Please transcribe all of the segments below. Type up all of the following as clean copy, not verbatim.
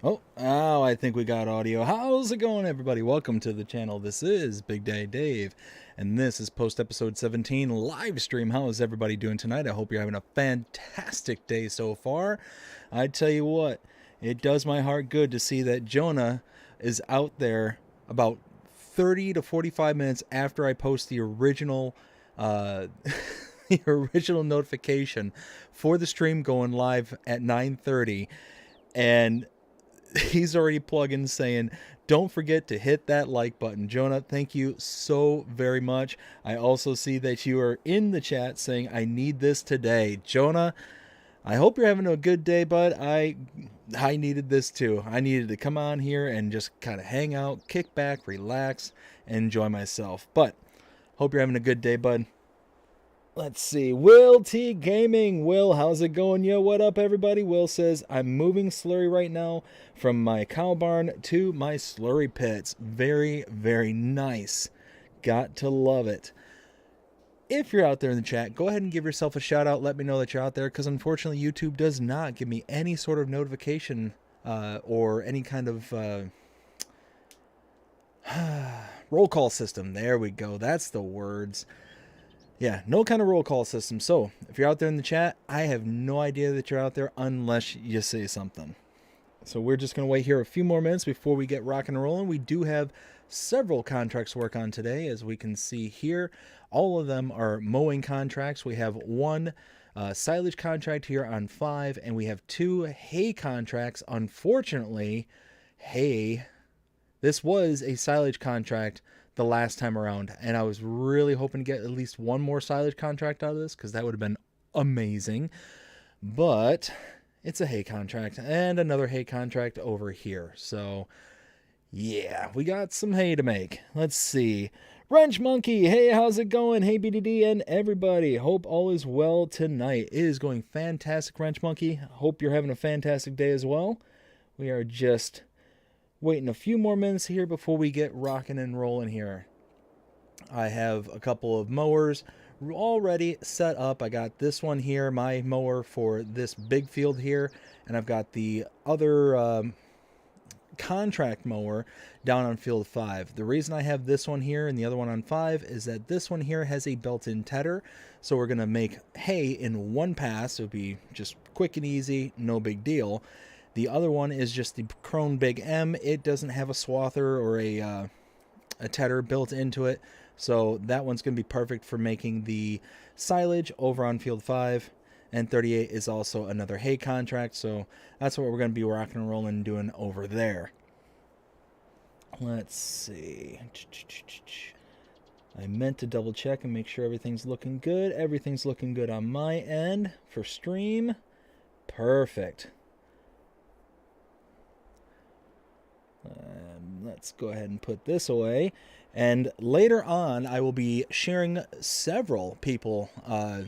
Oh, I think we got audio. How's it going, everybody? Welcome to the channel. This is Big Day Dave, and this is post episode 17 live stream. How is everybody doing tonight? I hope you're having a fantastic day so far. I tell you what, it does my heart good to see that Jonah is out there about 30 to 45 minutes after I post the original the original notification for the stream going live at 9:30, and he's already plugging saying, don't forget to hit that like button. Jonah, thank you so very much. I also see that you are in the chat saying, I need this today. Jonah, I hope you're having a good day, bud. I needed this too. I needed to come on here and just kind of hang out, kick back, relax, and enjoy myself. But hope you're having a good day, bud. Let's see. Will T Gaming. Will, how's it going? Yo, what up, everybody? Will says, I'm moving slurry right now from my cow barn to my slurry pits. Very, very nice. Got to love it. If you're out there in the chat, go ahead and give yourself a shout out. Let me know that you're out there, because unfortunately YouTube does not give me any sort of notification or any kind of roll call system. There we go. That's the words. Yeah, no kind of roll call system. So if you're out there in the chat, I have no idea that you're out there unless you say something. So we're just going to wait here a few more minutes before we get rocking and rolling. We do have several contracts to work on today, as we can see here. All of them are mowing contracts. We have one silage contract here on 5, and we have 2 hay contracts. Unfortunately, hay, this was a silage contract the last time around, and I was really hoping to get at least one more silage contract out of this, because that would have been amazing. But it's a hay contract and another hay contract over here. So yeah, we got some hay to make. Let's see. Wrench Monkey, hey, how's it going? Hey, BDD and everybody. Hope all is well tonight. It is going fantastic, Wrench Monkey. Hope you're having a fantastic day as well. We are just waiting a few more minutes here before we get rocking and rolling here. I have a couple of mowers already set up. I got this one here, my mower for this big field here, and I've got the other contract mower down on field 5. The reason I have this one here and the other one on 5 is that this one here has a built-in tedder, so we're going to make hay in one pass. It would be just quick and easy, no big deal. The other one is just the Krone Big M. It doesn't have a swather or a tedder built into it, so that one's going to be perfect for making the silage over on field 5. And 38 is also another hay contract, so that's what we're going to be rocking and rolling and doing over there. Let's see. I meant to double check and make sure everything's looking good. Everything's looking good on my end for stream. Perfect. Let's go ahead and put this away. And later on, I will be sharing, several people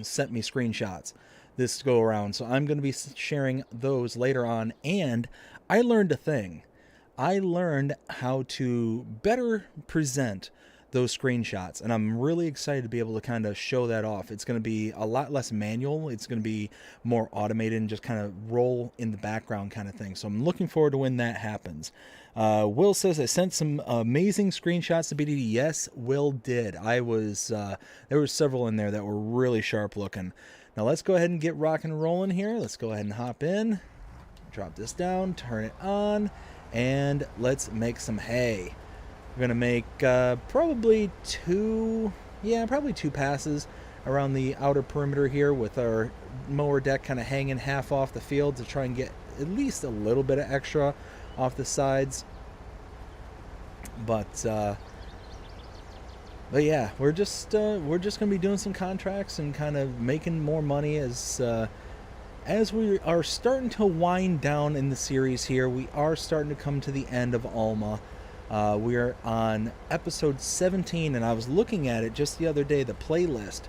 sent me screenshots this go around, so I'm going to be sharing those later on. And I learned a thing. I learned how to better present those screenshots, and I'm really excited to be able to kind of show that off. It's going to be a lot less manual. It's going to be more automated and just kind of roll in the background kind of thing. So I'm looking forward to when that happens. Will says, I sent some amazing screenshots to BDD. Yes, Will did. There were several in there that were really sharp looking. Now let's go ahead and get rocking and rolling here. Let's go ahead and hop in, drop this down, turn it on, and let's make some hay. We're going to make probably two passes around the outer perimeter here, with our mower deck kind of hanging half off the field to try and get at least a little bit of extra off the sides. But yeah, we're just going to be doing some contracts and kind of making more money as we are starting to wind down in the series here. We are starting to come to the end of Alma. We are on episode 17, and I was looking at it just the other day, the playlist,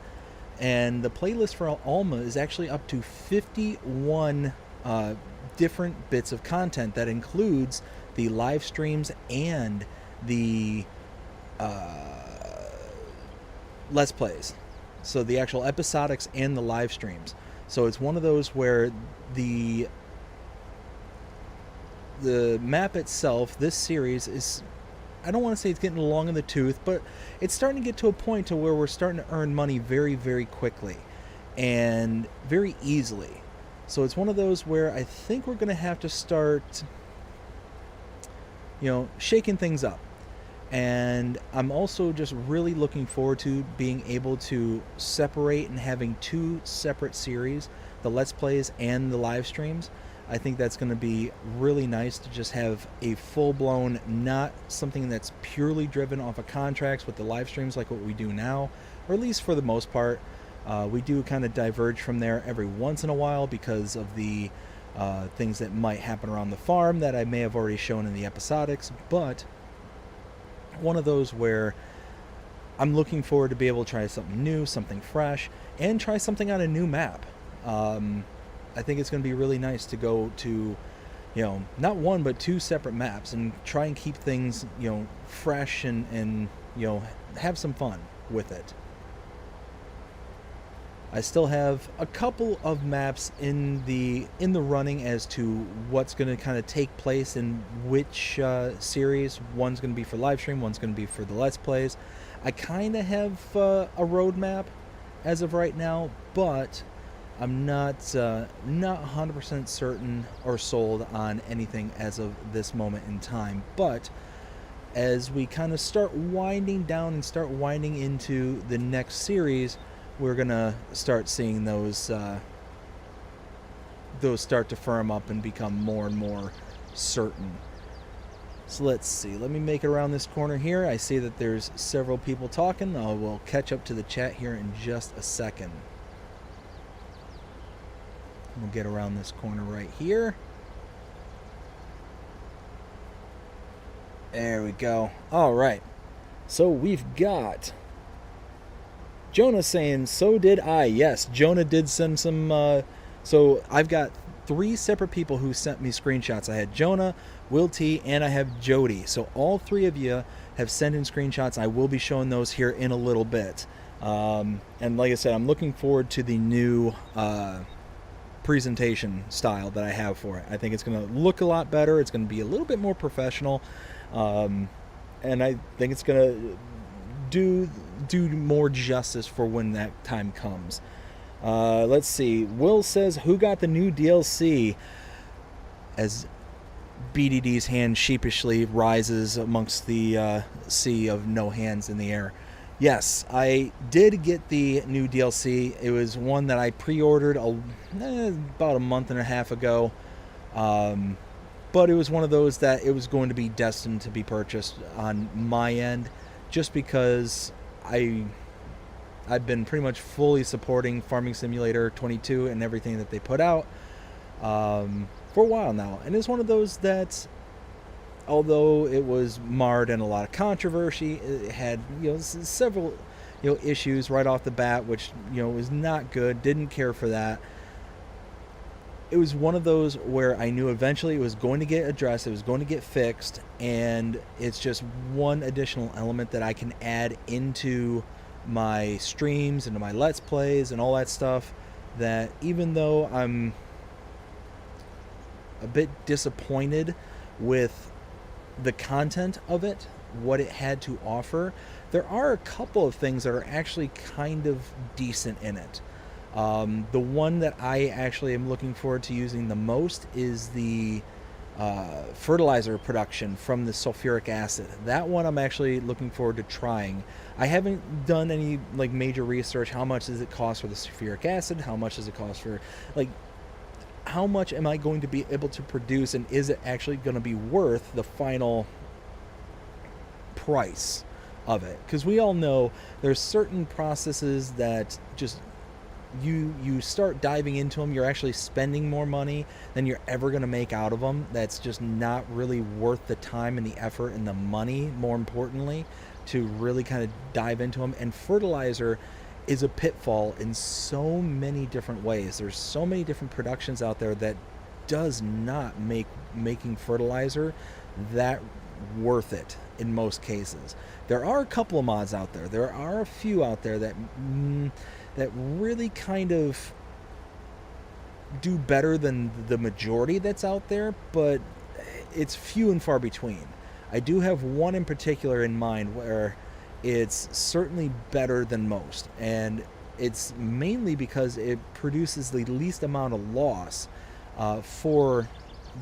and the playlist for Alma is actually up to 51 different bits of content. That includes the live streams and the Let's Plays. So the actual episodics and the live streams. So it's one of those where the the map itself, this series is, I don't want to say it's getting long in the tooth, but it's starting to get to a point to where we're starting to earn money very, very quickly and very easily. So it's one of those where I think we're going to have to start, shaking things up. And I'm also just really looking forward to being able to separate and having two separate series, the Let's Plays and the live streams. I think that's going to be really nice to just have a full-blown, not something that's purely driven off of contracts with the live streams like what we do now, or at least for the most part. We do kind of diverge from there every once in a while because of the things that might happen around the farm that I may have already shown in the episodics, but one of those where I'm looking forward to be able to try something new, something fresh, and try something on a new map. I think it's going to be really nice to go to, not one but two separate maps and try and keep things, fresh and have some fun with it. I still have a couple of maps in the running as to what's going to kind of take place in which series. One's going to be for live stream, one's going to be for the Let's Plays. I kind of have a roadmap as of right now, but I'm not 100% certain or sold on anything as of this moment in time. But as we kind of start winding down and start winding into the next series, we're gonna start seeing those start to firm up and become more and more certain. So let's see. Let me make it around this corner here. I see that there's several people talking. We'll catch up to the chat here in just a second. We'll get around this corner right here. There we go. All right. So we've got Jonah saying, so did I. Yes, Jonah did send some. So I've got 3 separate people who sent me screenshots. I had Jonah, Will T, and I have Jody. So all 3 of you have sent in screenshots. I will be showing those here in a little bit. And like I said, I'm looking forward to the new presentation style that I have for it. I think it's going to look a lot better. It's going to be a little bit more professional. And I think it's going to do more justice for when that time comes. Let's see. Will says, who got the new DLC? As BDD's hand sheepishly rises amongst the sea of no hands in the air. Yes, I did get the new DLC. It was one that I pre-ordered about a month and a half ago. But it was one of those that it was going to be destined to be purchased on my end, just because I've been pretty much fully supporting Farming Simulator 22 and everything that they put out for a while now. And it's one of those that, although it was marred in a lot of controversy, it had several issues right off the bat, which was not good. Didn't care for that. It was one of those where I knew eventually it was going to get addressed, it was going to get fixed, and it's just one additional element that I can add into my streams, into my Let's Plays, and all that stuff, that even though I'm a bit disappointed with the content of it, what it had to offer, there are a couple of things that are actually kind of decent in it. The one that I actually am looking forward to using the most is the fertilizer production from the sulfuric acid. That one I'm actually looking forward to trying. I haven't done any major research. How much does it cost for the sulfuric acid? How much does it cost for how much am I going to be able to produce, and is it actually going to be worth the final price of it? Because we all know there's certain processes that just you start diving into them, you're actually spending more money than you're ever going to make out of them. That's just not really worth the time and the effort and the money, more importantly, to really kind of dive into them. And fertilizer is a pitfall in so many different ways. There's so many different productions out there that does not make making fertilizer that worth it in most cases. There are a couple of mods out there. There are a few out there that really kind of do better than the majority that's out there, but it's few and far between. I do have one in particular in mind where it's certainly better than most, and it's mainly because it produces the least amount of loss for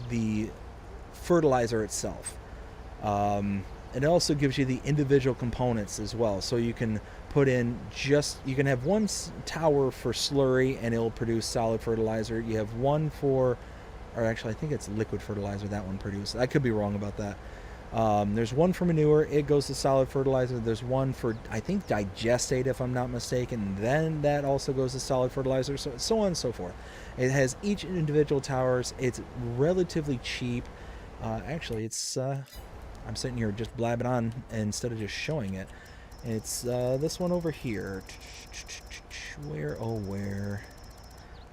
the fertilizer itself. It also gives you the individual components as well, so you can put in you can have one tower for slurry and it'll produce solid fertilizer. You have one for, or actually I think it's liquid fertilizer that one produces. I could be wrong about that. There's one for manure, it goes to solid fertilizer. There's one for, I think, digestate, if I'm not mistaken, then that also goes to solid fertilizer, so on and so forth. It has each individual towers. It's relatively cheap. Actually, it's I'm sitting here just blabbing on instead of just showing it. It's this one over here. Where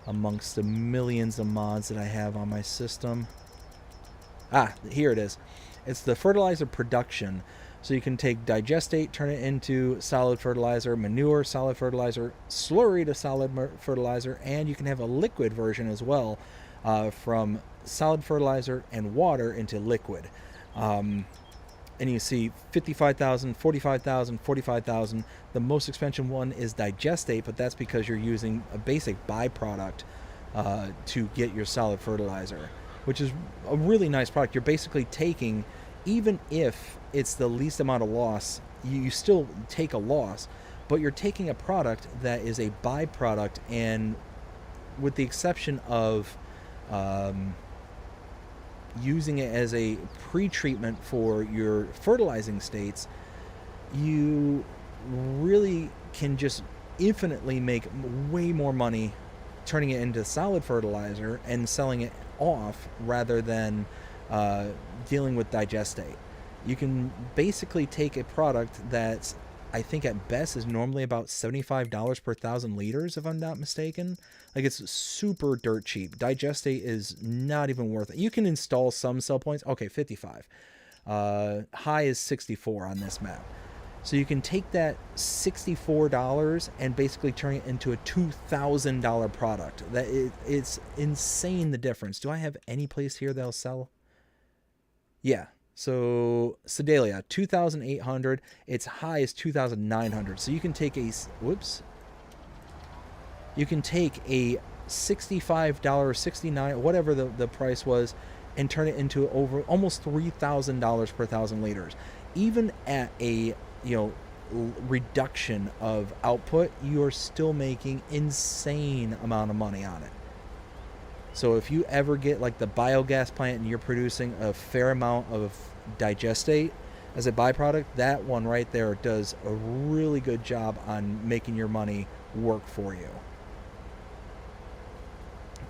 amongst the millions of mods that I have on my system. Here it is. It's the fertilizer production. So you can take digestate, turn it into solid fertilizer, manure, solid fertilizer, slurry to solid fertilizer, and you can have a liquid version as well, from solid fertilizer and water into liquid. And you see 55,000, 45,000, 45,000. The most expensive one is digestate, but that's because you're using a basic byproduct to get your solid fertilizer, which is a really nice product. You're basically taking, even if it's the least amount of loss, you still take a loss, but you're taking a product that is a byproduct, and with the exception of using it as a pre-treatment for your fertilizing states, you really can just infinitely make way more money turning it into solid fertilizer and selling it off rather than dealing with digestate. You can basically take a product that's, I think at best is normally about $75 per 1,000 liters, if I'm not mistaken. Like, it's super dirt cheap. Digestate is not even worth it. You can install some sell points. Okay, 55. High is 64 on this map. So you can take that $64 and basically turn it into a $2,000 product. It's insane, the difference. Do I have any place here that'll sell? Yeah. So Sedalia, 2,800. Its high is 2,900. So you can take a you can take a $65, 69, whatever the price was, and turn it into over almost $3,000 per 1,000 liters. Even at a reduction of output, you are still making insane amount of money on it. So if you ever get like the biogas plant and you're producing a fair amount of digestate as a byproduct, that one right there does a really good job on making your money work for you.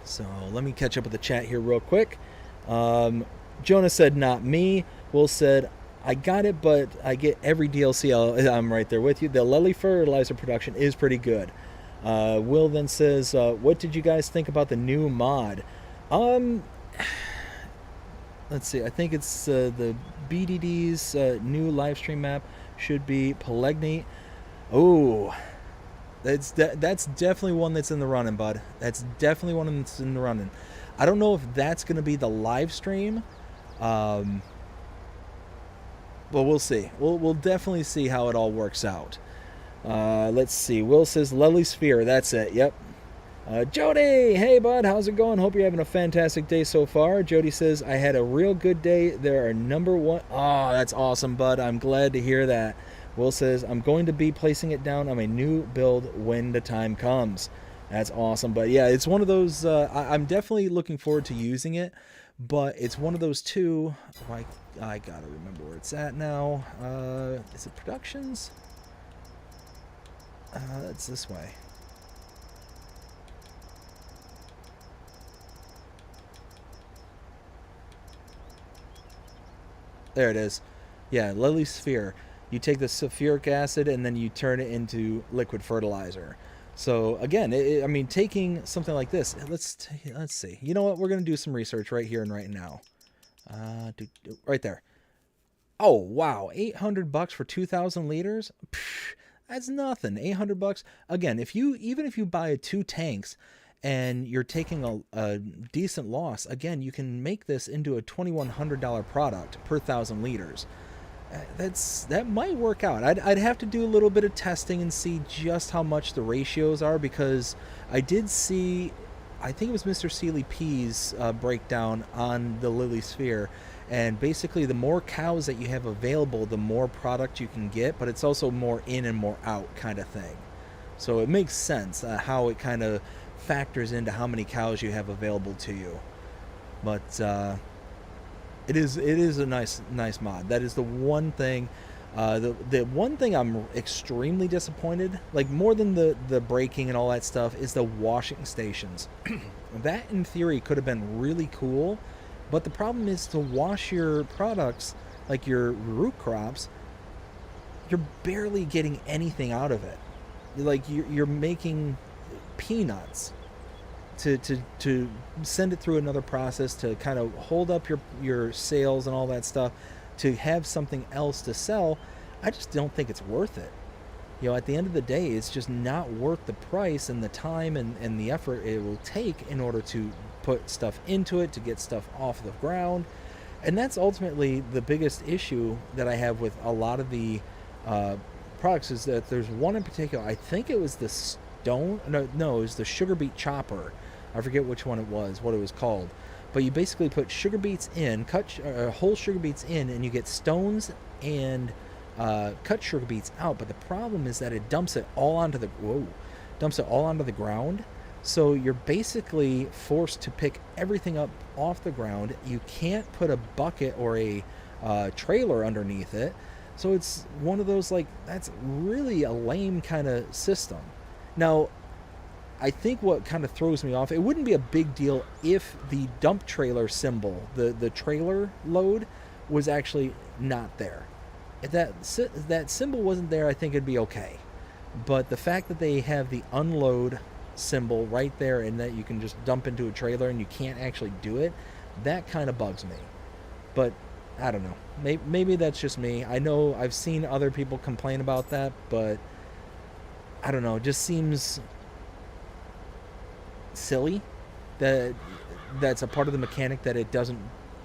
So let me catch up with the chat here real quick. Jonah said, not me. Will said, I got it, but I get every DLC. I'm right there with you. The Lely fertilizer production is pretty good. Will then says, what did you guys think about the new mod? Let's see. I think it's the BDD's new live stream map should be Pelegnate. Oh, that's definitely one that's in the running, bud. That's definitely one that's in the running. I don't know if that's going to be the live stream. But we'll see. We'll definitely see how it all works out. Let's see. Will says Lely Sphere. That's it. Yep. Jody, hey bud, how's it going? Hope you're having a fantastic day so far. Jody says, I had a real good day. There are number one. Oh, that's awesome, bud. I'm glad to hear that. Will says, I'm going to be placing it down on my new build when the time comes. That's awesome. But yeah, it's one of those, I'm definitely looking forward to using it, but it's one of those two, I gotta remember where it's at now. Is it Productions? It's this way. There it is. Yeah, Lely Sphere. You take the sulfuric acid and then you turn it into liquid fertilizer. So again, I mean, taking something like this, let's see. You know what? We're gonna do some research right here and right now. Right there. Oh wow, $800 for 2,000 liters. Psh, that's nothing. $800. Again, even if you buy 2 tanks, and you're taking a decent loss, again, you can make this into a $2,100 product per 1,000 liters. That might work out. I'd have to do a little bit of testing and see just how much the ratios are, because I did see, I think it was Mr. Sealy P's breakdown on the Lily Sphere, and basically the more cows that you have available, the more product you can get, but it's also more in and more out kind of thing. So it makes sense how it kind of factors into how many cows you have available to you. But it is a nice mod. That is the one thing. The one thing I'm extremely disappointed, like more than the braking and all that stuff, is the washing stations. That in theory could have been really cool, but the problem is to wash your products, like your root crops, you're barely getting anything out of it. Like you're making peanuts to send it through another process to kind of hold up your sales and all that stuff, to have something else to sell. I just don't think it's worth it. At the end of the day, it's just not worth the price and the time and the effort it will take in order to put stuff into it, to get stuff off the ground. And that's ultimately the biggest issue that I have with a lot of the products, is that there's one in particular, I think it was the it was the sugar beet chopper. I forget which one it was, what it was called. But you basically put sugar beets in, cut whole sugar beets in, and you get stones and cut sugar beets out. But the problem is that it dumps it all onto the ground. So you're basically forced to pick everything up off the ground. You can't put a bucket or a trailer underneath it. So it's one of those, like, that's really a lame kind of system. Now, I think what kind of throws me off, it wouldn't be a big deal if the dump trailer symbol, the trailer load, was actually not there. If that symbol wasn't there, I think it'd be okay. But the fact that they have the unload symbol right there, and that you can just dump into a trailer and you can't actually do it, that kind of bugs me. But I don't know. Maybe that's just me. I know I've seen other people complain about that, but I don't know. It just seems silly that that's a part of the mechanic, that it doesn't,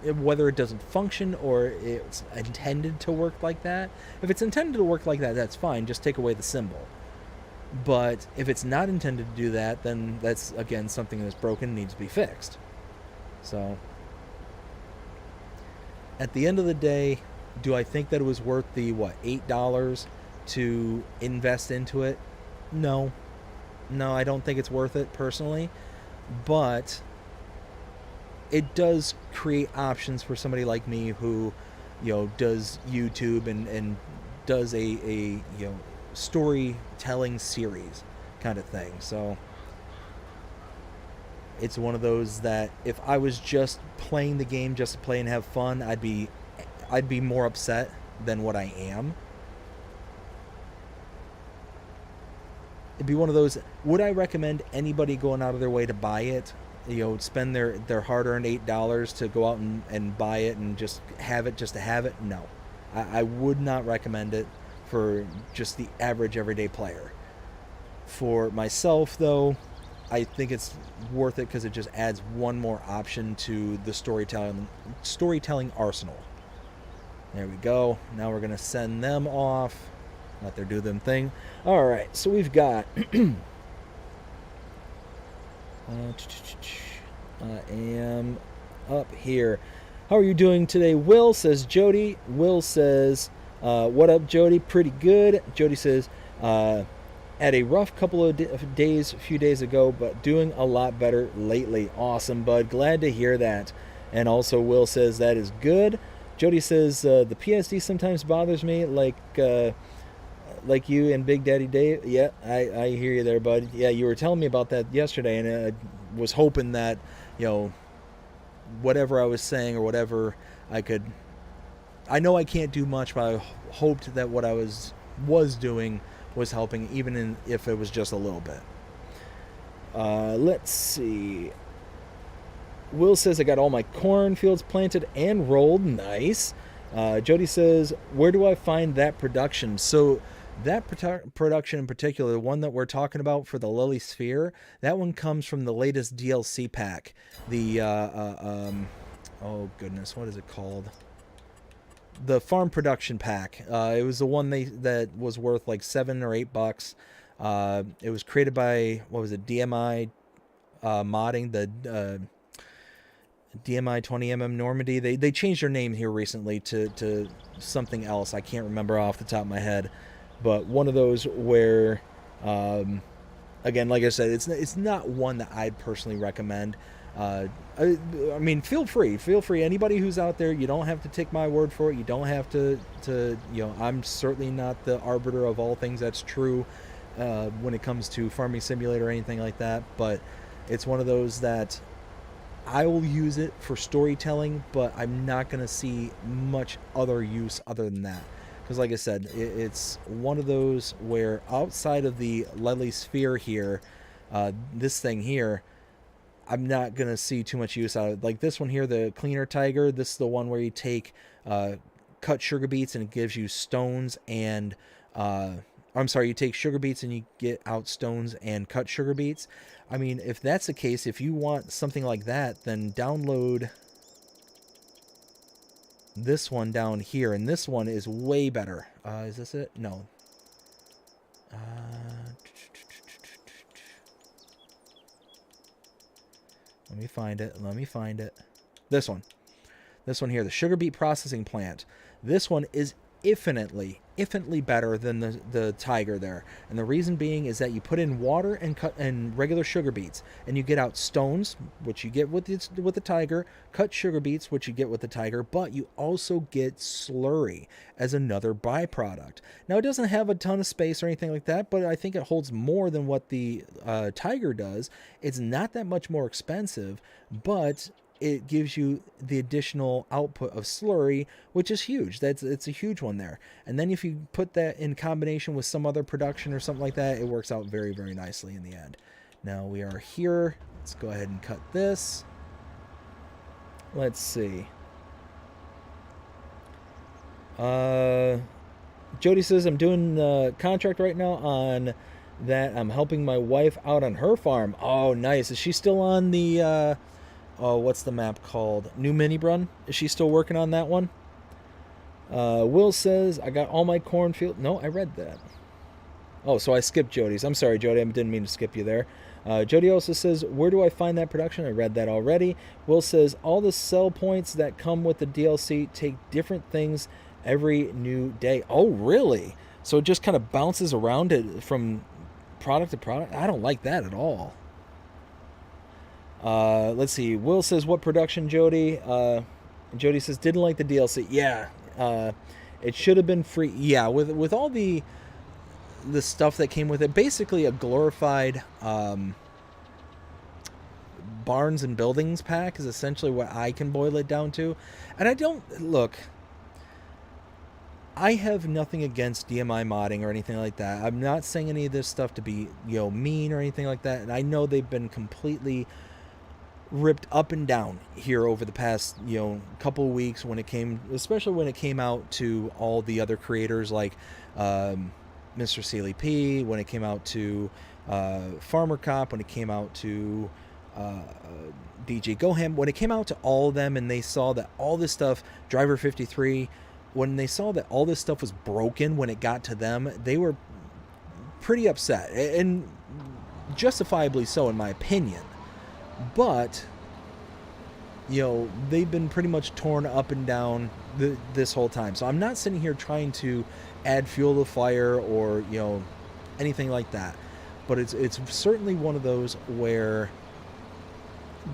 whether it doesn't function or it's intended to work like that. If it's intended to work like that, that's fine. Just take away the symbol. But if it's not intended to do that, then that's, again, something that's broken and needs to be fixed. So at the end of the day, do I think that it was worth the, $8 to invest into it? No, I don't think it's worth it personally, but it does create options for somebody like me who, does YouTube and does a storytelling series kind of thing. So it's one of those that if I was just playing the game just to play and have fun, I'd be more upset than what I am. It'd be one of those, would I recommend anybody going out of their way to buy it? Spend their hard-earned $8 to go out and buy it and just have it just to have it? No. I would not recommend it for just the average everyday player. For myself, though, I think it's worth it because it just adds one more option to the storytelling arsenal. There we go. Now we're going to send them off. Let them do them thing. All right, so we've got I am up here. How are you doing today, Will? Says Jody. Will says, what up, Jody? Pretty good. Jody says, had a rough couple of days, a few days ago, but doing a lot better lately. Awesome, bud. Glad to hear that. And also, Will says that is good. Jody says, the PSD sometimes bothers me, like you and Big Daddy Dave. Yeah, I hear you there, bud. Yeah, you were telling me about that yesterday, and I was hoping that, whatever I was saying or whatever I know I can't do much, but I hoped that what I was doing was helping, even if it was just a little bit. Let's see. Will says, I got all my cornfields planted and rolled. Nice. Jody says, where do I find that production? So That production in particular, the one that we're talking about for the Lily Sphere, that one comes from the latest DLC pack. The oh goodness, what is it called? The farm production pack. It was the one that was worth like $7 or $8. It was created by, what was it, DMI modding, the DMI 20mm Normandy. They changed their name here recently to something else. I can't remember off the top of my head, but one of those where, again, like I said, it's not one that I'd personally recommend. I mean, feel free. Anybody who's out there, you don't have to take my word for it. You don't have to I'm certainly not the arbiter of all things that's true when it comes to Farming Simulator or anything like that. But it's one of those that I will use it for storytelling, but I'm not going to see much other use other than that. Because like I said, it's one of those where outside of the Lily Sphere here, this thing here, I'm not going to see too much use out of it. Like this one here, the Cleaner Tiger, this is the one where you take cut sugar beets and it gives you stones and... I'm sorry, you take sugar beets and you get out stones and cut sugar beets. I mean, if that's the case, if you want something like that, then download this one down here. And this one is way better. Is this it? No. Let me find it. This one here, the sugar beet processing plant. This one is infinitely better than the Tiger there, and the reason being is that you put in water and regular sugar beets, and you get out stones, which you get with the Tiger, cut sugar beets, which you get with the Tiger, but you also get slurry as another byproduct. Now, it doesn't have a ton of space or anything like that, but I think it holds more than what the Tiger does. It's not that much more expensive, but it gives you the additional output of slurry, which is huge. It's a huge one there. And then if you put that in combination with some other production or something like that, it works out very, very nicely in the end. Now we are here. Let's go ahead and cut this. Let's see. Jody says, I'm doing the contract right now on that. I'm helping my wife out on her farm. Oh, nice. Is she still on the... what's the map called? New Minibrun? Is she still working on that one? Will says, I got all my cornfield. No, I read that. Oh, so I skipped Jody's. I'm sorry, Jody. I didn't mean to skip you there. Jody also says, where do I find that production? I read that already. Will says, all the sell points that come with the DLC take different things every new day. Oh, really? So it just kind of bounces around it from product to product? I don't like that at all. Let's see. Will says, what production, Jody? Jody says, didn't like the DLC. Yeah. It should have been free. Yeah, with all the stuff that came with it. Basically a glorified barns and buildings pack is essentially what I can boil it down to. And I don't... Look, I have nothing against DMI modding or anything like that. I'm not saying any of this stuff to be, mean or anything like that. And I know they've been completely... ripped up and down here over the past couple of weeks especially when it came out to all the other creators like Mr. Sealy P, when it came out to Farmer Cop, when it came out to DJ Goham, when it came out to all of them and they saw that all this stuff, Driver 53, when they saw that all this stuff was broken when it got to them, they were pretty upset, and justifiably so in my opinion. But they've been pretty much torn up and down this whole time. So I'm not sitting here trying to add fuel to the fire or anything like that. But it's certainly one of those where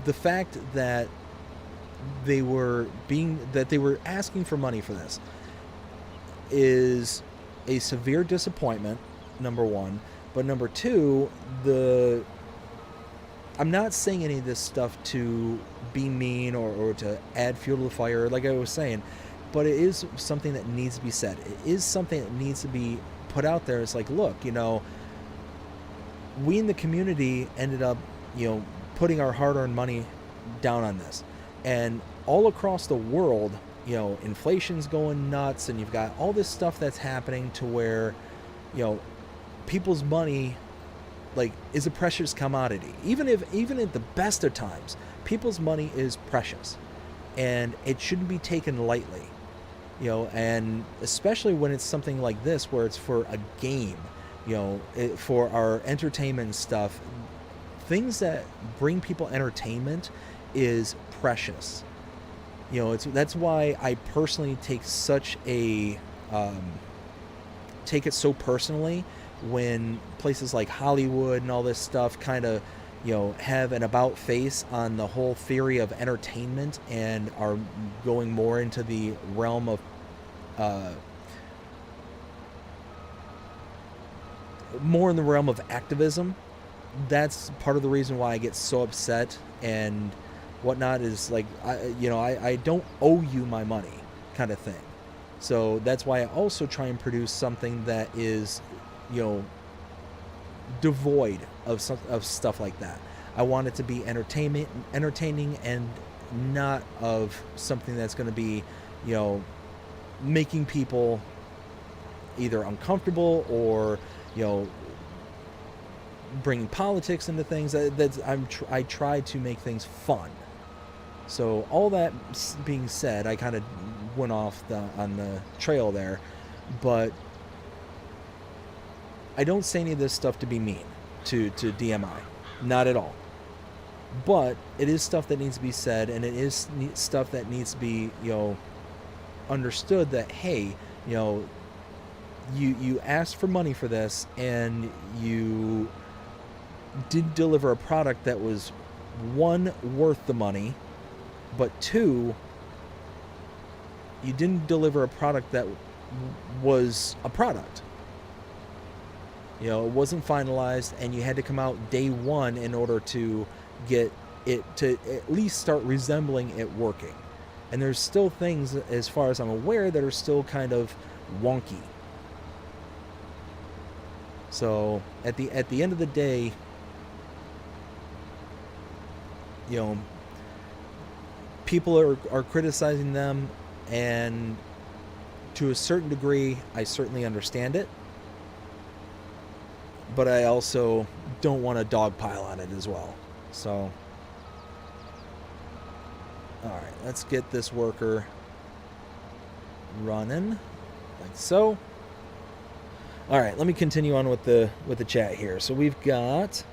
the fact that they were asking for money for this is a severe disappointment, number one. But number two, I'm not saying any of this stuff to be mean or to add fuel to the fire, like I was saying, but it is something that needs to be said. It is something that needs to be put out there. It's like, look, we in the community ended up, putting our hard-earned money down on this. And all across the world, inflation's going nuts, and you've got all this stuff that's happening to where you know, people's money like is a precious commodity. Even at the best of times, people's money is precious, and it shouldn't be taken lightly. And especially when it's something like this where it's for a game, for our entertainment stuff, things that bring people entertainment is precious. That's why I personally take it so personally when places like Hollywood and all this stuff kind of have an about face on the whole theory of entertainment and are going more into the realm of more in the realm of activism. That's part of the reason why I get so upset and whatnot, is like, I don't owe you my money kind of thing. So that's why I also try and produce something that is, devoid of stuff like that. I want it to be entertaining, and not of something that's going to be, making people either uncomfortable or, bringing politics into things. I try to make things fun. So all that being said, I kind of went off on the trail there, but I don't say any of this stuff to be mean to DMI, not at all. But it is stuff that needs to be said, and it is stuff that needs to be, understood that, hey, you asked for money for this, and you did deliver a product that was, one, worth the money, but two, you didn't deliver a product that was a product. It wasn't finalized, and you had to come out day one in order to get it to at least start resembling it working. And there's still things, as far as I'm aware, that are still kind of wonky. So at the end of the day, people are criticizing them, and to a certain degree, I certainly understand it. But I also don't want to dogpile on it as well. So, all right, let's get this worker running like so. All right, let me continue on with the chat here. So we've got,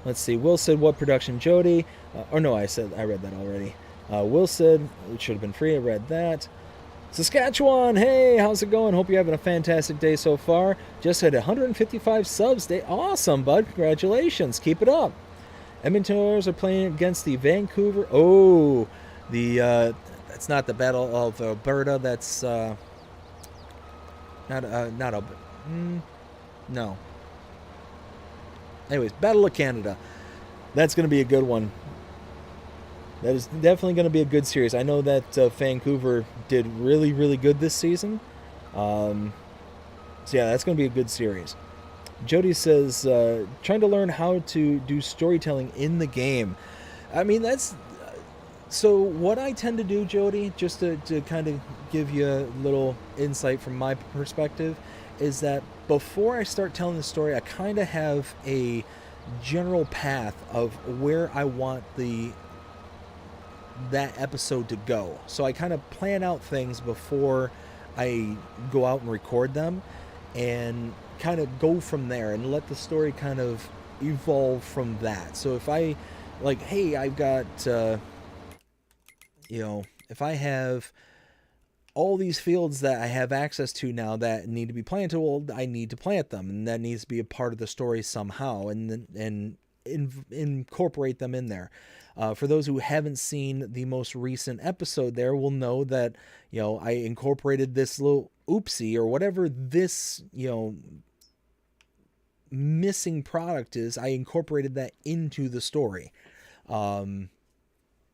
let's see. Will said, "What production, Jody?" I read that already. Will said, "It should have been free." I read that. Saskatchewan, hey, how's it going? Hope you're having a fantastic day so far. Just hit 155 subs day. Awesome, bud. Congratulations. Keep it up. Edmonton Oilers are playing against the Vancouver. Oh, that's not the Battle of Alberta. That's not Alberta. No. Anyways, Battle of Canada. That's going to be a good one. That is definitely going to be a good series. I know that Vancouver did really, really good this season. So yeah, that's going to be a good series. Jody says, trying to learn how to do storytelling in the game. I mean, that's... So what I tend to do, Jody, just to kind of give you a little insight from my perspective, is that before I start telling the story, I kind of have a general path of where I want that episode to go. So I kind of plan out things before I go out and record them, and kind of go from there and let the story kind of evolve from that. So if I, like, hey, I've got, if I have all these fields that I have access to now that need to be planted, well, I need to plant them, and that needs to be a part of the story somehow, and incorporate them in there. For those who haven't seen the most recent episode there will know that, I incorporated this little oopsie or whatever this, missing product is. I incorporated that into the story. So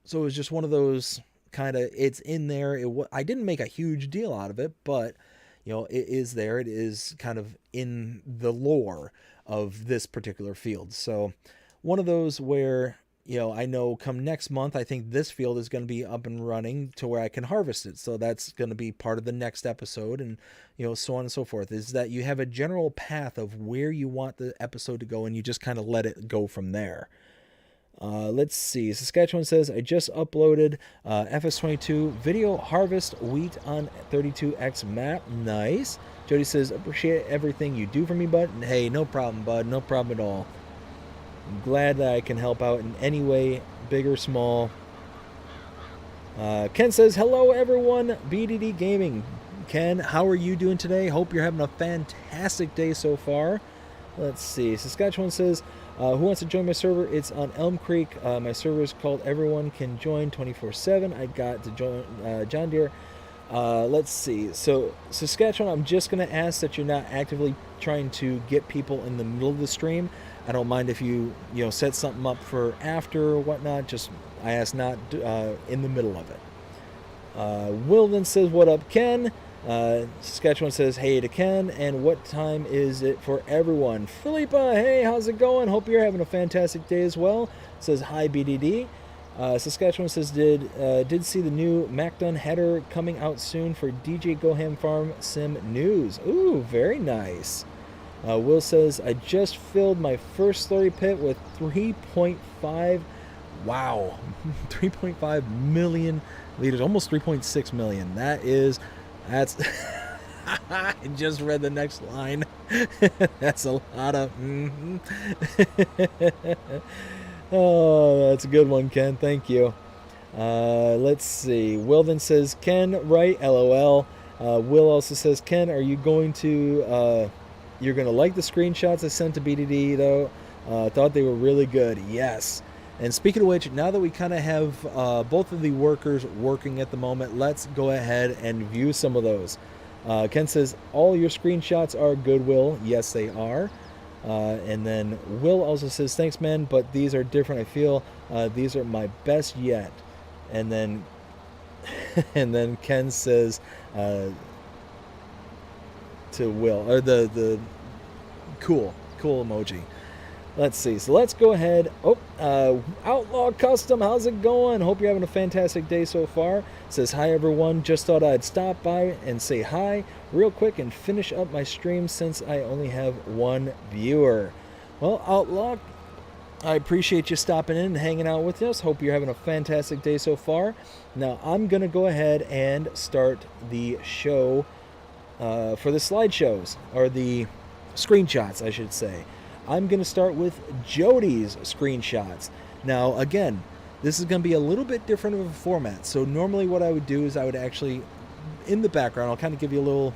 it was just one of those kind of, it's in there. I didn't make a huge deal out of it, but, it is there. It is kind of in the lore of this particular field. So one of those where, I know come next month, I think this field is going to be up and running to where I can harvest it. So that's going to be part of the next episode, and, so on and so forth, is that you have a general path of where you want the episode to go, and you just kind of let it go from there. Let's see. Saskatchewan says, I just uploaded FS22 video harvest wheat on 32X map. Nice. Jody says, appreciate everything you do for me, bud. And hey, no problem, bud. No problem at all. I'm glad that I can help out in any way, big or small. Ken says, hello, everyone. BDD Gaming. Ken, how are you doing today? Hope you're having a fantastic day so far. Let's see. Saskatchewan says, who wants to join my server? It's on Elm Creek. My server is called Everyone Can Join 24/7. I got to join John Deere. Let's see. So, Saskatchewan, I'm just going to ask that you're not actively trying to get people in the middle of the stream. I don't mind if you set something up for after or whatnot. Just, I ask not in the middle of it. Will then says, what up, Ken? Saskatchewan says, hey to Ken, and what time is it for everyone? Philippa, hey, how's it going? Hope you're having a fantastic day as well. Says, hi, BDD. Saskatchewan says, did see the new MacDun header coming out soon for DJ Goham Farm Sim News. Ooh, very nice. Will says, I just filled my first slurry pit with 3.5, wow, 3.5 million liters, almost 3.6 million. That's, I just read the next line. That's a lot of, Oh, that's a good one, Ken. Thank you. Let's see. Will then says, Ken, right, LOL. Will also says, Ken, are you going to, you're going to like the screenshots I sent to BDD, though? Thought they were really good. Yes. And speaking of which, now that we kind of have both of the workers working at the moment, let's go ahead and view some of those. Ken says, all your screenshots are good, Will. Yes, they are. And then Will also says, thanks, man, but these are different. I feel these are my best yet. And then and then Ken says to Will, or the cool emoji. Let's see. So let's go ahead. Outlaw Custom, how's it going? Hope you're having a fantastic day so far. Says, hi, everyone. Just thought I'd stop by and say hi real quick and finish up my stream since I only have one viewer. Well, Outlaw, I appreciate you stopping in and hanging out with us. Hope you're having a fantastic day so far. Now, I'm going to go ahead and start the show for the slideshows, or the screenshots, I should say. I'm going to start with Jody's screenshots. Now, again, this is going to be a little bit different of a format. So normally what I would do is I would actually, in the background, I'll kind of give you a little,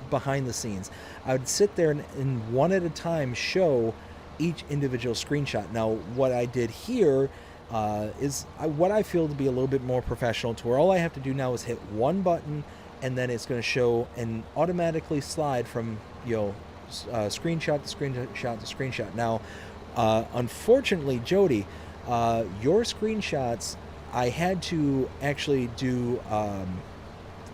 behind the scenes. I would sit there and one at a time show each individual screenshot. Now, what I did here is what I feel to be a little bit more professional, to where all I have to do now is hit one button, and then it's going to show and automatically slide from, screenshot to screenshot to screenshot. Now, unfortunately, Jody, your screenshots, I had to actually do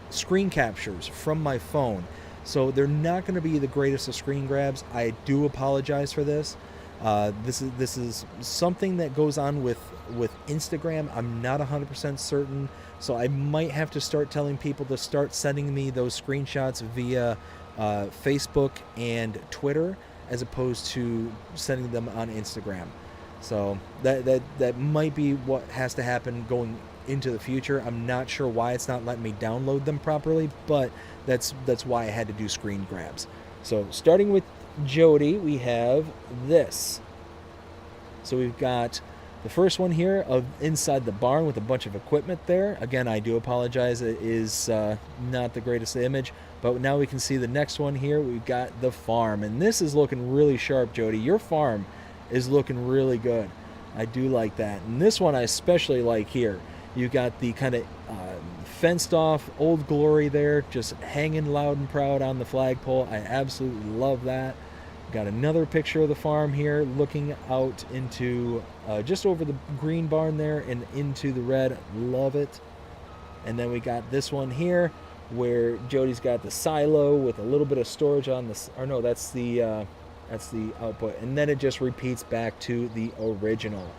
screen captures from my phone, so they're not going to be the greatest of screen grabs. I do apologize for this. This is something that goes on with Instagram. I'm not 100% certain, so I might have to start telling people to start sending me those screenshots via Facebook and Twitter, as opposed to sending them on Instagram. So that might be what has to happen going into the future. I'm not sure why it's not letting me download them properly, but that's why I had to do screen grabs. So starting with Jody, we have this. So we've got the first one here of inside the barn with a bunch of equipment there. Again, I do apologize. It is not the greatest image, but now we can see the next one here. We've got the farm, and this is looking really sharp, Jody. Your farm is looking really good. I do like that. And this one I especially like here. You got the kind of fenced off Old Glory there, just hanging loud and proud on the flagpole. I absolutely love that. Got another picture of the farm here, looking out into just over the green barn there and into the red. Love it. And then we got this one here where Jody's got the silo with a little bit of storage on this, or no, that's the output, and then it just repeats back to the original.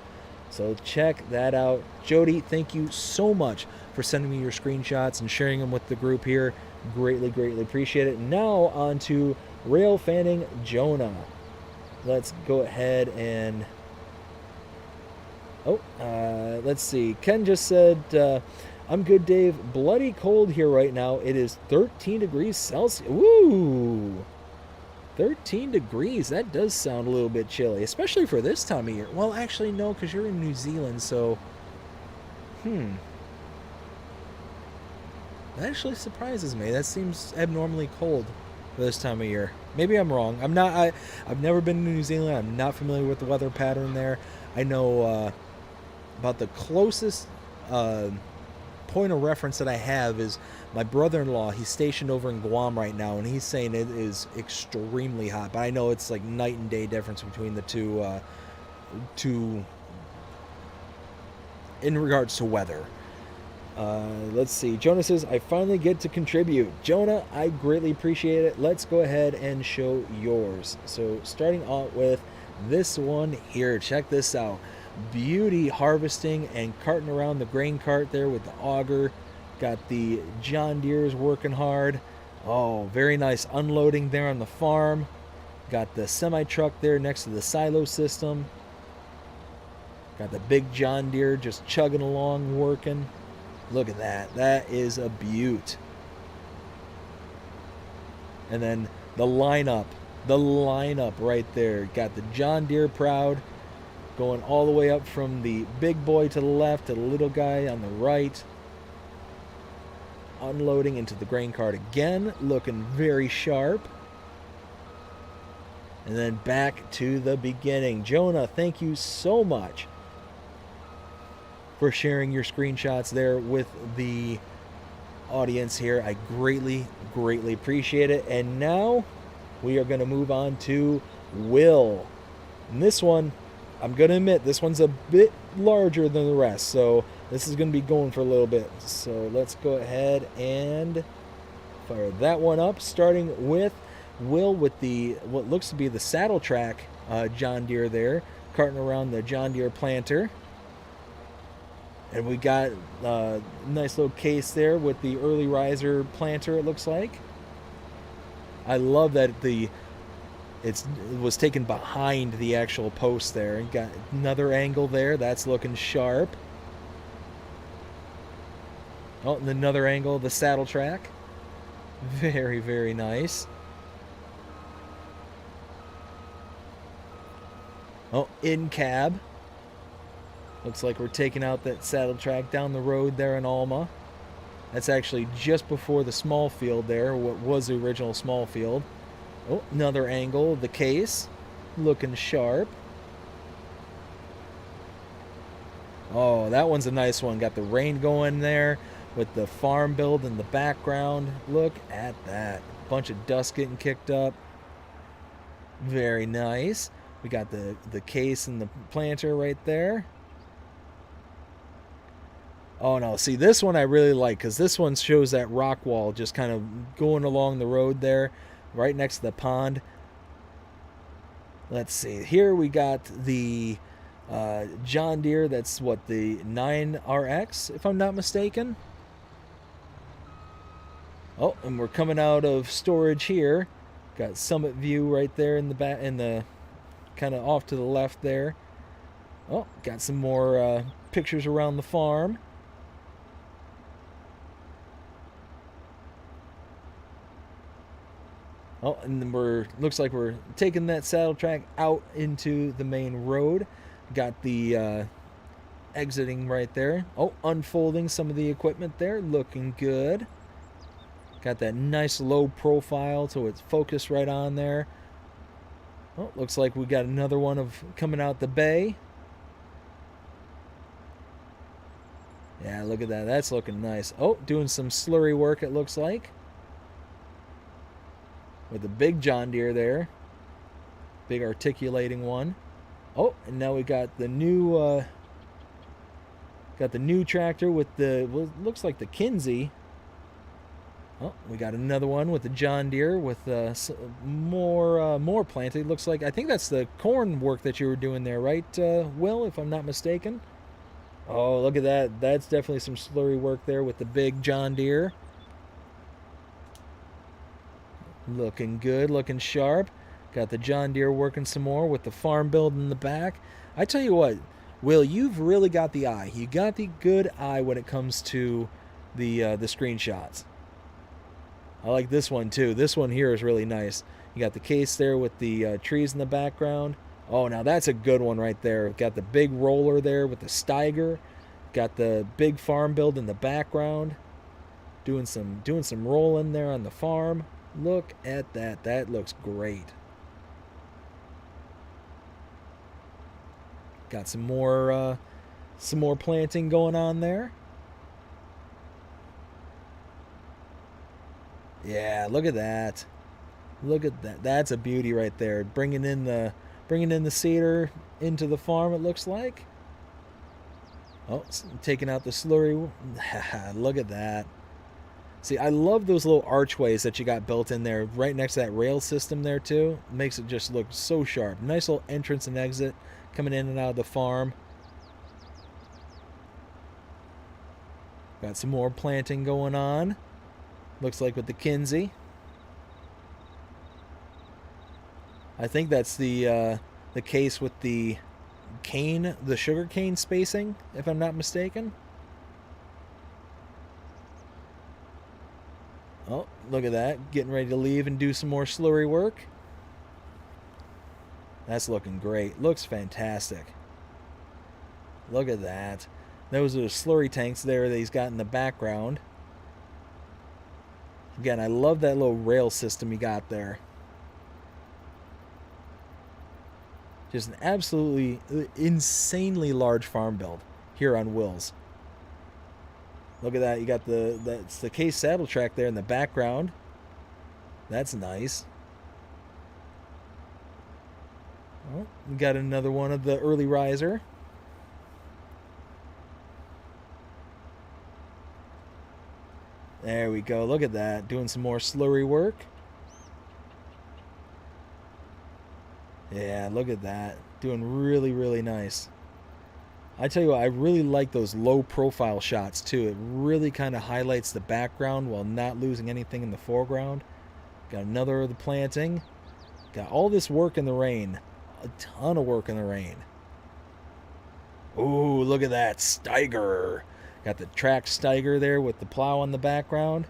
So check that out. Jody, thank you so much for sending me your screenshots and sharing them with the group here. Greatly, greatly appreciate it. Now on to rail fanning Jonah. Let's go ahead and... let's see. Ken just said, I'm good, Dave. Bloody cold here right now. It is 13 degrees Celsius. Woo! 13 degrees. That does sound a little bit chilly, especially for this time of year. Well, actually, no, because you're in New Zealand, so... That actually surprises me. That seems abnormally cold for this time of year. Maybe I'm wrong. I've never been to New Zealand. I'm not familiar with the weather pattern there. I know about the closest point of reference that I have is my brother-in-law. He's stationed over in Guam right now, and he's saying it is extremely hot. But I know it's like night and day difference between the two in regards to weather. Let's see. Jonah says, I finally get to contribute. Jonah, I greatly appreciate it. Let's go ahead and show yours. So starting out with this one here. Check this out. Beauty harvesting and carting around the grain cart there with the auger. Got the John Deere's working hard. Oh, very nice unloading there on the farm. Got the semi-truck there next to the silo system. Got the big John Deere just chugging along working. Look at that. That is a beaut. And then the lineup right there. Got the John Deere Proud going all the way up from the big boy to the left to the little guy on the right. Unloading into the grain cart again, looking very sharp. And then back to the beginning. Jonah, thank you so much for sharing your screenshots there with the audience here. I greatly, greatly appreciate it. And now we are going to move on to Will. And this one, I'm going to admit, this one's a bit larger than the rest. So this is going to be going for a little bit. So let's go ahead and fire that one up. Starting with Will with the what looks to be the saddle track John Deere there. Carting around the John Deere planter. And we got a nice little case there with the early riser planter, it looks like. I love that it was taken behind the actual post there. And got another angle there. That's looking sharp. Oh, and another angle of the saddle track. Very, very nice. Oh, in cab. Looks like we're taking out that saddle track down the road there in Alma. That's actually just before the small field there, what was the original small field. Oh, another angle of the case. Looking sharp. Oh, that one's a nice one. Got the rain going there with the farm build in the background. Look at that. Bunch of dust getting kicked up. Very nice. We got the case and the planter right there. Oh no, see this one I really like because this one shows that rock wall just kind of going along the road there right next to the pond. Let's see, here we got the John Deere, that's what, the 9RX if I'm not mistaken. Oh, and we're coming out of storage here. Got Summit View right there in the back, in the kind of off to the left there. Oh, got some more pictures around the farm. Oh, and then looks like we're taking that saddle track out into the main road. Got the exiting right there. Oh, unfolding some of the equipment there. Looking good. Got that nice low profile so it's focused right on there. Oh, looks like we got another one of coming out the bay. Yeah, look at that. That's looking nice. Oh, doing some slurry work it looks like. With the big John Deere there. Big articulating one. Oh, and now we got the new tractor with the, well, looks like the Kinsey. Oh, we got another one with the John Deere with more planted. Looks like, I think that's the corn work that you were doing there, right, Will, if I'm not mistaken? Oh, look at that. That's definitely some slurry work there with the big John Deere. Looking good, looking sharp. Got the John Deere working some more with the farm build in the back. I tell you what, Will, you've really got the eye. You got the good eye when it comes to the screenshots. I like this one too. This one here is really nice. You got the case there with the trees in the background. Oh, now that's a good one right there. Got the big roller there with the Steiger. Got the big farm build in the background. Doing some rolling there on the farm. Look at that. That looks great. Got some more planting going on there. Yeah, look at that. Look at that. That's a beauty right there. Bringing in the cedar into the farm, it looks like. Oh, taking out the slurry. Look at that. See, I love those little archways that you got built in there right next to that rail system there too. Makes it just look so sharp. Nice little entrance and exit coming in and out of the farm. Got some more planting going on. Looks like with the Kinsey. I think that's the case with the cane, the sugar cane spacing, if I'm not mistaken. Oh, look at that. Getting ready to leave and do some more slurry work. That's looking great. Looks fantastic. Look at that. Those are the slurry tanks there that he's got in the background. Again, I love that little rail system you got there. Just an absolutely insanely large farm build here on Will's. Look at that. You got that's the case saddle track there in the background. That's nice. Oh, we got another one of the early riser. There we go. Look at that. Doing some more slurry work. Yeah, look at that. Doing really, really nice. I tell you what, I really like those low profile shots too. It really kind of highlights the background while not losing anything in the foreground. Got another of the planting. Got all this work in the rain. A ton of work in the rain. Ooh, look at that Steiger. Got the track Steiger there with the plow on the background.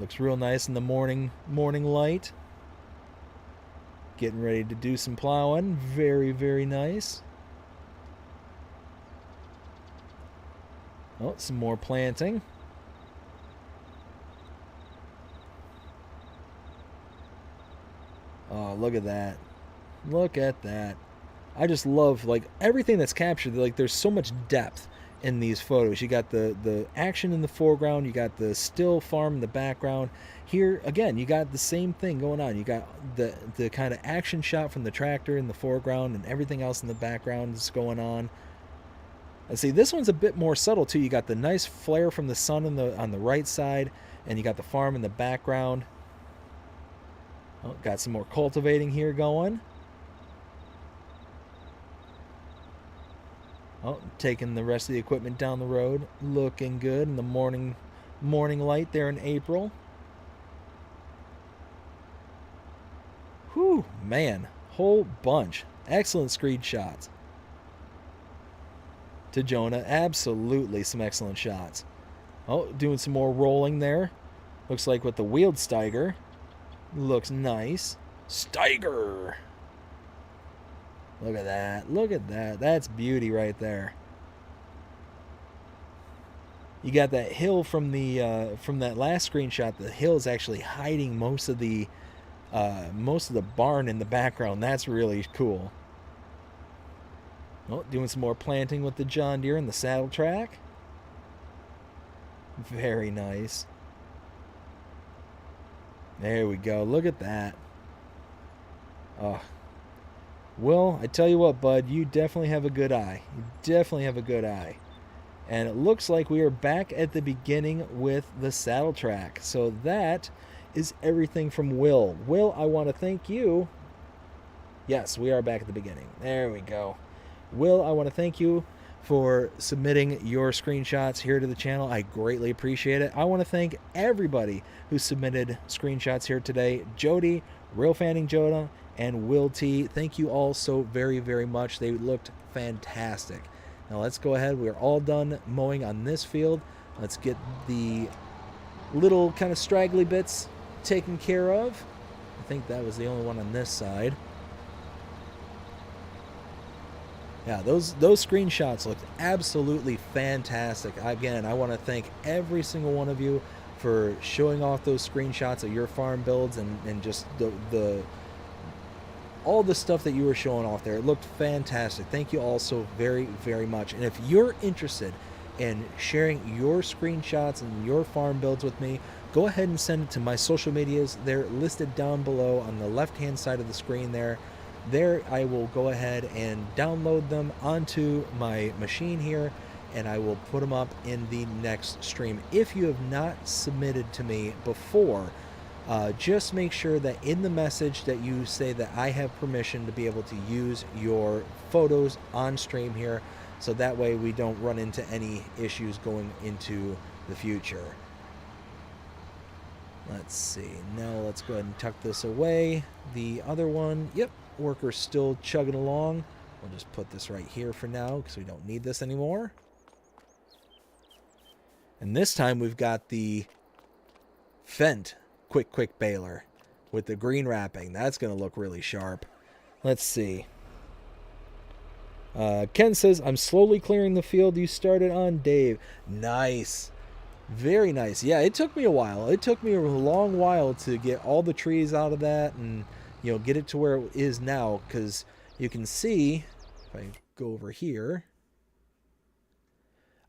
Looks real nice in the morning light. Getting ready to do some plowing. Very, very nice. Oh, some more planting. Oh, look at that. Look at that. I just love, like, everything that's captured. Like, there's so much depth in these photos. You got the action in the foreground. You got the still farm in the background. Here, again, you got the same thing going on. You got the kind of action shot from the tractor in the foreground and everything else in the background is going on. And see, this one's a bit more subtle, too. You got the nice flare from the sun on the right side, and you got the farm in the background. Oh, got some more cultivating here going. Oh, taking the rest of the equipment down the road. Looking good in the morning light there in April. Whew, man. Whole bunch. Excellent screenshots. To Jonah, absolutely some excellent shots. Oh, doing some more rolling there. Looks like with the wheeled Steiger. Looks nice. Steiger! Look at that. Look at that. That's beauty right there. You got that hill from that last screenshot. The hill is actually hiding most of the barn in the background. That's really cool. Oh, doing some more planting with the John Deere and the saddle track. Very nice. There we go. Look at that. Oh. Well, I tell you what, bud, you definitely have a good eye. You definitely have a good eye. And it looks like we are back at the beginning with the saddle track. So that is everything from Will. Will, I want to thank you. Yes, we are back at the beginning. There we go. Will, I want to thank you for submitting your screenshots here to the channel. I greatly appreciate it. I want to thank everybody who submitted screenshots here today. Jody, Real Fanning Joda, and Will T. Thank you all so very, very much. They looked fantastic. Now let's go ahead. We're all done mowing on this field. Let's get the little kind of straggly bits taken care of. I think that was the only one on this side. Yeah, those screenshots looked absolutely fantastic. Again, I want to thank every single one of you for showing off those screenshots of your farm builds and just all the stuff that you were showing off there. It looked fantastic. Thank you all so very, very much. And if you're interested in sharing your screenshots and your farm builds with me, go ahead and send it to my social medias. They're listed down below on the left-hand side of the screen there. There I will go ahead and download them onto my machine here, and I will put them up in the next stream. If you have not submitted to me before, just make sure that in the message that you say that I have permission to be able to use your photos on stream here, so that way we don't run into any issues going into the future. Let's see. Now let's go ahead and tuck this away. The other one, yep, worker's still chugging along. We'll just put this right here for now because we don't need this anymore. And this time we've got the Fendt quick baler with the green wrapping. That's going to look really sharp. Let's see. Ken says, I'm slowly clearing the field you started on, Dave. Nice. Very nice. Yeah, it took me a while. It took me a long while to get all the trees out of that and, you know, get it to where it is now, because you can see, if I go over here,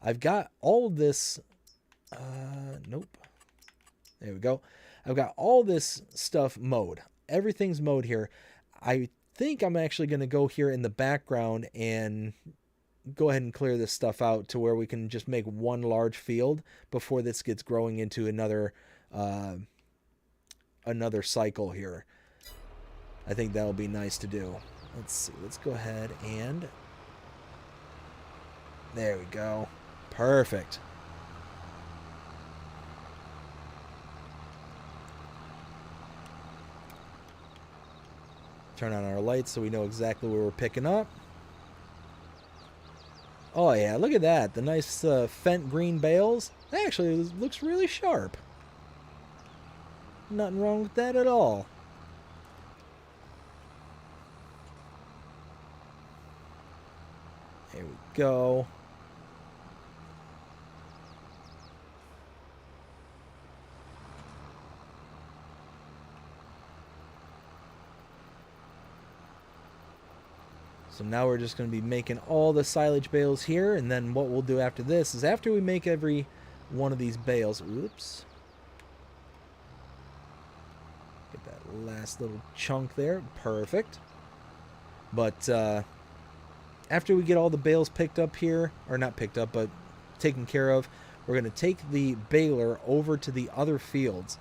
I've got all this, nope. There we go. I've got all this stuff mowed. Everything's mowed here. I think I'm actually going to go here in the background and go ahead and clear this stuff out to where we can just make one large field before this gets growing into another cycle here. I think that'll be nice to do. Let's see. Let's go ahead and there we go. Perfect. Turn on our lights so we know exactly where we're picking up. Oh yeah, look at that. The nice Fendt green bales. That actually looks really sharp. Nothing wrong with that at all. There we go. So now we're just going to be making all the silage bales here, and then what we'll do after this is after we make every one of these bales, oops, get that last little chunk there, perfect. But after we get all the bales picked up here, or not picked up, but taken care of, we're going to take the baler over to the other fields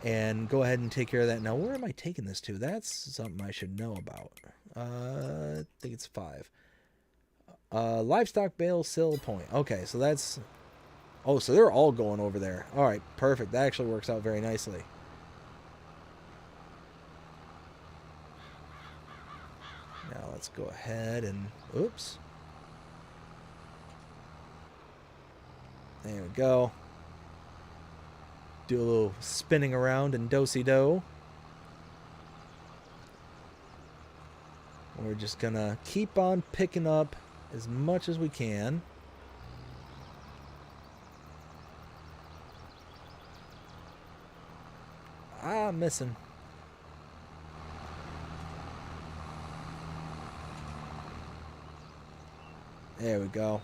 and go ahead and take care of that. Now, where am I taking this to? That's something I should know about. I think it's 5. Livestock bale sale point. Okay, so that's... Oh, so they're all going over there. All right, perfect. That actually works out very nicely. Now let's go ahead and... Oops. There we go. Do a little spinning around and do-si-do. We're just gonna keep on picking up as much as we can. Ah, I'm missing. There we go.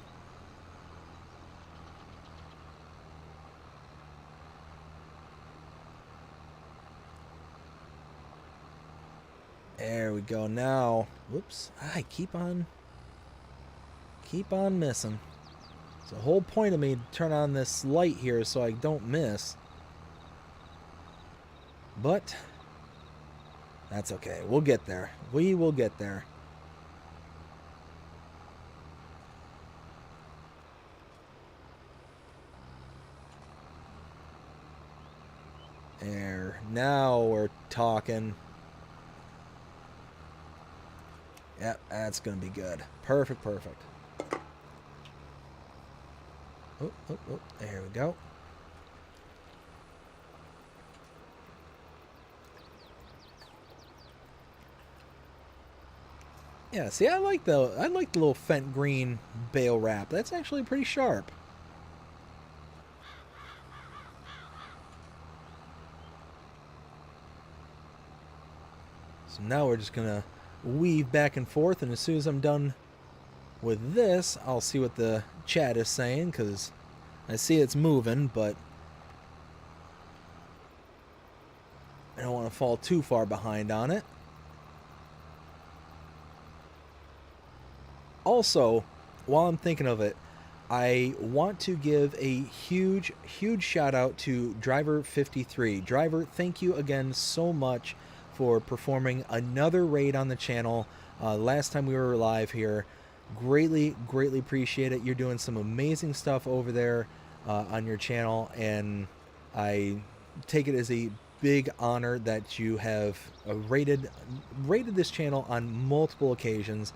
There we go. Now, whoops, I keep on missing. The whole point of me to turn on this light here so I don't miss. But that's okay. We'll get there. We will get there. There. Now we're talking. Yep, that's going to be good. Perfect, perfect. Oh, oh, oh, there we go. Yeah, see, I like the little Fent green bale wrap. That's actually pretty sharp. So now we're just gonna weave back and forth, and as soon as I'm done with this, I'll see what the chat is saying, because I see it's moving, but I don't want to fall too far behind on it. Also, while I'm thinking of it, I want to give a huge shout out to Driver53. Driver, thank you again so much for performing another raid on the channel. Last time we were live here. Greatly appreciate it. You're doing some amazing stuff over there on your channel, and I take it as a big honor that you have rated this channel on multiple occasions.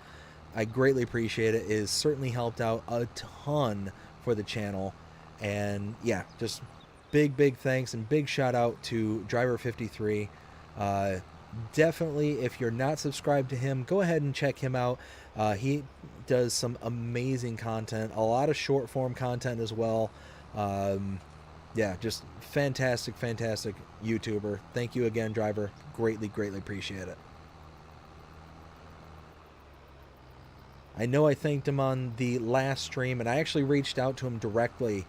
I greatly appreciate it. It has certainly helped out a ton for the channel. And yeah, just big thanks and big shout out to Driver53. Definitely, if you're not subscribed to him, go ahead and check him out. He does some amazing content, a lot of short form content as well. Yeah, just fantastic YouTuber. Thank you again, Driver. Greatly appreciate it. I know I thanked him on the last stream, and I actually reached out to him directly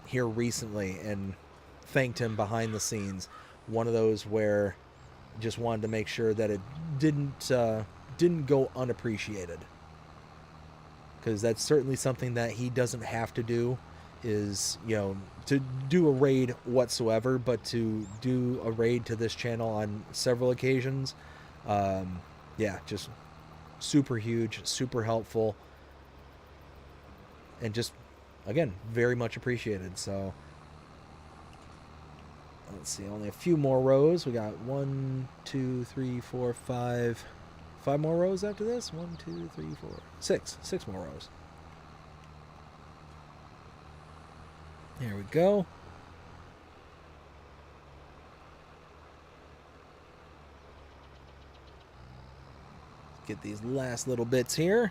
here recently and thanked him behind the scenes. One of those where I just wanted to make sure that it didn't go unappreciated, because that's certainly something that he doesn't have to do, is, you know, to do a raid whatsoever, but to do a raid to this channel on several occasions. Yeah, just super huge, super helpful, and just, again, very much appreciated. So let's see, only a few more rows. We got 1, 2, 3, 4, 5 more rows after this. 1, 2, 3, 4, 6 more rows. There we go. Get these last little bits here.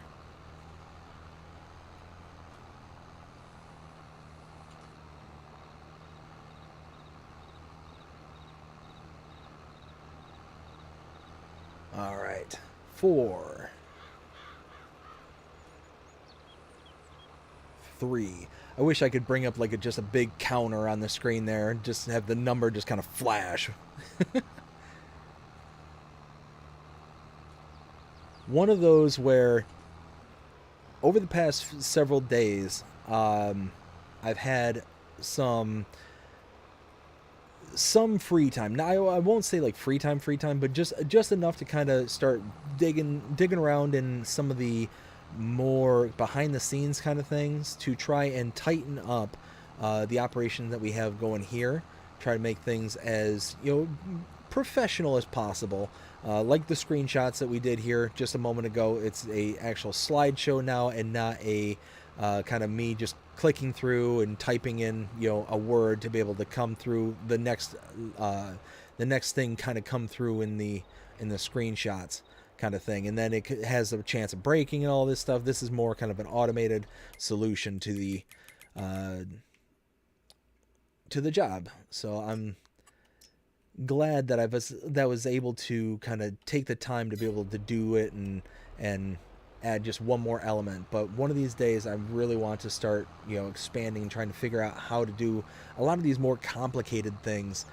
All right, 4, 3. I wish I could bring up like just a big counter on the screen there, and just have the number just kind of flash. One of those where over the past several days, I've had some free time. Now, I won't say like free time, but just enough to kind of start digging around in some of the more behind the scenes kind of things, to try and tighten up the operation that we have going here. Try to make things as, you know, professional as possible. Like the screenshots that we did here just a moment ago, it's a actual slideshow now, and not a kind of me just clicking through and typing in, you know, a word to be able to come through the next thing, kind of come through in the screenshots kind of thing, and then it has a chance of breaking and all this stuff. This is more kind of an automated solution to the job. So I'm glad that I was able to kind of take the time to be able to do it and add just one more element. But one of these days I really want to start, you know, expanding and trying to figure out how to do a lot of these more complicated things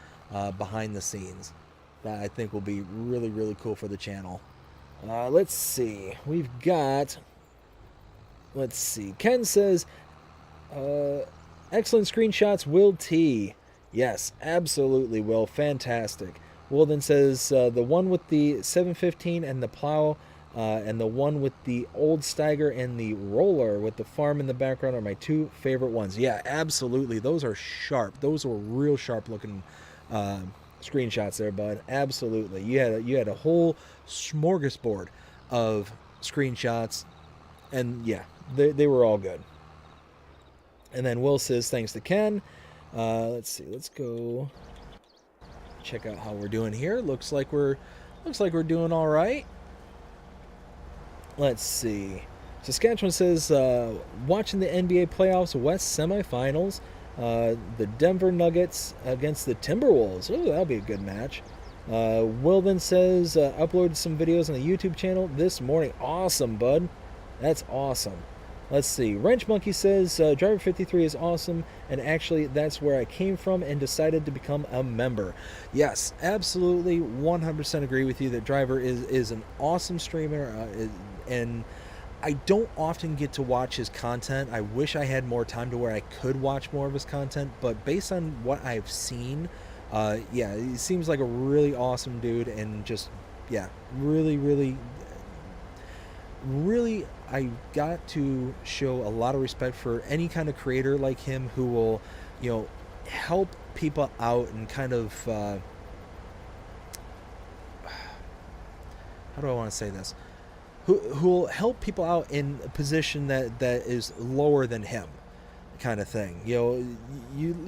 behind the scenes that I think will be really cool for the channel. Let's see. Ken says, Excellent screenshots, Will T. Yes, absolutely, Will. Fantastic. Will then says the one with the 715 and the plow, and the one with the old stagger and the roller with the farm in the background are my two favorite ones. Yeah, absolutely. Those are sharp. Those were real sharp looking screenshots there, bud. Absolutely. You had a whole smorgasbord of screenshots, and yeah, they were all good. And then Will says thanks to Ken. Let's see. Let's go check out how we're doing here. Looks like we're doing all right. Let's see. Saskatchewan says watching the NBA playoffs West semifinals. The Denver Nuggets against the Timberwolves. Oh, that'll be a good match. Will then says uploaded some videos on the YouTube channel this morning. Awesome, bud. That's awesome. Let's see. Wrench Monkey says Driver 53 is awesome, and actually that's where I came from and decided to become a member. Yes, absolutely, 100% agree with you that Driver is an awesome streamer, and I don't often get to watch his content. I wish I had more time to where I could watch more of his content, but based on what I've seen, yeah, he seems like a really awesome dude, and just, yeah, really, really, really, I got to show a lot of respect for any kind of creator like him who will, help people out and kind of, how do I want to say this? Who will help people out in a position that is lower than him, kind of thing. You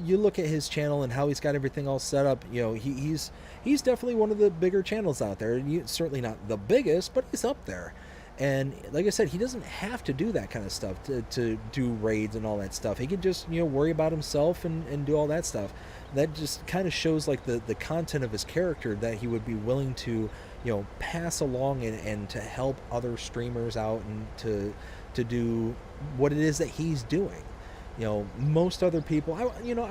look at his channel and how he's got everything all set up. He's definitely one of the bigger channels out there. Certainly not the biggest, but he's up there. And like I said, he doesn't have to do that kind of stuff to do raids and all that stuff. He could just worry about himself and do all that stuff. That just kind of shows like the content of his character, that he would be willing to pass along and to help other streamers out and to do what it is that he's doing. Most other people, I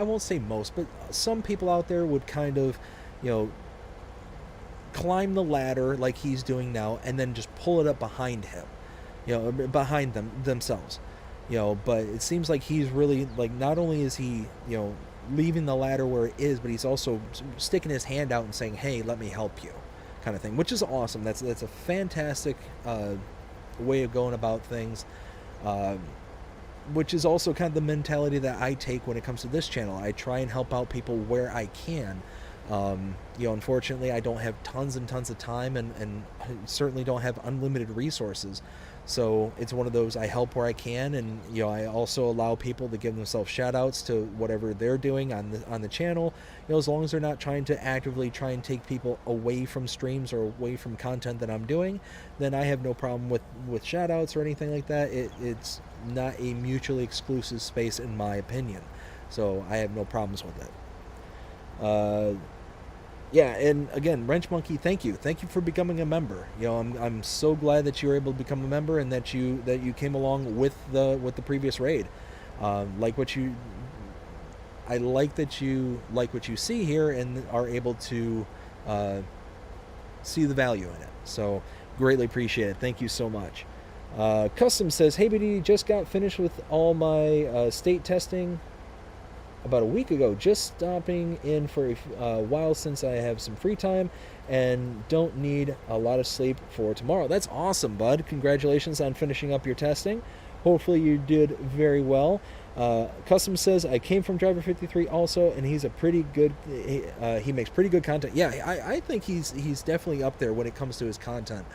won't say most, but some people out there would kind of climb the ladder like he's doing now and then just pull it up behind him, behind themselves. But it seems like he's really, like, not only is he leaving the ladder where it is, but he's also sticking his hand out and saying, hey, let me help you, kind of thing, which is awesome. That's a fantastic way of going about things, which is also kind of the mentality that I take when it comes to this channel. I try and help out people where I can. Unfortunately, I don't have tons and tons of time, and certainly don't have unlimited resources. So it's one of those, I help where I can, and I also allow people to give themselves shout outs to whatever they're doing on the channel. As long as they're not trying to actively try and take people away from streams or away from content that I'm doing, then I have no problem with shout outs or anything like that. It's not a mutually exclusive space, in my opinion. So I have no problems with it. Yeah, and again, Wrench Monkey, thank you for becoming a member. I'm so glad that you were able to become a member, and that you came along with the previous raid. I like that you like what you see here and are able to see the value in it. So greatly appreciate it. Thank you so much. Custom says, hey BD, just got finished with all my state testing about a week ago, just stopping in for a while since I have some free time and don't need a lot of sleep for tomorrow. That's awesome, bud. Congratulations on finishing up your testing. Hopefully you did very well. Custom says, I came from Driver 53 also, and he's a pretty good, he makes pretty good content. Yeah, I think he's definitely up there when it comes to his content.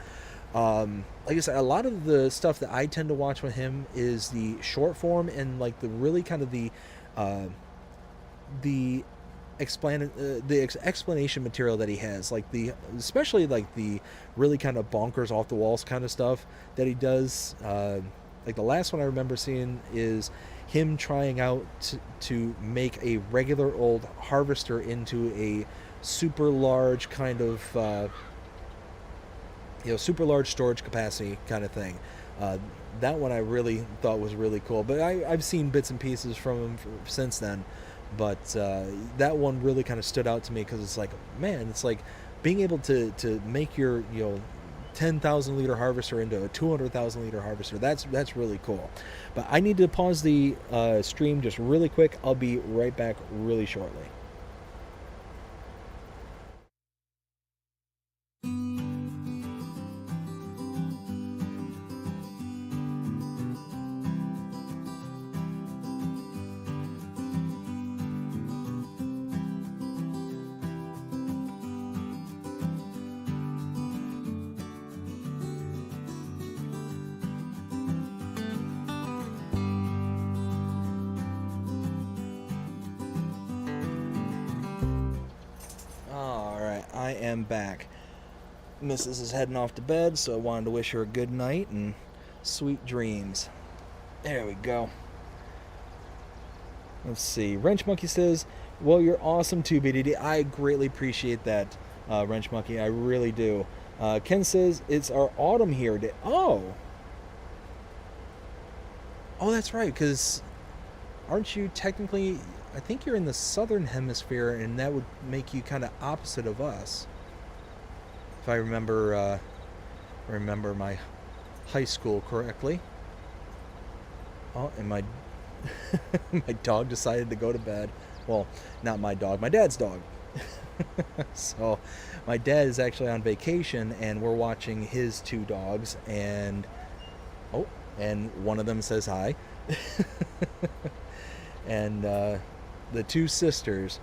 Like I said, a lot of the stuff that I tend to watch with him is the short form, and like the really kind of the explanation material that he has, like especially like the really kind of bonkers off the walls kind of stuff that he does. Like the last one I remember seeing is him trying out to make a regular old harvester into a super large kind of super large storage capacity kind of thing. That one I really thought was really cool, but I've seen bits and pieces from him since then. But that one really kind of stood out to me, because it's like, man, it's like being able to make your 10,000 liter harvester into a 200,000 liter harvester. That's really cool. But I need to pause the stream just really quick. I'll be right back really shortly. I am back. Mrs. is heading off to bed, so I wanted to wish her a good night and sweet dreams. There we go. Let's see. Wrench Monkey says, well, you're awesome too, BDD. I greatly appreciate that, Wrench Monkey. I really do. Ken says, it's our autumn here. Oh, that's right, because aren't you technically... I think you're in the southern hemisphere, and that would make you kind of opposite of us. If I remember my high school correctly. Oh, and my my dog decided to go to bed. Well, not my dog, my dad's dog. So my dad is actually on vacation, and we're watching his two dogs, and one of them says hi. And the two sisters,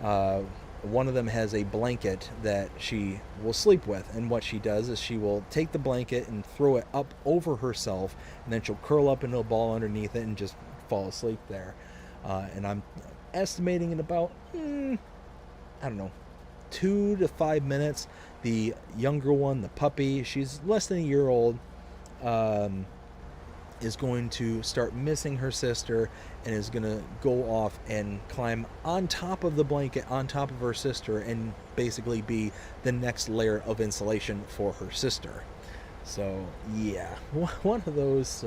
one of them has a blanket that she will sleep with, and what she does is she will take the blanket and throw it up over herself, and then she'll curl up into a ball underneath it and just fall asleep there. And I'm estimating in about, I don't know, 2 to 5 minutes, the younger one, the puppy, she's less than a year old, is going to start missing her sister and is going to go off and climb on top of the blanket, on top of her sister, and basically be the next layer of insulation for her sister. So, yeah, one of those,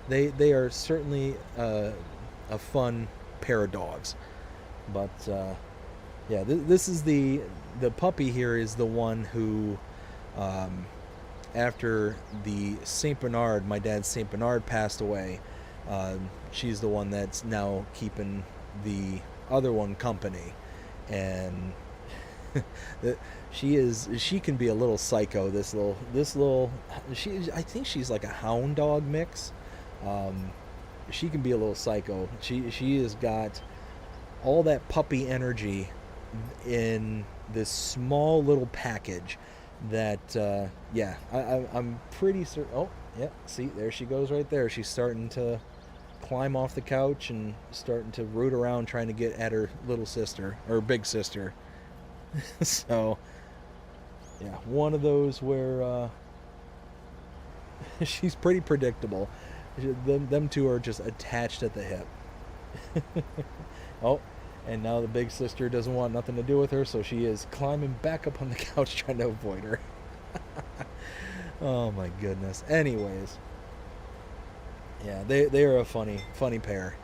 they are certainly a fun pair of dogs. But, yeah, this is the puppy here is the one who... after the St. Bernard, my dad's St. Bernard passed away, she's the one that's now keeping the other one company. And she can be a little psycho, this little I think she's like a hound dog mix. She can be a little psycho. She has got all that puppy energy in this small little package that yeah, I'm pretty certain. Oh yeah, see, there she goes right there. She's starting to climb off the couch and starting to root around trying to get at her little sister, or big sister. So yeah, one of those where she's pretty predictable. Them two are just attached at the hip. Oh, and now the big sister doesn't want nothing to do with her, so she is climbing back up on the couch trying to avoid her. Oh my goodness. Anyways, yeah, they are a funny pair.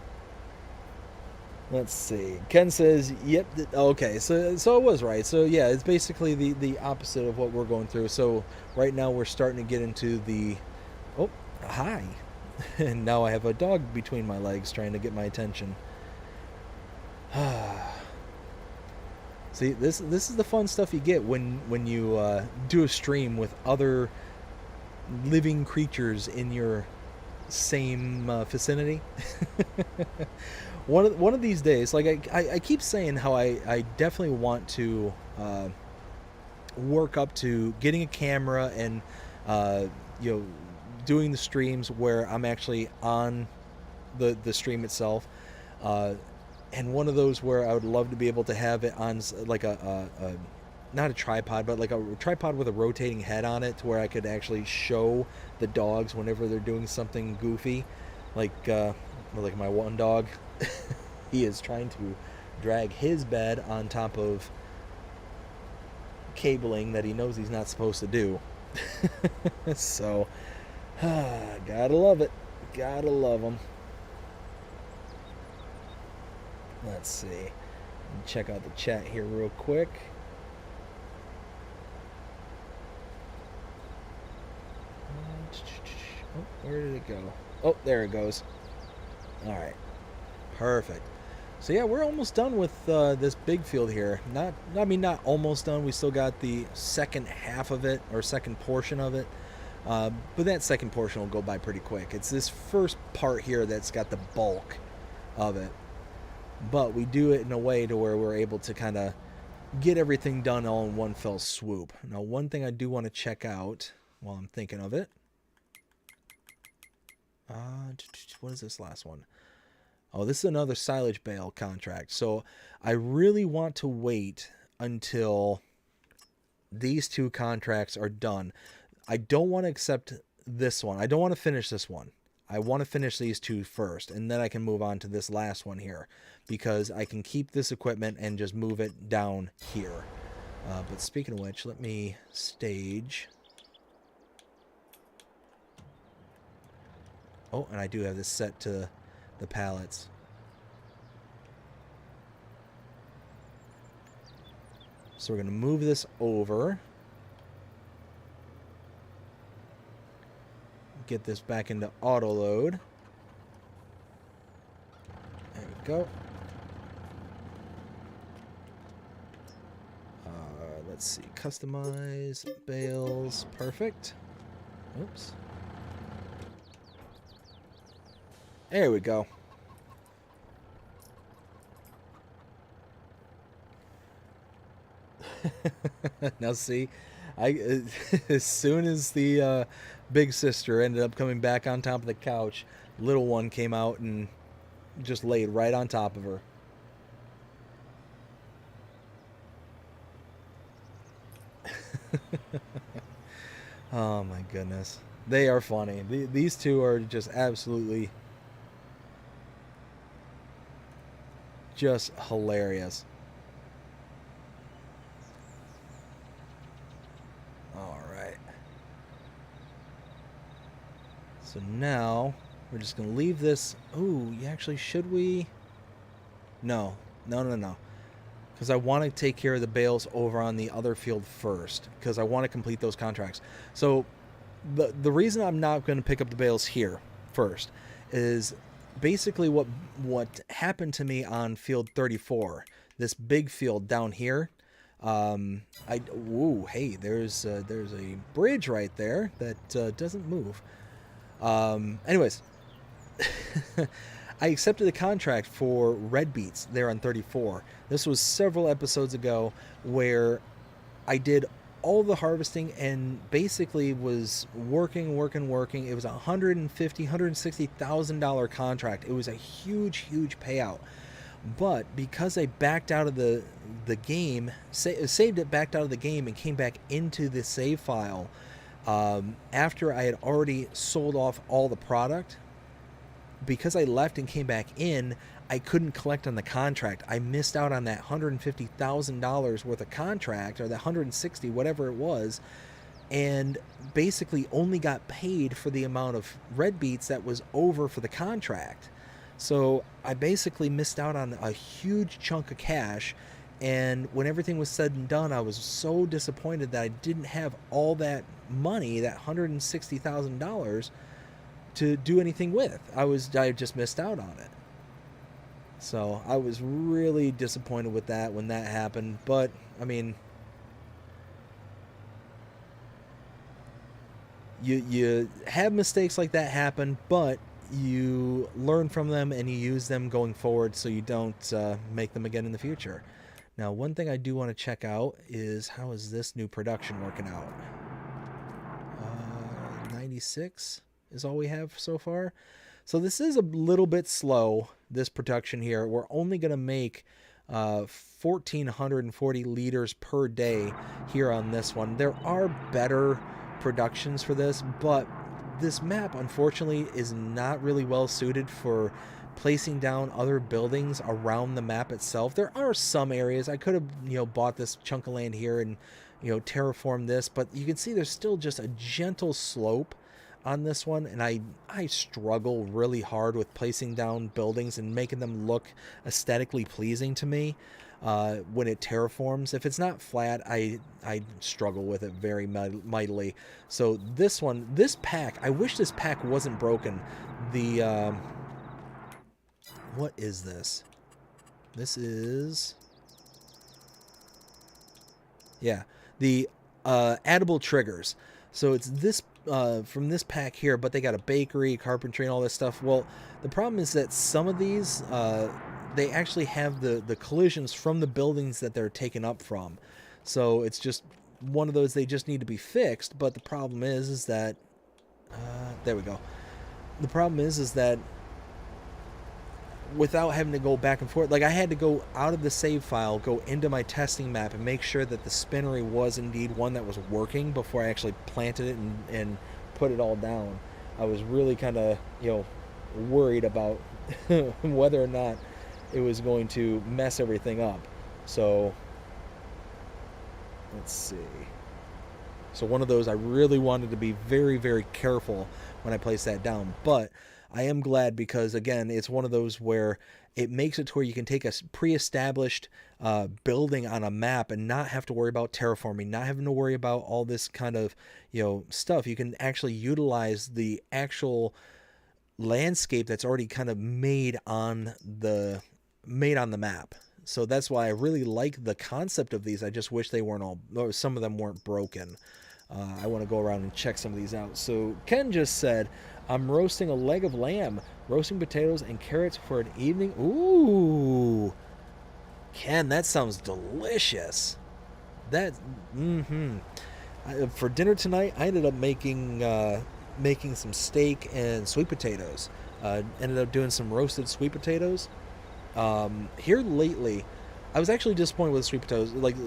Let's see. Ken says, yep, okay, so it was right. So yeah, it's basically the opposite of what we're going through. So right now we're starting to get into the, oh, hi. And now I have a dog between my legs trying to get my attention. See, this is the fun stuff you get when you do a stream with other living creatures in your same vicinity. One of these days, like I keep saying how I definitely want to work up to getting a camera and you know, doing the streams where I'm actually on the stream itself. And one of those where I would love to be able to have it on like a not a tripod, but like a tripod with a rotating head on it, to where I could actually show the dogs whenever they're doing something goofy. Like my one dog, he is trying to drag his bed on top of cabling that he knows he's not supposed to do. So, gotta love it. Gotta love them. Let's see. Check out the chat here real quick. Oh, where did it go? Oh, there it goes. All right. Perfect. So yeah, we're almost done with this big field here. Not almost done. We still got the second half of it, or second portion of it. But that second portion will go by pretty quick. It's this first part here that's got the bulk of it. But we do it in a way to where we're able to kind of get everything done all in one fell swoop. Now, one thing I do want to check out while I'm thinking of it. What is this last one? Oh, this is another silage bale contract. So I really want to wait until these two contracts are done. I don't want to accept this one. I don't want to finish this one. I want to finish these two first, and then I can move on to this last one here, because I can keep this equipment and just move it down here. But speaking of which, let me stage. Oh, and I do have this set to the pallets. So we're going to move this over. Get this back into auto load. There we go. Let's see. Customize bales. Perfect. Oops. There we go. Now see, as soon as the big sister ended up coming back on top of the couch, little one came out and just laid right on top of her. Oh my goodness. They are funny. These two are just absolutely just hilarious. All right. So now we're just going to leave this. Ooh, actually, should we? No. Because I want to take care of the bales over on the other field first, because I want to complete those contracts. So the reason I'm not going to pick up the bales here first is basically what happened to me on field 34, this big field down here. Hey, there's a bridge right there that doesn't move. Anyways, I accepted a contract for red beets there on 34. This was several episodes ago, where I did all the harvesting and basically was working. It was $160,000 contract. It was a huge payout. But because I backed out of the game, saved it, backed out of the game, and came back into the save file after I had already sold off all the product, because I left and came back in, I couldn't collect on the contract. I missed out on that $150,000 worth of contract, or the 160, whatever it was, and basically only got paid for the amount of red beets that was over for the contract. So I basically missed out on a huge chunk of cash, and when everything was said and done, I was so disappointed that I didn't have all that money, that $160,000, to do anything with. I just missed out on it. So I was really disappointed with that when that happened. But I mean, you have mistakes like that happen, but you learn from them and you use them going forward, so you don't make them again in the future. Now, one thing I do want to check out is, how is this new production working out? 96 is all we have so far. So this is a little bit slow, this production here. We're only going to make 1,440 liters per day here on this one. There are better productions for this, but this map, unfortunately, is not really well suited for placing down other buildings around the map itself. There are some areas I could have, bought this chunk of land here and, terraformed this, but you can see there's still just a gentle slope on this one, and I struggle really hard with placing down buildings and making them look aesthetically pleasing to me. when it terraforms. If it's not flat, I struggle with it very mightily. So this pack, I wish this pack wasn't broken. The what is this? This is, yeah, the addable triggers. So it's this from this pack here, but they got a bakery, carpentry, and all this stuff. Well, the problem is that some of these they actually have the collisions from the buildings that they're taken up from. So it's just one of those, they just need to be fixed. But the problem is that there we go. The problem is that without having to go back and forth, like I had to go out of the save file, go into my testing map, and make sure that the spinnery was indeed one that was working before I actually planted it and put it all down. I was really kind of, worried about whether or not it was going to mess everything up. So let's see. So one of those, I really wanted to be very, very careful when I placed that down. But I am glad, because, again, it's one of those where it makes it to where you can take a pre-established building on a map and not have to worry about terraforming, not having to worry about all this kind of, stuff. You can actually utilize the actual landscape that's already kind of made on the map. So that's why I really like the concept of these. I just wish they weren't all, or some of them weren't broken. I want to go around and check some of these out. So Ken just said, I'm roasting a leg of lamb, roasting potatoes and carrots for an evening. Ooh, Ken, that sounds delicious. That, for dinner tonight, I ended up making some steak and sweet potatoes. Ended up doing some roasted sweet potatoes. Here lately, I was actually disappointed with sweet potatoes. Like,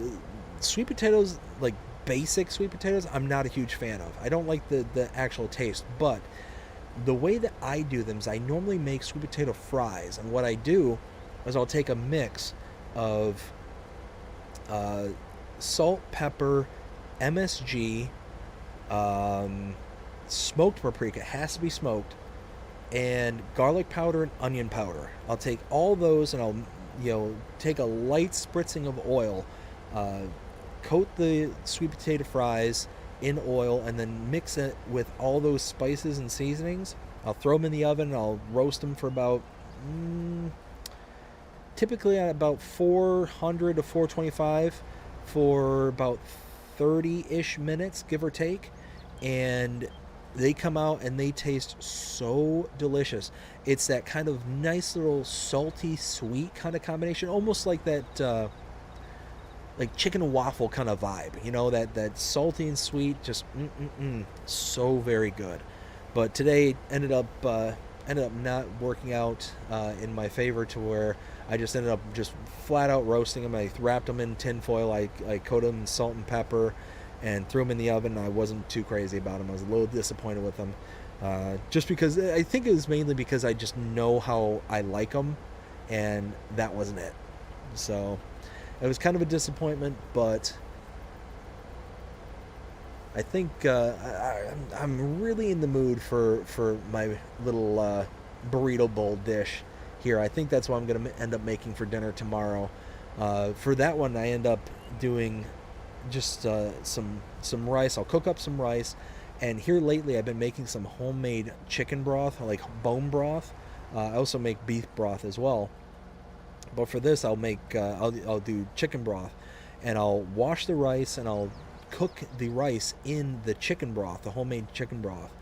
sweet potatoes, like basic sweet potatoes, I'm not a huge fan of. I don't like the actual taste, but the way that I do them is I normally make sweet potato fries, and what I do is I'll take a mix of salt, pepper, MSG, smoked paprika, it has to be smoked, and garlic powder and onion powder. I'll take all those and I'll take a light spritzing of oil, coat the sweet potato fries in oil, and then mix it with all those spices and seasonings. I'll throw them in the oven and I'll roast them for about typically at about 400 to 425 for about 30-ish minutes, give or take, and they come out and they taste so delicious. It's that kind of nice little salty sweet kind of combination, almost like that like chicken and waffle kind of vibe, that salty and sweet, just so very good. But today ended up not working out in my favor, to where I just ended up just flat out roasting them. I wrapped them in tin foil, I coated them in salt and pepper and threw them in the oven. I wasn't too crazy about them. I was a little disappointed with them, just because I think it was mainly because I just know how I like them, and that wasn't it. So it was kind of a disappointment, but I think I'm really in the mood for my little burrito bowl dish here. I think that's what I'm going to end up making for dinner tomorrow. For that one, I end up doing just some rice. I'll cook up some rice, and here lately I've been making some homemade chicken broth, like bone broth. I also make beef broth as well. But for this, I'll do chicken broth, and I'll wash the rice and I'll cook the rice in the chicken broth, the homemade chicken broth,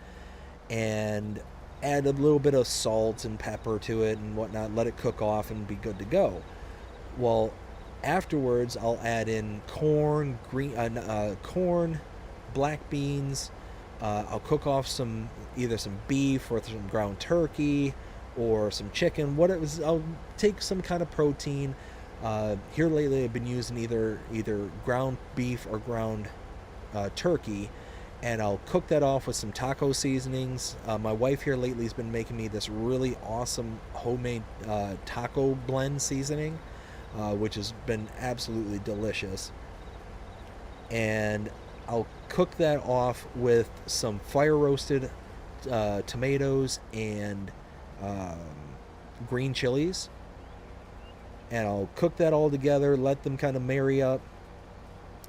and add a little bit of salt and pepper to it and whatnot. Let it cook off and be good to go. Well, afterwards, I'll add in corn, black beans. I'll cook off either some beef or some ground turkey, or some chicken. I'll take some kind of protein. Here lately, I've been using either ground beef or ground turkey, and I'll cook that off with some taco seasonings. My wife here lately has been making me this really awesome homemade taco blend seasoning, which has been absolutely delicious. And I'll cook that off with some fire roasted tomatoes and green chilies, and I'll cook that all together, let them kind of marry up,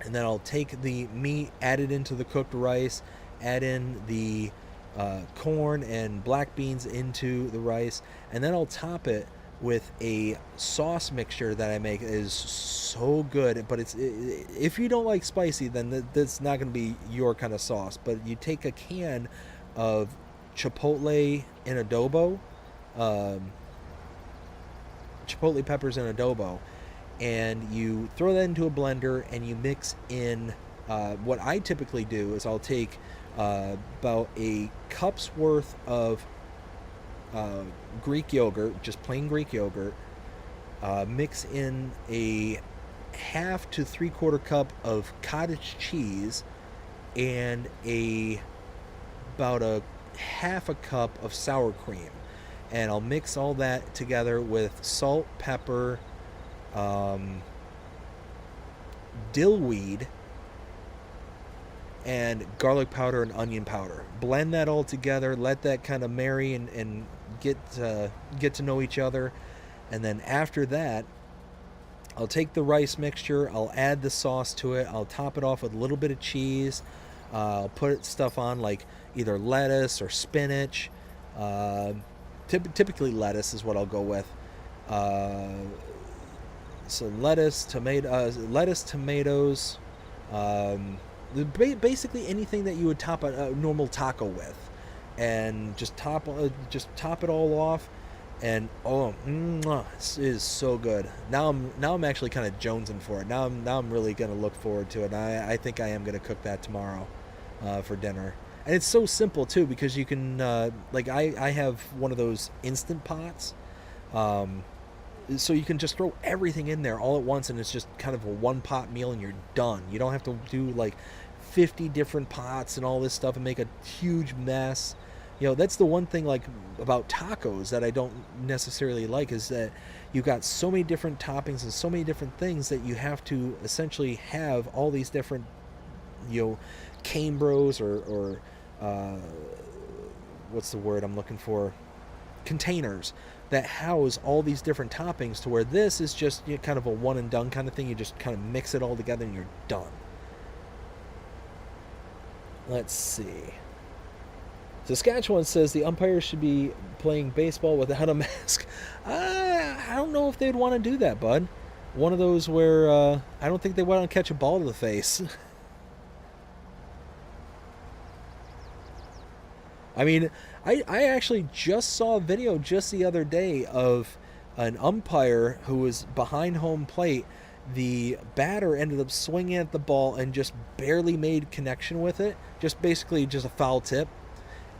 and then I'll take the meat, add it into the cooked rice, add in the corn and black beans into the rice, and then I'll top it with a sauce mixture that I make. It is so good, but if you don't like spicy, then that's not going to be your kind of sauce. But you take a can of chipotle in adobo, chipotle peppers in adobo, and you throw that into a blender and you mix in what I typically do is I'll take about a cup's worth of Greek yogurt, just plain Greek yogurt, mix in a half to 3/4 cup of cottage cheese, and about a half a cup of sour cream, and I'll mix all that together with salt, pepper, dill weed, and garlic powder and onion powder. Blend that all together, let that kind of marry and get to know each other. And then after that, I'll take the rice mixture, I'll add the sauce to it, I'll top it off with a little bit of cheese, I'll put stuff on like either lettuce or spinach. Typically lettuce is what I'll go with. So lettuce, tomatoes, basically anything that you would top a normal taco with, and just top it all off, and it is so good. Now I'm actually kind of jonesing for it. Now I'm really gonna look forward to it. I think I am gonna cook that tomorrow for dinner. And it's so simple too, because you can I have one of those instant pots. So you can just throw everything in there all at once, and it's just kind of a one pot meal, and you're done. You don't have to do like 50 different pots and all this stuff and make a huge mess. That's the one thing like about tacos that I don't necessarily like, is that you've got so many different toppings and so many different things that you have to essentially have all these different cambros or what's the word I'm looking for, containers that house all these different toppings, to where this is just kind of a one and done kind of thing. You just kind of mix it all together and you're done. Let's see. Saskatchewan says the umpires should be playing baseball without a mask. I don't know if they'd want to do that, bud. One of those where I don't think they want to catch a ball to the face. I mean, I actually just saw a video just the other day of an umpire who was behind home plate. The batter ended up swinging at the ball and just barely made connection with it. Basically just a foul tip.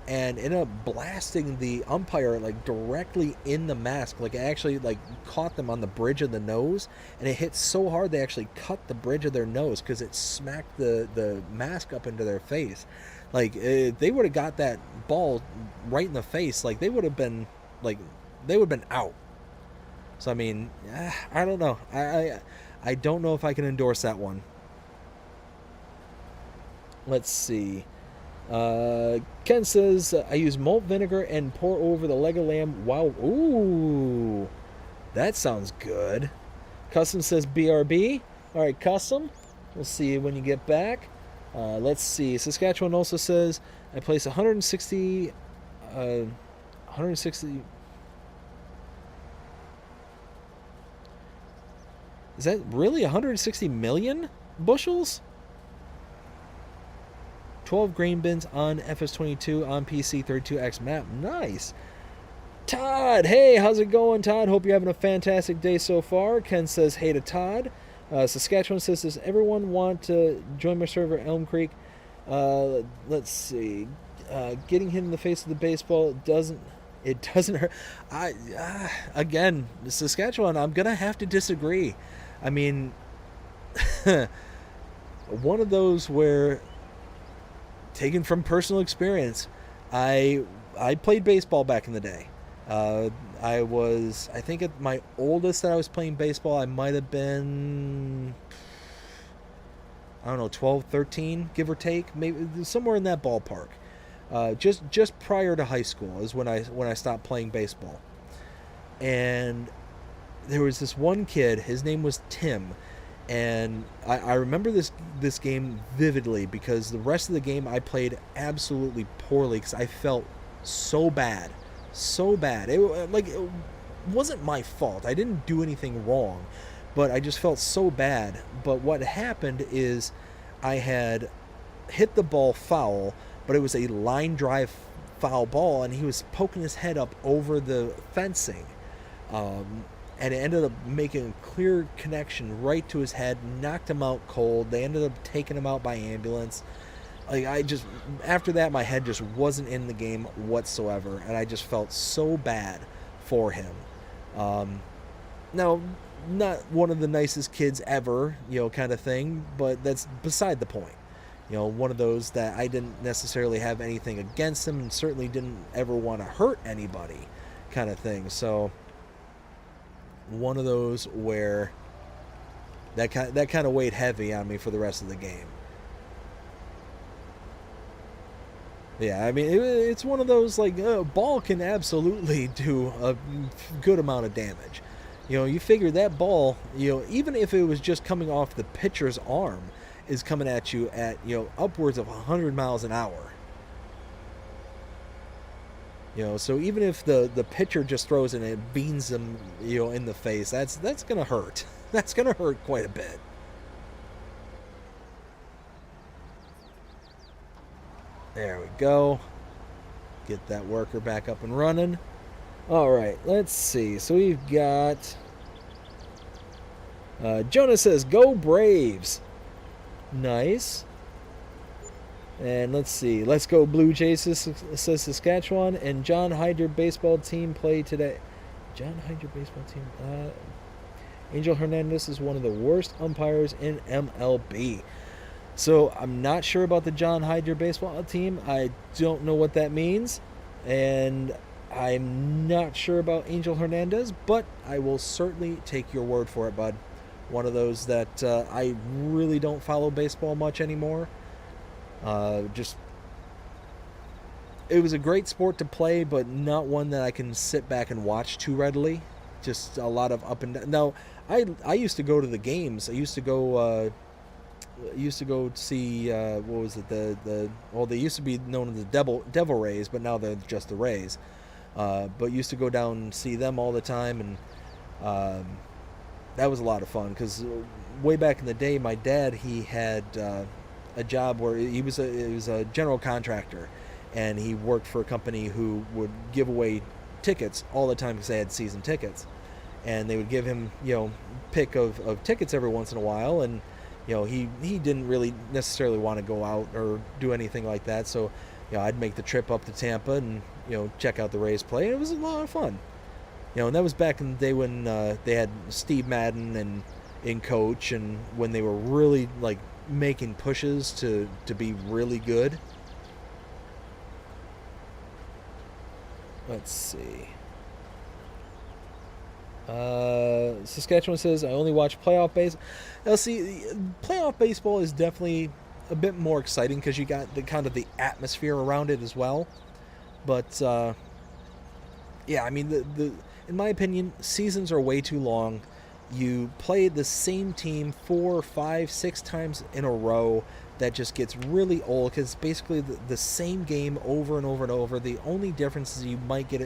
And ended up blasting the umpire like directly in the mask. Like it actually like caught them on the bridge of the nose. And it hit so hard they actually cut the bridge of their nose, because it smacked the mask up into their face. Like, they would have got that ball right in the face, like they would have been out. So I mean, I don't know. I don't know if I can endorse that one. Let's see. Ken says, I use malt vinegar and pour over the leg of lamb. Wow. Ooh, that sounds good. Custom says BRB. All right, Custom. We'll see you when you get back. Let's see. Saskatchewan also says, I place 160. Is that really 160 million bushels? 12 grain bins on FS22 on PC 32X map. Nice. Todd, hey, how's it going, Todd? Hope you're having a fantastic day so far. Ken says, hey to Todd. Saskatchewan says, does everyone want to join my server, Elm Creek? Let's see. Getting hit in the face with the baseball doesn't hurt. Again, Saskatchewan, I'm going to have to disagree. I mean, one of those where, taken from personal experience, I played baseball back in the day. I think at my oldest that I was playing baseball, I might have been, I don't know, 12, 13, give or take, maybe somewhere in that ballpark. Just prior to high school is when I stopped playing baseball. And there was this one kid. His name was Tim, and I remember this game vividly because the rest of the game I played absolutely poorly because I felt so bad, so bad. It wasn't my fault. I didn't do anything wrong, but I just felt so bad. But what happened is I had hit the ball foul, but it was a line drive foul ball, and he was poking his head up over the fencing. And it ended up making a clear connection right to his head, knocked him out cold. They ended up taking him out by ambulance. After that, my head just wasn't in the game whatsoever, and I just felt so bad for him. Now, not one of the nicest kids ever, kind of thing, but that's beside the point. One of those that I didn't necessarily have anything against him and certainly didn't ever want to hurt anybody kind of thing. So one of those where that kind of weighed heavy on me for the rest of the game. Yeah, I mean, it's one of those, ball can absolutely do a good amount of damage. You figure that ball, even if it was just coming off the pitcher's arm, is coming at you at, upwards of 100 miles an hour. So even if the pitcher just throws it and it beans them, in the face, that's going to hurt. That's going to hurt quite a bit. There we go. Get that worker back up and running. All right, let's see. So we've got Jonah says, "Go Braves." Nice. And let's see. "Let's go Blue Jays," says Saskatchewan. And John Hyder baseball team play today. John Hyder baseball team. Angel Hernandez is one of the worst umpires in MLB. So I'm not sure about the John Hyder baseball team. I don't know what that means. And I'm not sure about Angel Hernandez, but I will certainly take your word for it, bud. One of those that I really don't follow baseball much anymore. It was a great sport to play, but not one that I can sit back and watch too readily. Just a lot of up and down. Now, I used to go to the games. I used to go see what was it? They used to be known as the Devil Rays, but now they're just the Rays. But used to go down and see them all the time, and that was a lot of fun because way back in the day, my dad, he had a job where he was a general contractor, and he worked for a company who would give away tickets all the time because they had season tickets, and they would give him pick of tickets every once in a while, and he didn't really necessarily want to go out or do anything like that, so I'd make the trip up to Tampa and check out the Rays play, and it was a lot of fun. And that was back in the day when they had Steve Madden and in coach, and when they were really making pushes to be really good. Let's see. Saskatchewan says, "I only watch playoff baseball." Now, see, playoff baseball is definitely a bit more exciting because you got the kind of the atmosphere around it as well. But yeah, I mean, in my opinion, seasons are way too long. You play the same team 4, 5, 6 times in a row. That just gets really old because it's basically the same game over and over and over. The only difference is you might get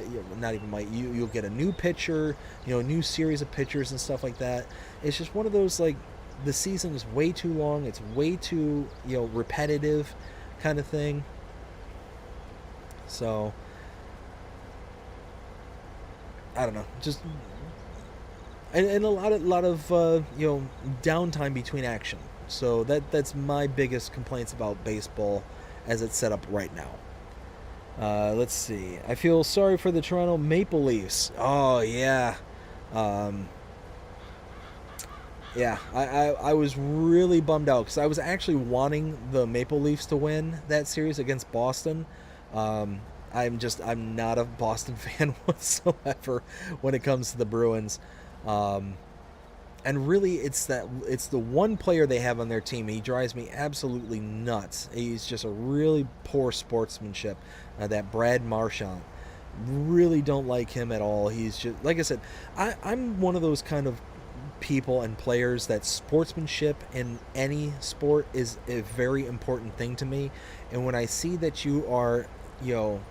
you'll get a new pitcher, a new series of pitchers and stuff like that. It's just one of those, the season is way too long. It's way too repetitive kind of thing. So I don't know, just and a lot of downtime between action. So that's my biggest complaints about baseball as it's set up right now. Let's see. "I feel sorry for the Toronto Maple Leafs." Oh yeah, yeah. I was really bummed out because I was actually wanting the Maple Leafs to win that series against Boston. I'm not a Boston fan whatsoever when it comes to the Bruins. And really, it's the one player they have on their team. He drives me absolutely nuts. He's just a really poor sportsmanship, that Brad Marchand. Really don't like him at all. He's just, like I said, I'm one of those kind of people and players that sportsmanship in any sport is a very important thing to me. And when I see that you are, you know,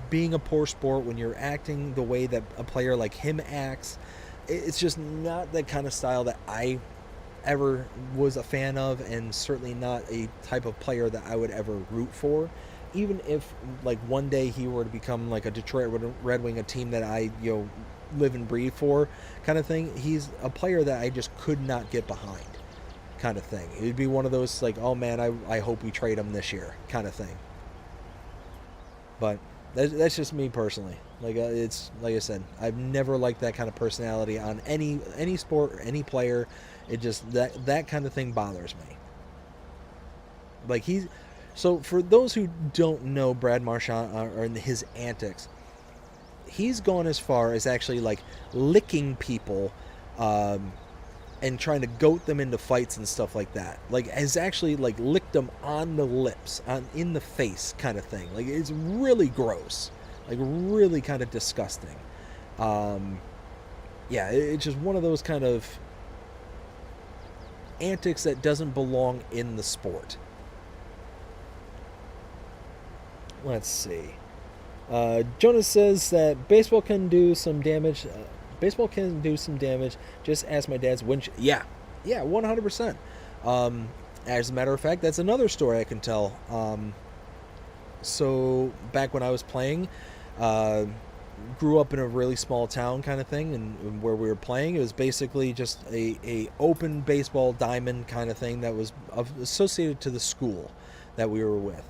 being a poor sport, when you're acting the way that a player like him acts, it's just not the kind of style that I ever was a fan of, and certainly not a type of player that I would ever root for. Even if, like, one day he were to become like a Detroit Red Wing, a team that I, you know, live and breathe for, kind of thing, he's a player that I just could not get behind, kind of thing. It'd be one of those like, oh man, I hope we trade him this year, kind of thing. But that's just me personally. Like, it's like I said, I've never liked that kind of personality on any sport or any player. It just, that kind of thing bothers me. Like, so for those who don't know Brad Marchand or his antics, he's gone as far as actually like licking people, and trying to goat them into fights and stuff like that. Like, has actually like licked them on the lips, in the face, kind of thing. Like, it's really gross, like really kind of disgusting. Yeah, it's just one of those kind of antics that doesn't belong in the sport. Let's see. Jonas says that baseball can do some damage. Baseball can do some damage. Just ask my dad's winch. Yeah, 100%. As a matter of fact, that's another story I can tell. So back when I was playing, grew up in a really small town kind of thing, and where we were playing, it was basically just a open baseball diamond kind of thing that was associated to the school that we were with,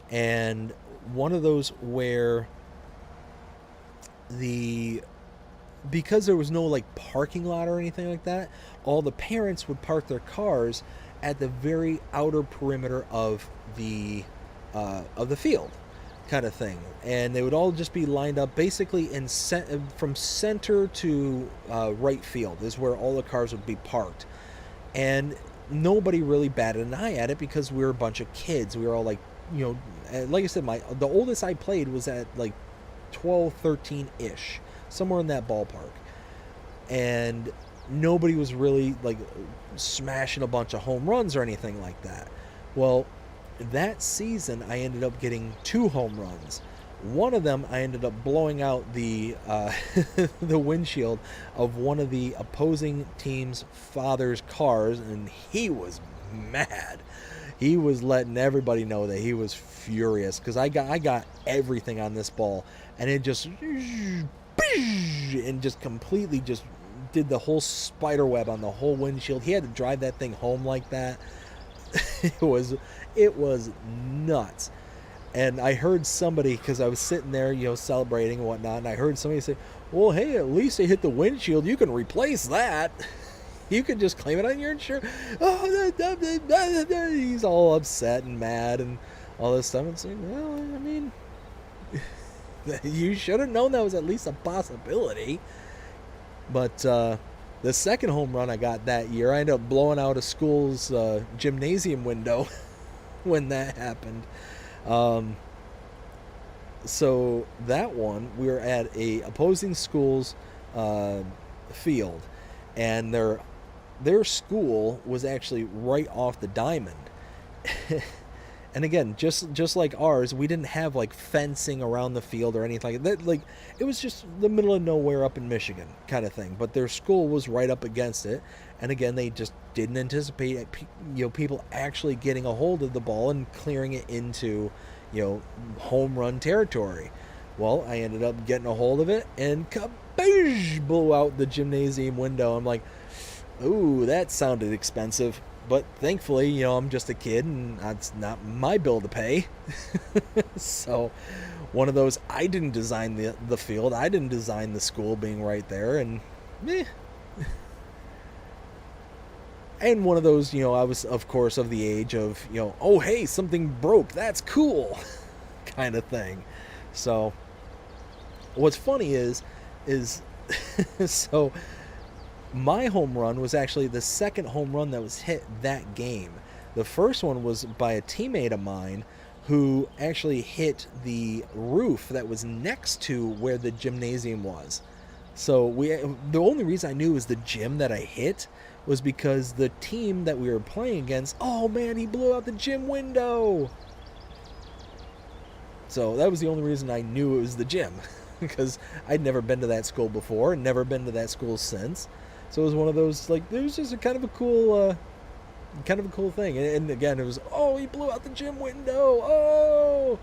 and one of those where because there was no like parking lot or anything like that, all the parents would park their cars at the very outer perimeter of the field, kind of thing, and they would all just be lined up basically from center to right field is where all the cars would be parked, and nobody really batted an eye at it because we were a bunch of kids. We were all like, you know, like I said, the oldest I played was at like 12, 13-ish, somewhere in that ballpark. And nobody was really like smashing a bunch of home runs or anything like that. Well, that season I ended up getting 2 home runs. One of them I ended up blowing out the the windshield of one of the opposing team's father's cars, and he was mad. He was letting everybody know that he was furious because I got everything on this ball, and it just and just completely just did the whole spider web on the whole windshield. He had to drive that thing home like that. It was nuts. And I heard somebody, because I was sitting there, you know, celebrating and whatnot, and I heard somebody say, well, hey, at least they hit the windshield. You can replace that. You can just claim it on your insurance. Oh, he's all upset and mad and all this stuff. It's like, well, I mean, you should have known that was at least a possibility. But the second home run I got that year, I ended up blowing out a school's gymnasium window when that happened. So that one, we were at a opposing school's field, and their school was actually right off the diamond. And again, just like ours, we didn't have like fencing around the field or anything like that. Like, it was just the middle of nowhere up in Michigan kind of thing. But their school was right up against it, and again, they just didn't anticipate, you know, people actually getting a hold of the ball and clearing it into, you know, home run territory. Well, I ended up getting a hold of it, and kaboosh, blew out the gymnasium window. I'm like, ooh, that sounded expensive. But thankfully, you know, I'm just a kid, and that's not my bill to pay. So, one of those, I didn't design the field. I didn't design the school being right there, and meh. And one of those, you know, I was, of course, of the age of, you know, oh, hey, something broke. That's cool, kind of thing. So, what's funny is so my home run was actually the second home run that was hit that game. The first one was by a teammate of mine who actually hit the roof that was next to where the gymnasium was. So the only reason I knew it was the gym that I hit was because the team that we were playing against, oh man, he blew out the gym window. So that was the only reason I knew it was the gym, because I'd never been to that school before and never been to that school since. So it was one of those, like, it was just a kind of a cool thing. And again, it was, oh, he blew out the gym window. Oh.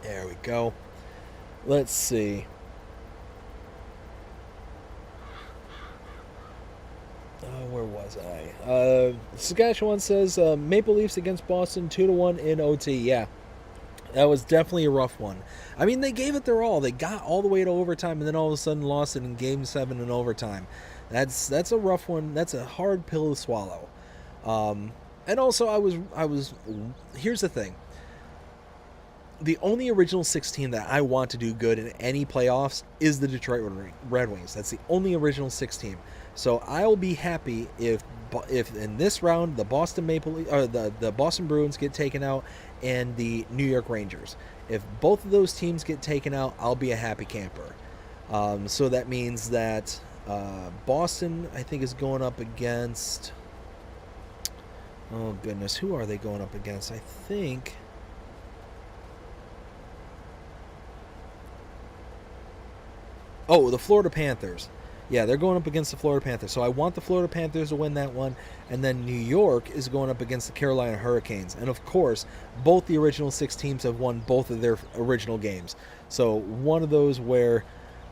There we go. Let's see. Where was I? Saskatchewan says Maple Leafs against Boston 2-1 in OT. Yeah, that was definitely a rough one. I mean, they gave it their all. They got all the way to overtime, and then all of a sudden lost it in Game 7 in overtime. That's a rough one. That's a hard pill to swallow. And also, I was. Here's the thing. The only original 16 that I want to do good in any playoffs is the Detroit Red Wings. That's the only original 16. So I'll be happy if in this round the Boston the Boston Bruins get taken out and the New York Rangers. If both of those teams get taken out, I'll be a happy camper. So that means that Boston, I think, is going up against. Oh goodness, who are they going up against? I think. Oh, the Florida Panthers. Yeah, they're going up against the Florida Panthers. So I want the Florida Panthers to win that one. And then New York is going up against the Carolina Hurricanes. And of course, both the original 6 teams have won both of their original games. So one of those where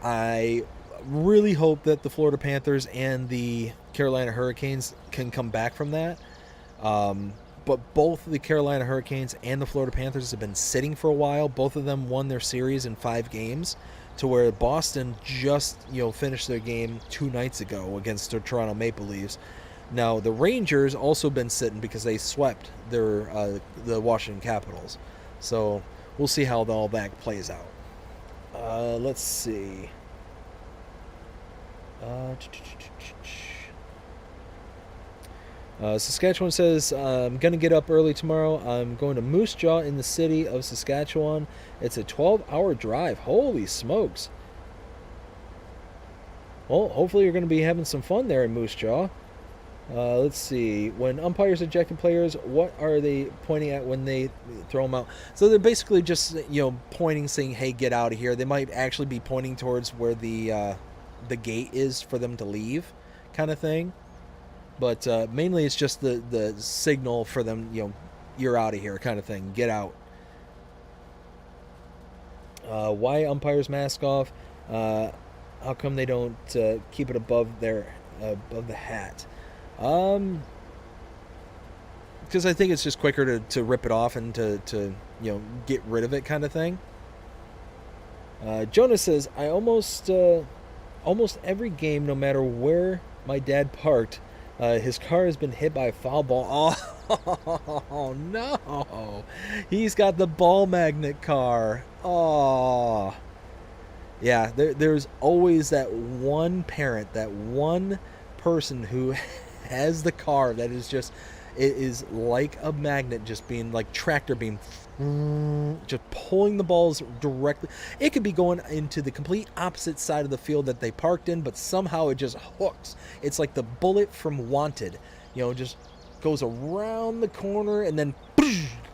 I really hope that the Florida Panthers and the Carolina Hurricanes can come back from that. But both the Carolina Hurricanes and the Florida Panthers have been sitting for a while. Both of them won their series in 5 games. To where Boston just finished their game 2 nights ago against the Toronto Maple Leafs. Now the Rangers also been sitting because they swept the Washington Capitals. So we'll see how all that plays out. Let's see. Saskatchewan says, I'm going to get up early tomorrow. I'm going to Moose Jaw in the city of Saskatchewan. It's a 12-hour drive. Holy smokes. Well, hopefully you're going to be having some fun there in Moose Jaw. Let's see. When umpires ejecting players, what are they pointing at when they throw them out? So they're basically just, pointing, saying, hey, get out of here. They might actually be pointing towards where the gate is for them to leave, kind of thing. But mainly it's just the signal for them, you're out of here kind of thing. Get out. Why umpires mask off? How come they don't keep it above the hat? Because I think it's just quicker to rip it off and to get rid of it kind of thing. Jonas says, I almost every game, no matter where my dad parked, his car has been hit by a foul ball. Oh, no. He's got the ball magnet car. Oh. Yeah, there's always that one parent, that one person who has the car that is just, it is like a magnet, just being like tractor beam, just pulling the balls directly. It could be going into the complete opposite side of the field that they parked in, but somehow it just hooks. It's like the bullet from Wanted, just goes around the corner and then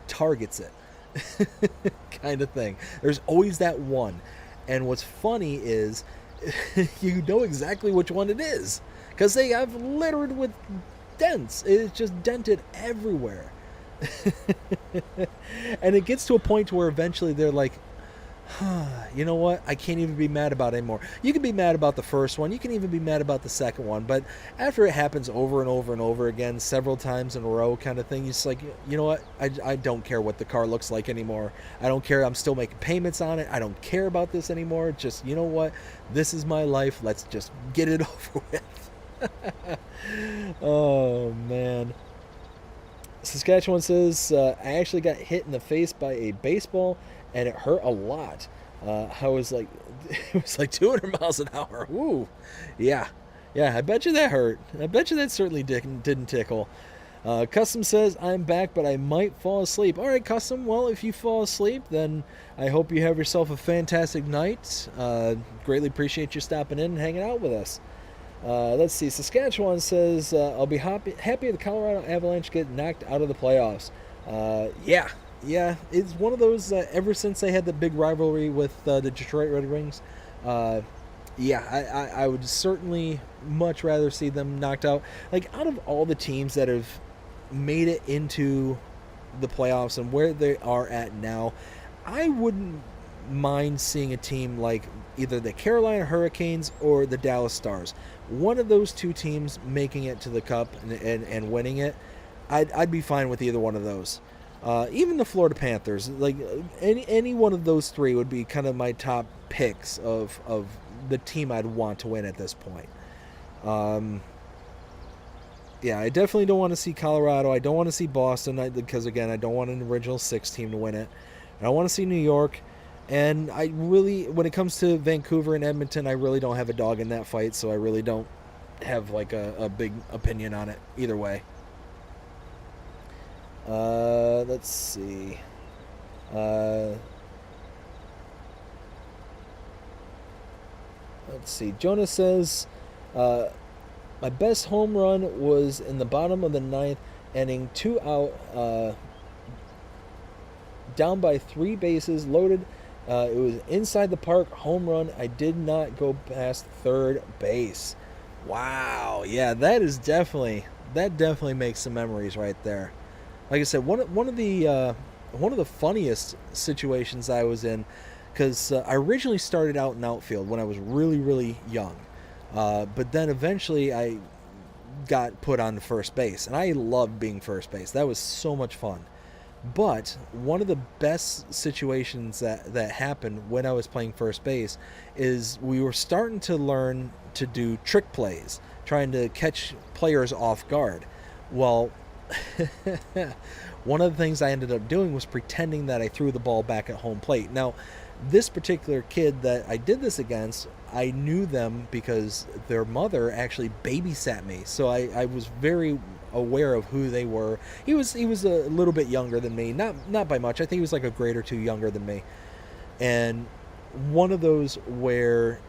targets it kind of thing. There's always that one. And what's funny is you know exactly which one it is because they have littered with dents. It's just dented everywhere. And it gets to a point where eventually they're like, you know what? I can't even be mad about it anymore. You can be mad about the first one. You can even be mad about the second one. But after it happens over and over and over again, several times in a row kind of thing, it's like, you know what? I don't care what the car looks like anymore. I don't care. I'm still making payments on it. I don't care about this anymore. Just, you know what? This is my life. Let's just get it over with. Oh, man. Saskatchewan says, I actually got hit in the face by a baseball and it hurt a lot. I was like, it was like 200 miles an hour. Ooh, yeah. Yeah, I bet you that hurt. I bet you that certainly didn't tickle. Custom says, I'm back, but I might fall asleep. All right, Custom. Well, if you fall asleep, then I hope you have yourself a fantastic night. Greatly appreciate you stopping in and hanging out with us. Let's see. Saskatchewan says, I'll be happy the Colorado Avalanche get knocked out of the playoffs. Yeah. Yeah, it's one of those, ever since they had the big rivalry with the Detroit Red Wings, yeah, I would certainly much rather see them knocked out. Like, out of all the teams that have made it into the playoffs and where they are at now, I wouldn't mind seeing a team like either the Carolina Hurricanes or the Dallas Stars. One of those two teams making it to the Cup and winning it, I'd be fine with either one of those. Even the Florida Panthers, like any one of those three would be kind of my top picks of the team I'd want to win at this point. Yeah, I definitely don't want to see Colorado. I don't want to see Boston because, again, I don't want an original six team to win it. I don't want to see New York. And I really, when it comes to Vancouver and Edmonton, I really don't have a dog in that fight, so I really don't have like a big opinion on it either way. Let's see. Let's see. Jonah says, my best home run was in the bottom of the ninth, inning, 2 out, down by 3 bases, loaded. It was inside the park, home run. I did not go past third base. Wow. Yeah, that definitely makes some memories right there. Like I said, one of the funniest situations I was in, because I originally started out in outfield when I was really, really young. But then eventually I got put on first base, and I loved being first base. That was so much fun. But one of the best situations that happened when I was playing first base is we were starting to learn to do trick plays, trying to catch players off guard. Well, one of the things I ended up doing was pretending that I threw the ball back at home plate. Now, this particular kid that I did this against, I knew them because their mother actually babysat me. So I was very aware of who they were. He was a little bit younger than me, not by much. I think he was like a grade or two younger than me. And one of those where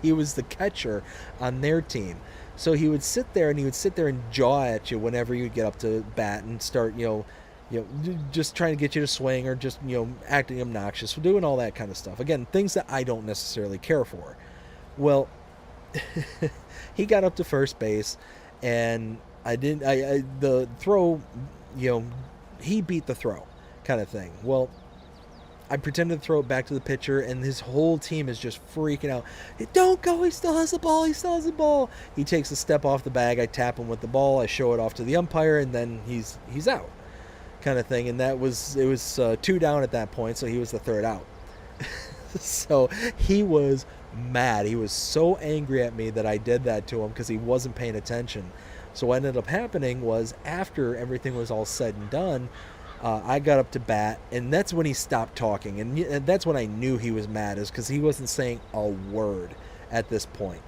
he was the catcher on their team. So he would sit there and jaw at you whenever you would get up to bat and start, just trying to get you to swing or just, acting obnoxious, doing all that kind of stuff. Again, things that I don't necessarily care for. Well, he got up to first base, and the throw, he beat the throw kind of thing. Well, I pretended to throw it back to the pitcher, and his whole team is just freaking out. Don't go, he still has the ball. He takes a step off the bag, I tap him with the ball, I show it off to the umpire, and then he's out kind of thing. And it was 2 down at that point, so he was the third out. So he was mad. He was so angry at me that I did that to him because he wasn't paying attention. So what ended up happening was, after everything was all said and done, I got up to bat, and that's when he stopped talking, and that's when I knew he was mad, is because he wasn't saying a word at this point.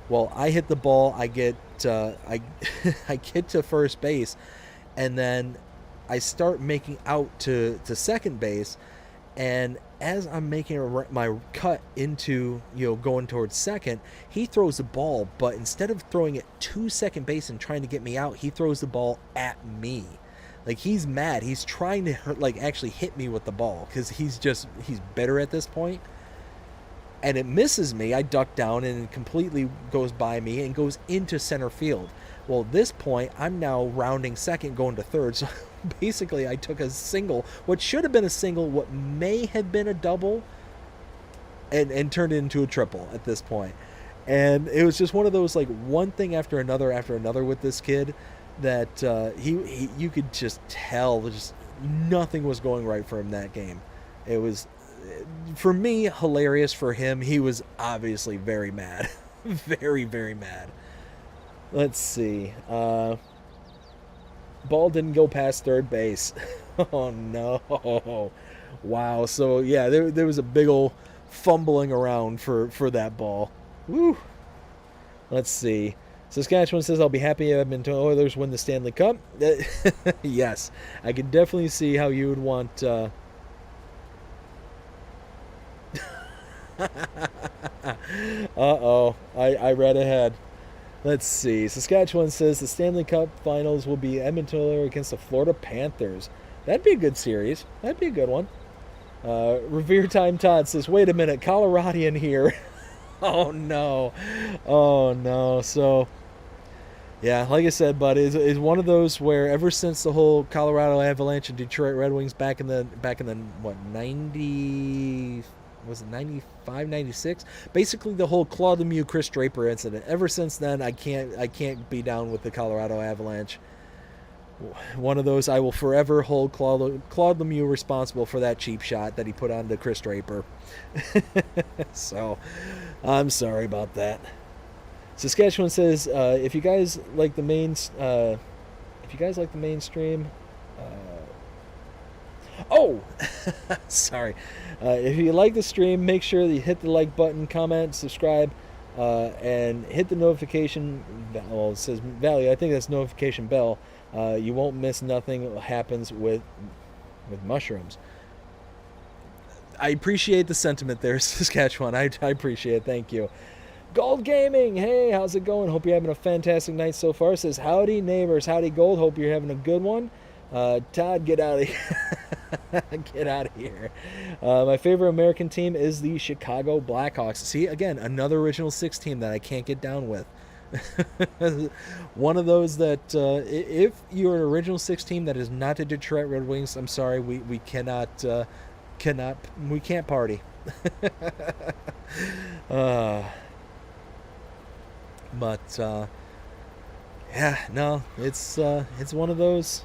Well, I hit the ball, I get I get to first base, and then I start making out to second base, and as I'm making my cut into, going towards second, he throws the ball, but instead of throwing it to second base and trying to get me out, he throws the ball at me. Like, he's mad. He's trying to actually hit me with the ball because he's bitter at this point. And it misses me. I duck down, and it completely goes by me and goes into center field. Well, at this point, I'm now rounding second, going to third. So basically, I took a single, what should have been a single, what may have been a double, and turned it into a triple at this point. And it was just one of those, one thing after another with this kid, that you could just tell just nothing was going right for him that game. It was, for me, hilarious. For him, he was obviously very mad. Very, very mad. Let's see. Ball didn't go past third base. Oh no. Wow. So yeah, there was a big old fumbling around for that ball. Woo. Let's see. Saskatchewan says, I'll be happy Edmonton Oilers win the Stanley Cup. Yes, I can definitely see how you would want... Uh-oh, I read ahead. Let's see. Saskatchewan says the Stanley Cup Finals will be Edmonton Oilers against the Florida Panthers. That'd be a good series. That'd be a good one. Revere Time Todd says, wait a minute, Coloradian here. Oh, no. Oh, no. So, yeah, like I said, bud, is one of those where ever since the whole Colorado Avalanche and Detroit Red Wings back in the what, 90... was it 95, 96? Basically the whole Claude Lemieux, Chris Draper incident. Ever since then, I can't be down with the Colorado Avalanche. One of those, I will forever hold Claude Lemieux responsible for that cheap shot that he put onto Chris Draper. So, I'm sorry about that. Saskatchewan says, if you guys like the mainstream, sorry. If you like the stream, make sure that you hit the like button, comment, subscribe, and hit the notification. Well, it says value. I think that's notification bell. You won't miss nothing happens with mushrooms. I appreciate the sentiment there, Saskatchewan. I appreciate it. Thank you. Gold Gaming, hey, how's it going? Hope you're having a fantastic night so far. Says, howdy, neighbors. Howdy, Gold. Hope you're having a good one. Todd, get out of here. Get out of here. My favorite American team is the Chicago Blackhawks. See, again, another Original Six team that I can't get down with. One of those that if you're an Original Six team that is not the Detroit Red Wings, I'm sorry, we cannot we can't party. But yeah, no, it's one of those.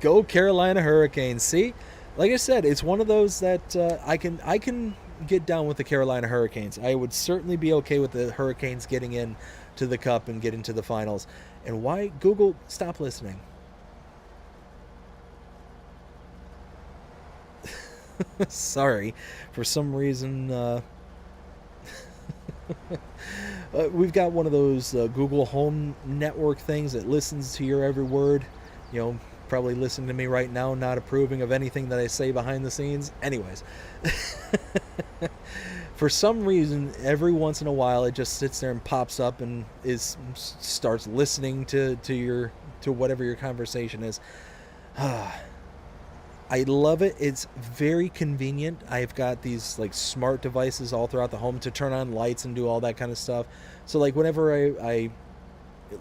Go Carolina Hurricanes. See, like I said, it's one of those that I can get down with the Carolina Hurricanes. I would certainly be okay with the Hurricanes getting in to the Cup and getting to the finals. And why, Google, stop listening. Sorry, for some reason we've got one of those Google Home Network things that listens to your every word. You know, probably listening to me right now, not approving of anything that I say behind the scenes. Anyways, for some reason, every once in a while, it just sits there and pops up and starts listening to whatever your conversation is. I love it. It's very convenient. I've got these like smart devices all throughout the home to turn on lights and do all that kind of stuff. So like whenever I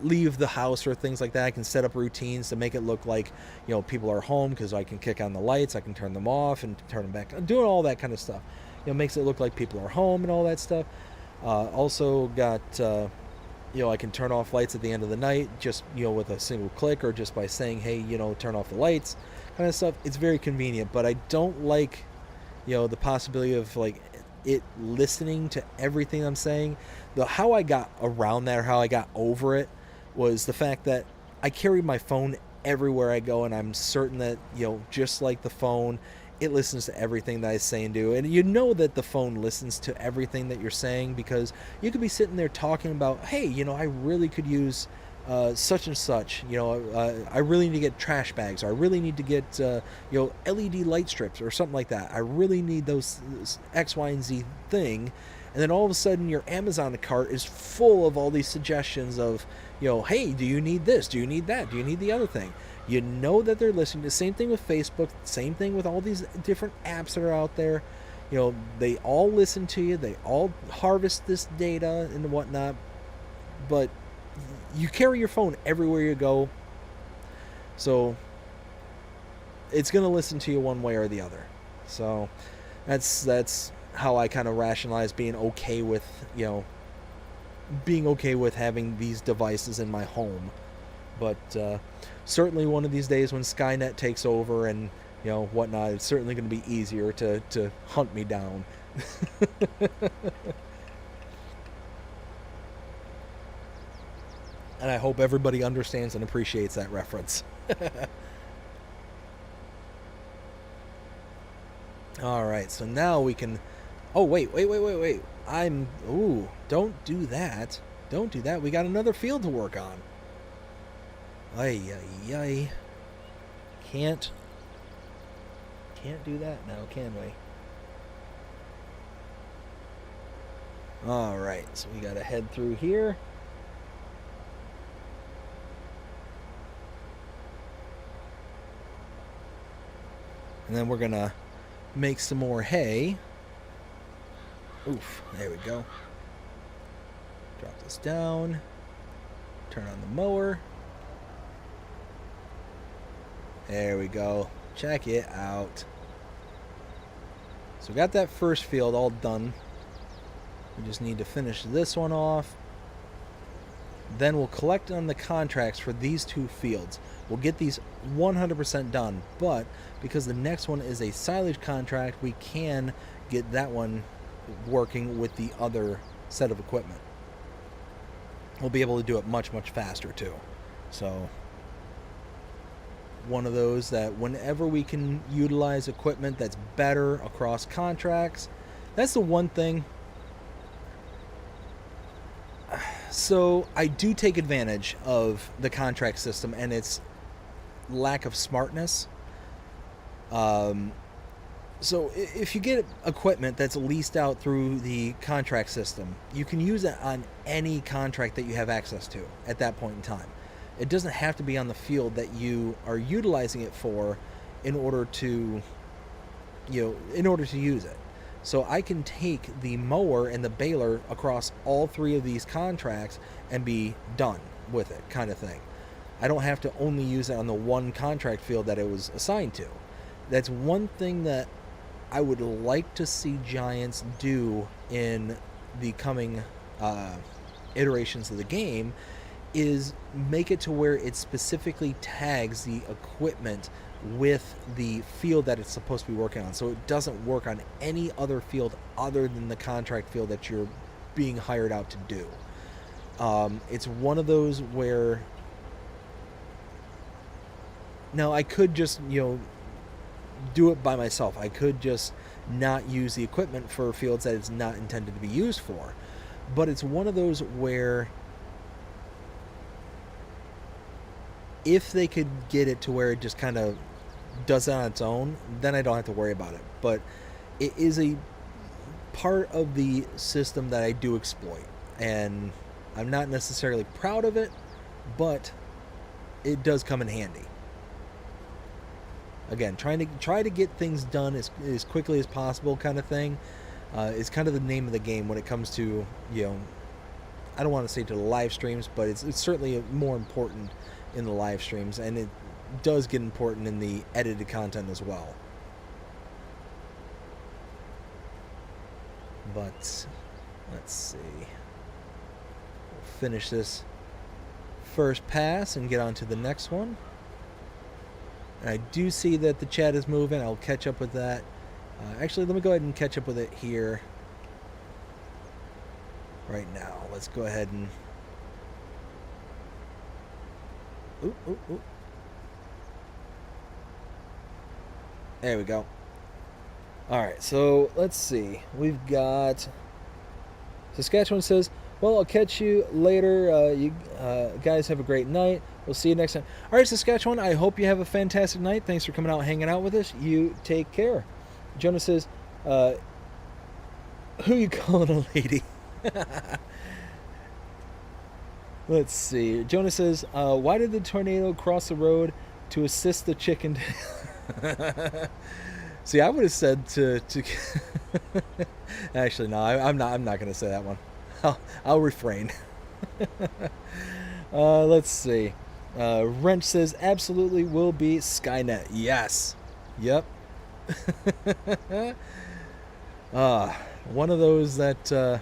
leave the house or things like that, I can set up routines to make it look like, you know, people are home, because I can kick on the lights, I can turn them off and turn them back, doing all that kind of stuff. You know, makes it look like people are home and all that stuff. Also got you know, I can turn off lights at the end of the night, just, you know, with a single click, or just by saying, hey, you know, turn off the lights, kind of stuff. It's very convenient, but I don't like, you know, the possibility of like it listening to everything I'm saying. How I got around that, or how I got over it, was the fact that I carry my phone everywhere I go, and I'm certain that, you know, just like the phone, it listens to everything that I say and do. And you know that the phone listens to everything that you're saying, because you could be sitting there talking about, hey, you know, I really could use such and such, you know, I really need to get trash bags, or I really need to get, you know, LED light strips or something like that. I really need those X, Y, and Z thing. And then all of a sudden your Amazon cart is full of all these suggestions of, you know, hey, do you need this? Do you need that? Do you need the other thing? You know that they're listening. The same thing with Facebook, same thing with all these different apps that are out there. You know, they all listen to you. They all harvest this data and whatnot. But you carry your phone everywhere you go. So it's going to listen to you one way or the other. So that's how I kind of rationalize being okay with, you know, being okay with having these devices in my home. But certainly one of these days when Skynet takes over and, you know, whatnot, it's certainly going to be easier to hunt me down. And I hope everybody understands and appreciates that reference. All right, so now we can... Oh, wait. Ooh, don't do that. Don't do that. We got another field to work on. Ay, ay, ay. Can't do that now, can we? Alright, so we gotta head through here. And then we're gonna make some more hay. Oof, there we go. Drop this down. Turn on the mower. There we go. Check it out. So we got that first field all done. We just need to finish this one off. Then we'll collect on the contracts for these two fields. We'll get these 100% done, but because the next one is a silage contract, we can get that one working with the other set of equipment. We'll be able to do it much, much faster too. So one of those that whenever we can utilize equipment that's better across contracts, that's the one thing. So I do take advantage of the contract system and its lack of smartness. So if you get equipment that's leased out through the contract system, you can use it on any contract that you have access to at that point in time. It doesn't have to be on the field that you are utilizing it for in order to, in order to use it. So I can take the mower and the baler across all three of these contracts and be done with it, kind of thing. I don't have to only use it on the one contract field that it was assigned to. That's one thing that I would like to see Giants do in the coming iterations of the game, is make it to where it specifically tags the equipment with the field that it's supposed to be working on, so it doesn't work on any other field other than the contract field that you're being hired out to do. It's one of those where now I could just do it by myself. I could just not use the equipment for fields that it's not intended to be used for, but it's one of those where if they could get it to where it just kind of does it on its own, then I don't have to worry about it. But it is a part of the system that I do exploit, and I'm not necessarily proud of it, but it does come in handy. Again, try to get things done as quickly as possible, kind of thing, is kind of the name of the game when it comes to, I don't want to say to the live streams, but it's certainly more important in the live streams, and it does get important in the edited content as well. But let's see, we'll finish this first pass and get on to the next one. And I do see that the chat is moving. I'll catch up with that. Actually, let me go ahead and catch up with it here right now. Let's go ahead and ooh. There we go. Alright, so let's see. We've got Saskatchewan says, well, I'll catch you later. You guys have a great night. We'll see you next time. Alright, Saskatchewan, I hope you have a fantastic night. Thanks for coming out and hanging out with us. You take care. Jonah says, who you calling a lady? Let's see. Jonah says, why did the tornado cross the road to assist the chicken? See, I would have said to actually, no, I'm not going to say that one. I'll refrain. Let's see. Wrench says, absolutely will be Skynet. Yes. Yep. One of those that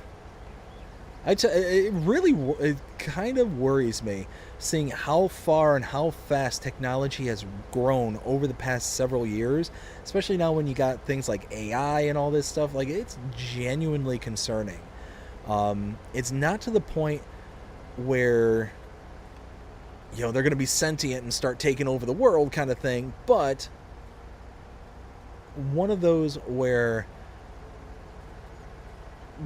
it kind of worries me seeing how far and how fast technology has grown over the past several years, especially now when you got things like AI and all this stuff. Like, it's genuinely concerning. It's not to the point where they're going to be sentient and start taking over the world kind of thing, but one of those where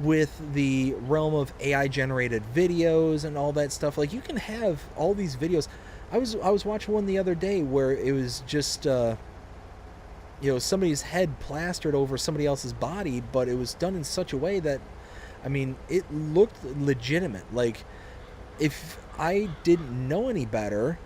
with the realm of AI generated videos and all that stuff. Like, you can have all these videos. I was watching one the other day where it was just somebody's head plastered over somebody else's body, but it was done in such a way that, I mean, it looked legitimate. Like, if I didn't know any better,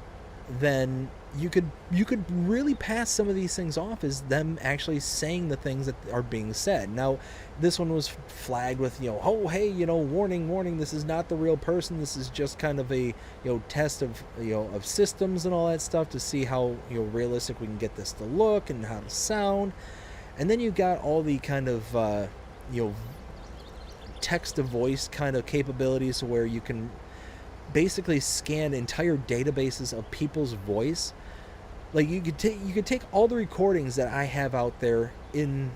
then you could really pass some of these things off as them actually saying the things that are being said. Now, this one was flagged with, oh, hey, warning, this is not the real person. This is just kind of a, test of, of systems and all that stuff to see how, realistic we can get this to look and how to sound. And then you got all the kind of, text to voice kind of capabilities where you can basically scan entire databases of people's voice. Like, you could take all the recordings that I have out there in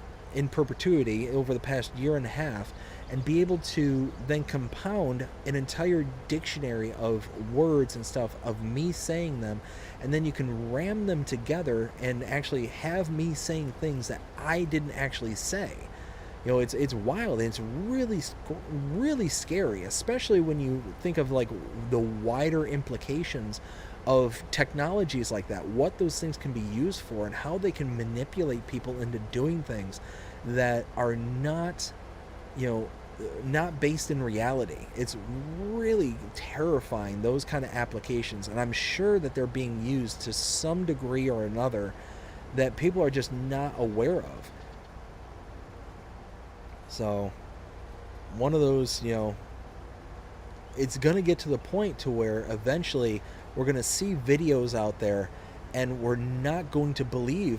perpetuity over the past year and a half and be able to then compound an entire dictionary of words and stuff of me saying them, and then you can ram them together and actually have me saying things that I didn't actually say. It's wild, and it's really, really scary, especially when you think of, like, the wider implications of technologies like that, what those things can be used for, and how they can manipulate people into doing things that are not, not based in reality. It's really terrifying, those kind of applications, and I'm sure that they're being used to some degree or another that people are just not aware of. So, one of those, it's going to get to the point to where eventually we're going to see videos out there and we're not going to be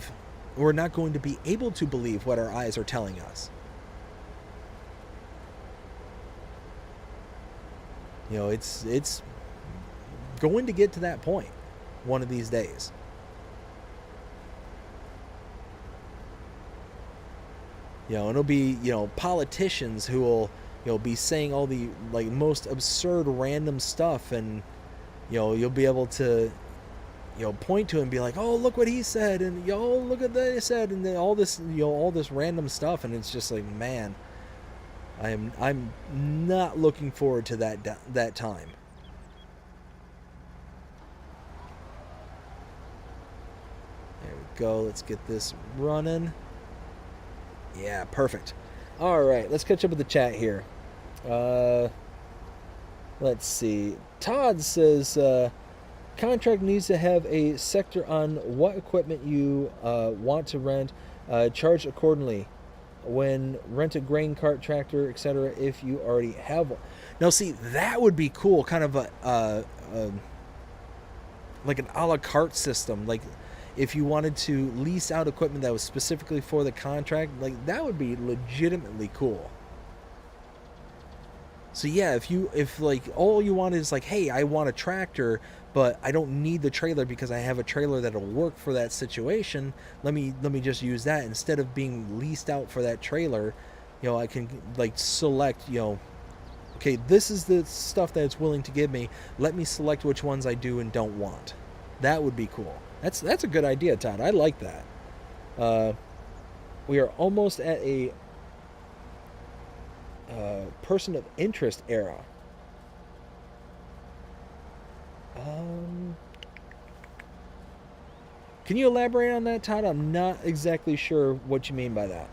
able to believe what our eyes are telling us. It's going to get to that point one of these days. And it'll be, politicians who will, be saying all the, like, most absurd random stuff, and, you'll be able to, point to it and be like, oh, look what he said, and, look at that he said, and then all this random stuff, and it's just like, man, I'm not looking forward to that time. There we go. Let's get this running. Yeah, perfect. All right, let's catch up with the chat here. Let's see. Todd says contract needs to have a sector on what equipment you want to rent. Charge accordingly when rent a grain cart, tractor, etc. if you already have one. Now, see, that would be cool. Kind of like an a la carte system. Like, if you wanted to lease out equipment that was specifically for the contract, like, that would be legitimately cool. So yeah, if like all you want is like, hey, I want a tractor, but I don't need the trailer because I have a trailer that'll work for that situation. Let me just use that instead of being leased out for that trailer. I can, like, select, okay, this is the stuff that it's willing to give me. Let me select which ones I do and don't want. That would be cool. That's a good idea, Todd. I like that. We are almost at a person of interest era. Can you elaborate on that, Todd? I'm not exactly sure what you mean by that.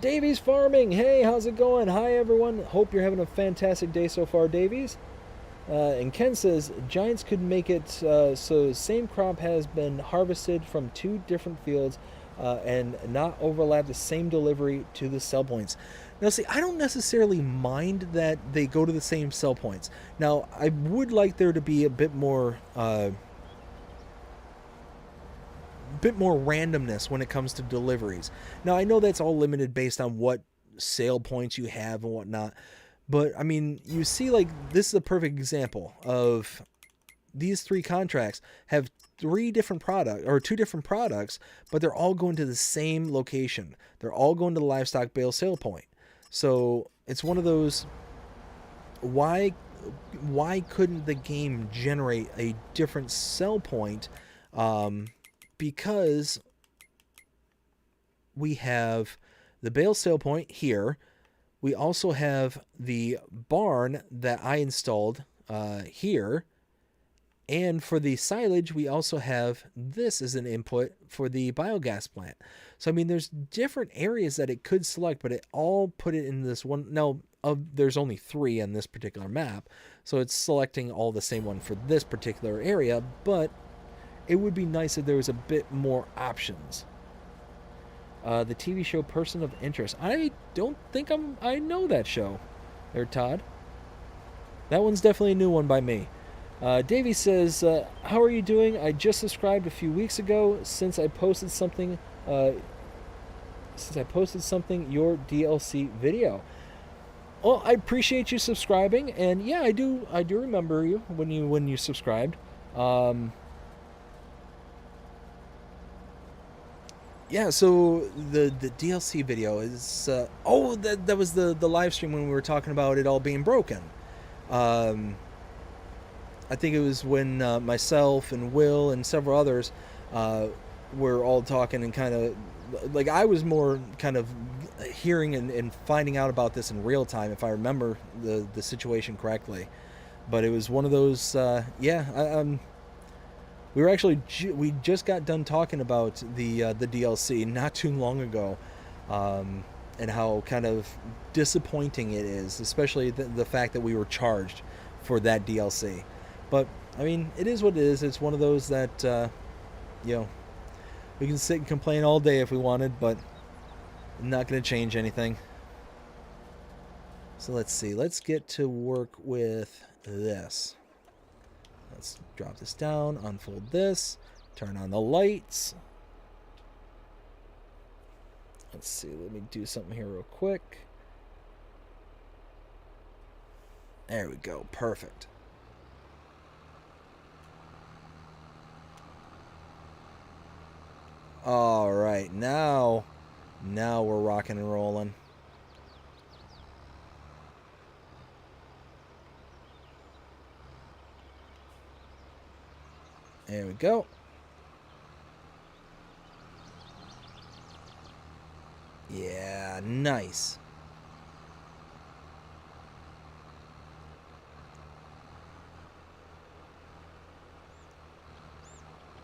Davies Farming. Hey, how's it going? Hi, everyone. Hope you're having a fantastic day so far, Davies. And Ken says, Giants could make it so same crop has been harvested from 2 different fields and not overlap the same delivery to the sell points. Now, see, I don't necessarily mind that they go to the same sell points. Now, I would like there to be a bit more randomness when it comes to deliveries. Now, I know that's all limited based on what sale points you have and whatnot. But, I mean, you see, like, this is a perfect example of these 3 contracts have 2 different products, but they're all going to the same location. They're all going to the livestock bale sale point. So it's one of those, why couldn't the game generate a different sell point? Because we have the bale sale point here. We also have the barn that I installed here. And for the silage, we also have this as an input for the biogas plant. So, I mean, there's different areas that it could select, but it all put it in this one. Now, there's only 3 on this particular map. So it's selecting all the same one for this particular area, but it would be nice if there was a bit more options. The TV show Person of Interest. I don't think I know that show. There, Todd. That one's definitely a new one by me. Davey says, how are you doing? I just subscribed a few weeks ago since I posted something your DLC video. Well, I appreciate you subscribing, and yeah, I do remember you when you subscribed. Yeah, so the DLC video is that was the live stream when we were talking about it all being broken. I think it was when myself and Will and several others were all talking, and kind of like I was more kind of hearing and finding out about this in real time, if I remember the situation correctly. But it was one of those, we were actually we just got done talking about the DLC not too long ago, and how kind of disappointing it is, especially the fact that we were charged for that DLC. But, I mean, it is what it is. It's one of those that, we can sit and complain all day if we wanted, but not going to change anything. So let's see. Let's get to work with this. Let's drop this down, unfold this, turn on the lights. Let's see. Let me do something here real quick. There we go. Perfect. All right, now we're rocking and rolling. There we go. Yeah, nice.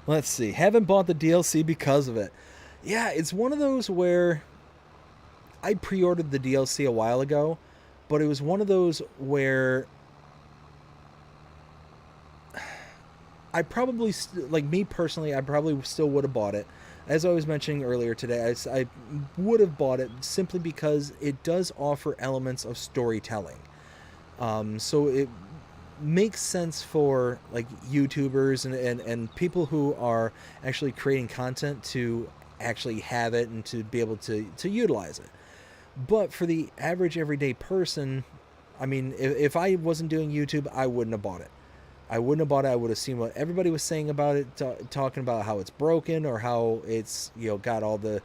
Let's see. Haven't bought the DLC because of it. Yeah, it's one of those where I pre-ordered the DLC a while ago, but it was one of those where I probably, like me personally, I probably still would have bought it. As I was mentioning earlier today, I would have bought it simply because it does offer elements of storytelling. So it makes sense for like YouTubers and people who are actually creating content to actually have it and to be able to utilize it. But for the average everyday person, I mean, if I wasn't doing YouTube, I wouldn't have bought it. I wouldn't have bought it. I would have seen what everybody was saying about it, talking about how it's broken or how it's, got all the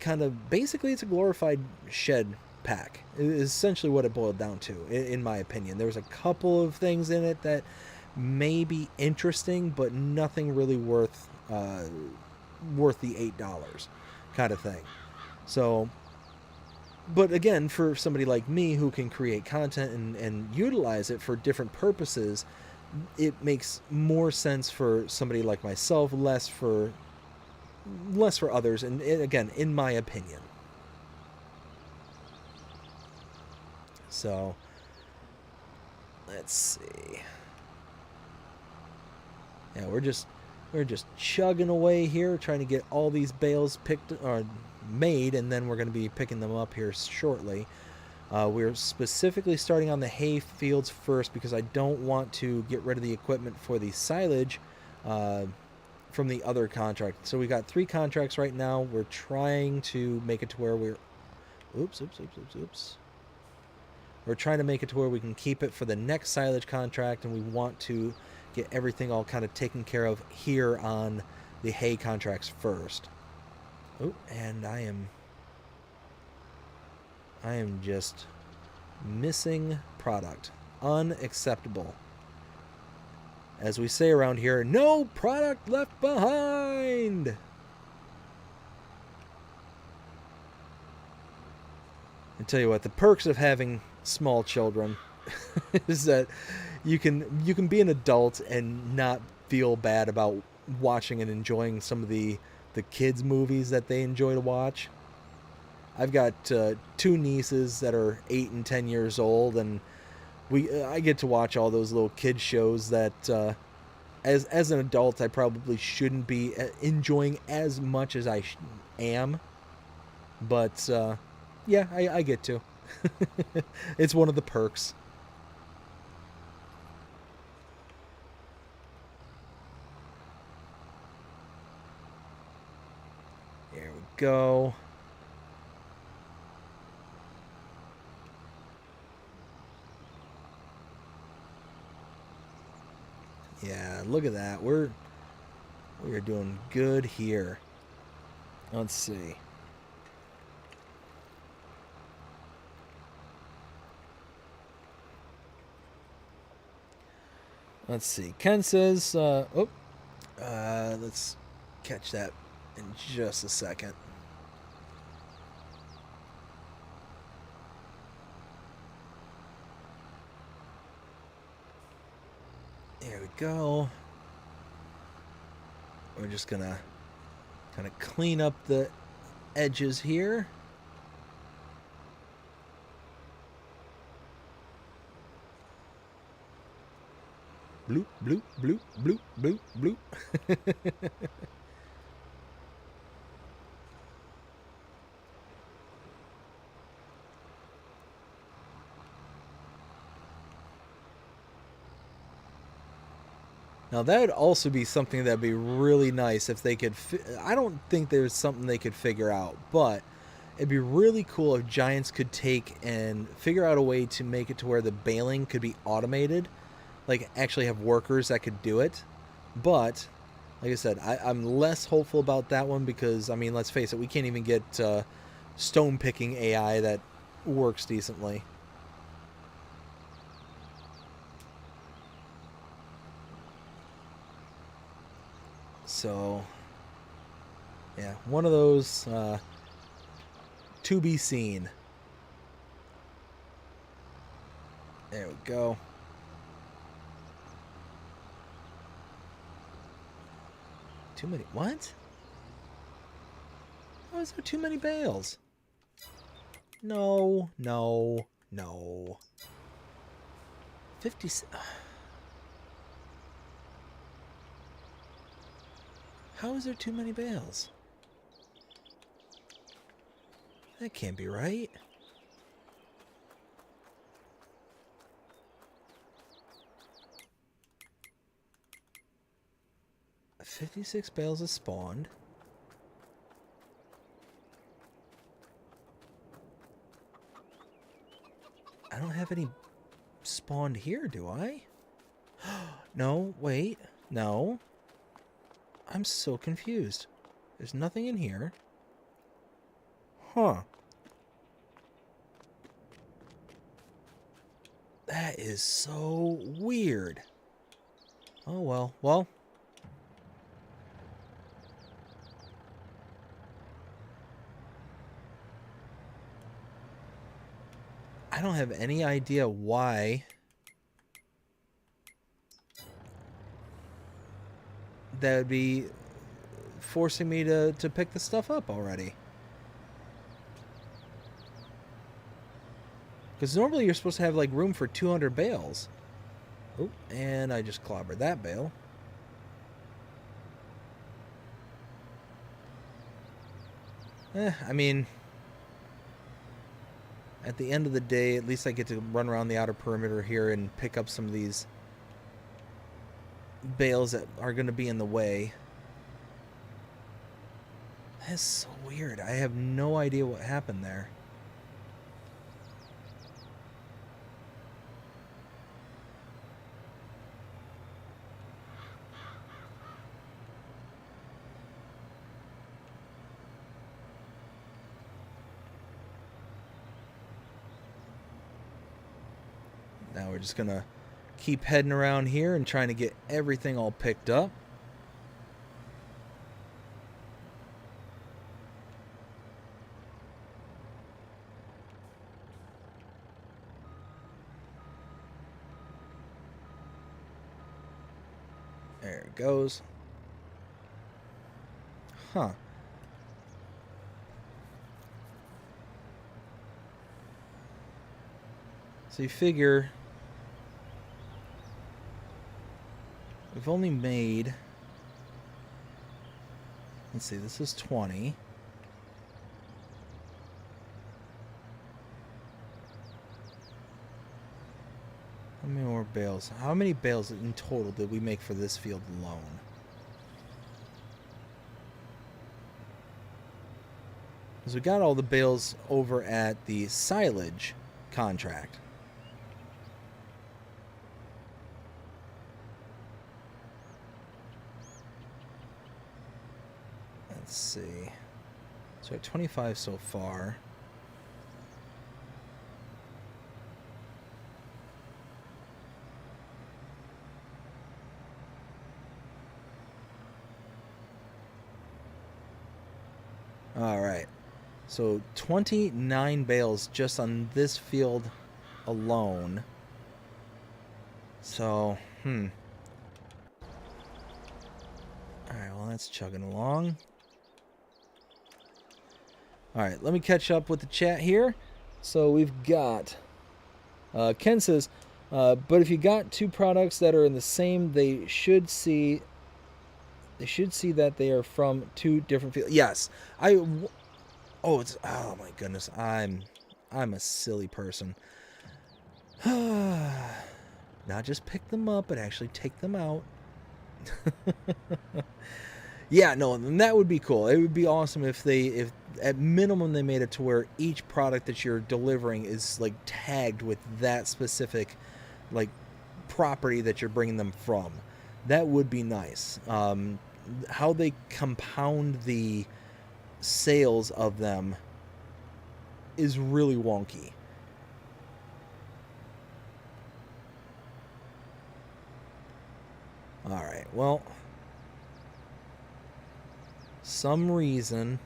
kind of, basically it's a glorified shed pack. It is essentially what it boiled down to, in my opinion. There was a couple of things in it that may be interesting, but nothing really worth the $8 kind of thing. So, but again, for somebody like me who can create content and utilize it for different purposes, it makes more sense for somebody like myself, less for others, and again, in my opinion. So let's see. Yeah, we're just chugging away here, trying to get all these bales picked or made, and then we're going to be picking them up here shortly. We're specifically starting on the hay fields first because I don't want to get rid of the equipment for the silage from the other contract. So we got 3 contracts right now. We're trying to make it to where we're... Oops. We're trying to make it to where we can keep it for the next silage contract, and we want to get everything all kind of taken care of here on the hay contracts first. Oh, and I am just missing product. Unacceptable. As we say around here, no product left behind. And tell you what, the perks of having small children is that you can be an adult and not feel bad about watching and enjoying some of the kids movies that they enjoy to watch. I've got two nieces that are 8 and 10 years old, and I get to watch all those little kid shows that as an adult I probably shouldn't be enjoying as much as I am, but yeah, I get to. It's one of the perks. There we go. Yeah, look at that. We're doing good here. Let's see. Let's see. Ken says, let's catch that in just a second. There we go. We're just gonna kind of clean up the edges here. Bloop, bloop, bloop, bloop, bloop, bloop. Now that would also be something that'd be really nice if they could. I don't think there's something they could figure out, but it'd be really cool if Giants could take and figure out a way to make it to where the baling could be automated, like actually have workers that could do it. But like I said, I'm less hopeful about that one because, I mean, let's face it, we can't even get stone picking AI that works decently. So, yeah, one of those to be seen. There we go. Too many. What? How is there too many bales? No, no, no. 50. How is there too many bales? That can't be right. $56 bales have spawned. I don't have any spawned here, do I? No, wait. No. I'm so confused. There's nothing in here. Huh. That is so weird. Oh, well. Well. I don't have any idea why that would be forcing me to pick the stuff up already. Because normally you're supposed to have like room for 200 bales. Oh, and I just clobbered that bale. I mean, at the end of the day, at least I get to run around the outer perimeter here and pick up some of these bales that are going to be in the way. That's so weird. I have no idea what happened there. Now we're just going to keep heading around here and trying to get everything all picked up. There it goes. Huh. So you figure we've only made, let's see, this is 20. How many more bales? How many bales in total did we make for this field alone? Because we got all the bales over at the silage contract. Let's see. So at 25 so far. All right. So 29 bales just on this field alone. So, All right, well, that's chugging along. All right, let me catch up with the chat here. So we've got, Ken says, but if you got two products that are in the same, they should see that they are from two different fields. Yes, oh my goodness, I'm a silly person. Not just pick them up, but actually take them out. Yeah, no, and that would be cool. It would be awesome if at minimum they made it to where each product that you're delivering is like tagged with that specific like property that you're bringing them from. That would be nice. How they compound the sales of them is really wonky. All right, well, some reason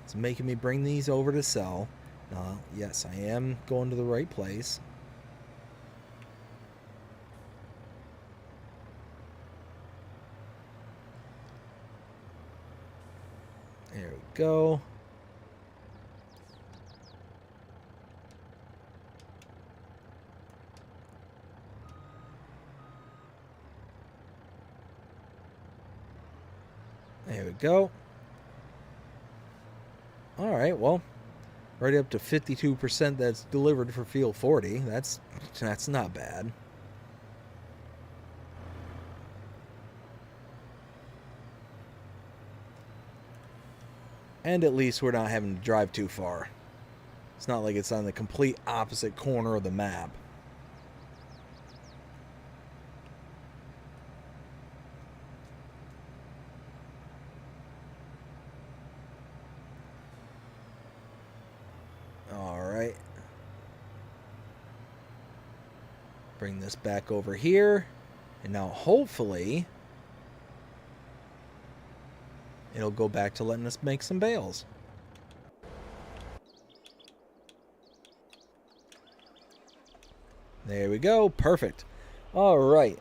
it's making me bring these over to sell. Yes, I am going to the right place. There we go. There we go. All right, well, right up to 52% that's delivered for field 40. That's not bad. And at least we're not having to drive too far. It's not like it's on the complete opposite corner of the map. Alright. Bring this back over here. And now hopefully it'll go back to letting us make some bales. There we go. Perfect. All right.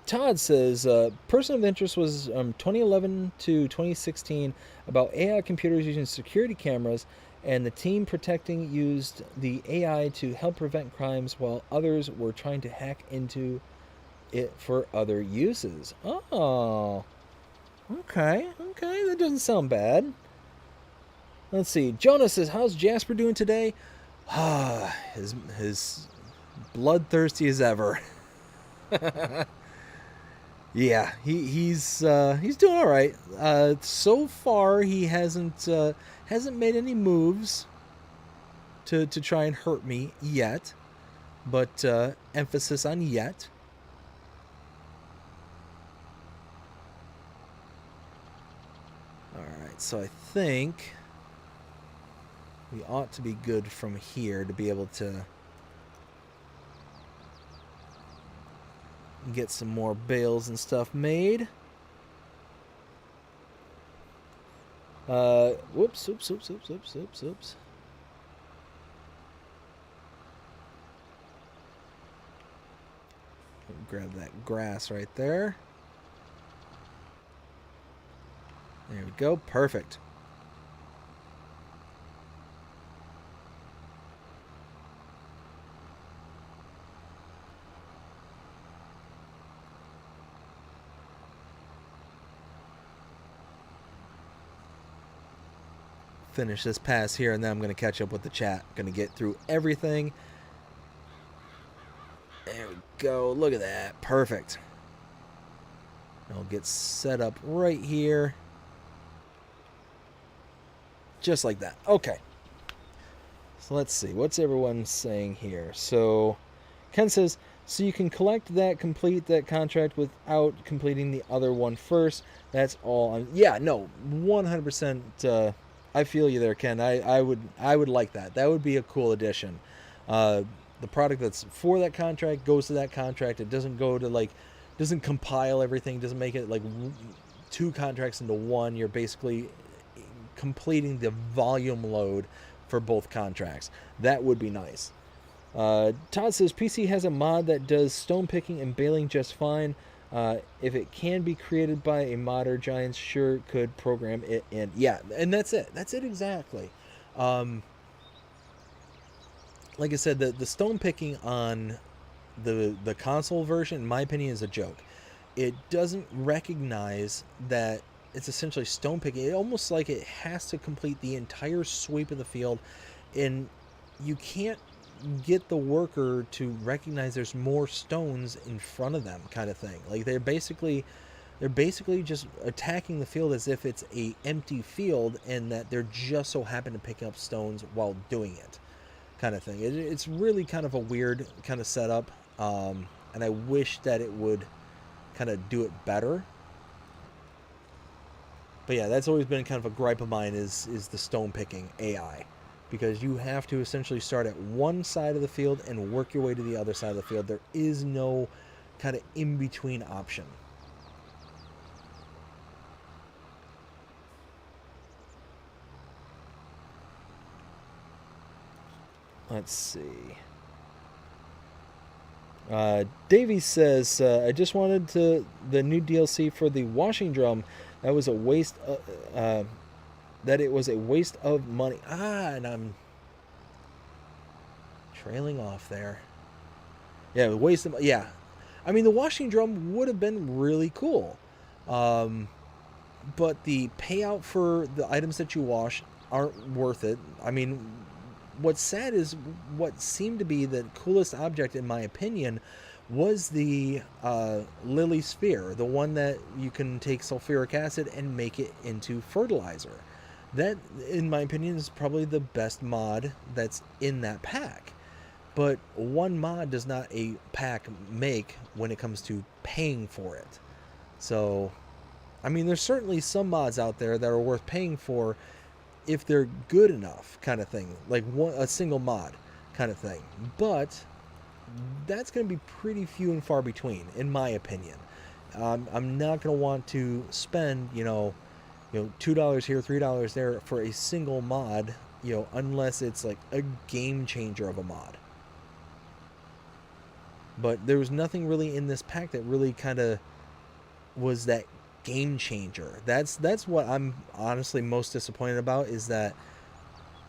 Todd says, person of interest was 2011 to 2016 about AI computers using security cameras, and the team protecting used the AI to help prevent crimes while others were trying to hack into it for other uses. Oh. Okay, that doesn't sound bad. Let's see. Jonas says, how's Jasper doing today? His bloodthirsty as ever. Yeah, he's doing all right. So far, he hasn't made any moves to try and hurt me yet, but emphasis on yet. All right, so I think we ought to be good from here to be able to get some more bales and stuff made. Whoops. Grab that grass right there. There we go. Perfect. Finish this pass here, and then I'm going to catch up with the chat. Going to get through everything. There we go. Look at that. Perfect. I'll get set up right here. Just like that. Okay. So let's see. What's everyone saying here? So Ken says, so you can complete that contract without completing the other one first. That's all. Yeah, no, 100%. I feel you there, Ken. I would like that. That would be a cool addition. The product that's for that contract goes to that contract. It doesn't go to doesn't compile everything. Doesn't make it like two contracts into one. You're basically completing the volume load for both contracts. That would be nice. Todd says PC has a mod that does stone picking and baling just fine. If it can be created by a modder, Giants sure could program it in. Yeah, and that's it. That's it exactly. Like I said, the stone picking on the console version, in my opinion, is a joke. It doesn't recognize that it's essentially stone picking. It almost like it has to complete the entire sweep of the field, and you can't get the worker to recognize there's more stones in front of them, kind of thing. Like they're basically just attacking the field as if it's a empty field, and that they're just so happen to pick up stones while doing it, kind of thing. It's really kind of a weird kind of setup, and I wish that it would kind of do it better. But yeah, that's always been kind of a gripe of mine is the stone picking AI, because you have to essentially start at one side of the field and work your way to the other side of the field. There is no kind of in-between option. Let's see. Davey says, I just wanted the new DLC for the washing drum. That was a waste. That it was a waste of money. And I'm trailing off there. Yeah, waste of. Yeah, I mean the washing drum would have been really cool, but the payout for the items that you wash aren't worth it. I mean, what's sad is what seemed to be the coolest object, in my opinion, was the lily sphere, the one that you can take sulfuric acid and make it into fertilizer. That, in my opinion, is probably the best mod that's in that pack. But one mod does not a pack make when it comes to paying for it. So, I mean, there's certainly some mods out there that are worth paying for if they're good enough, kind of thing. Like a single mod kind of thing. But that's going to be pretty few and far between, in my opinion. I'm not going to want to spend, $2 here, $3 there for a single mod, unless it's like a game changer of a mod. But there was nothing really in this pack that really kind of was that game changer. That's what I'm honestly most disappointed about, is that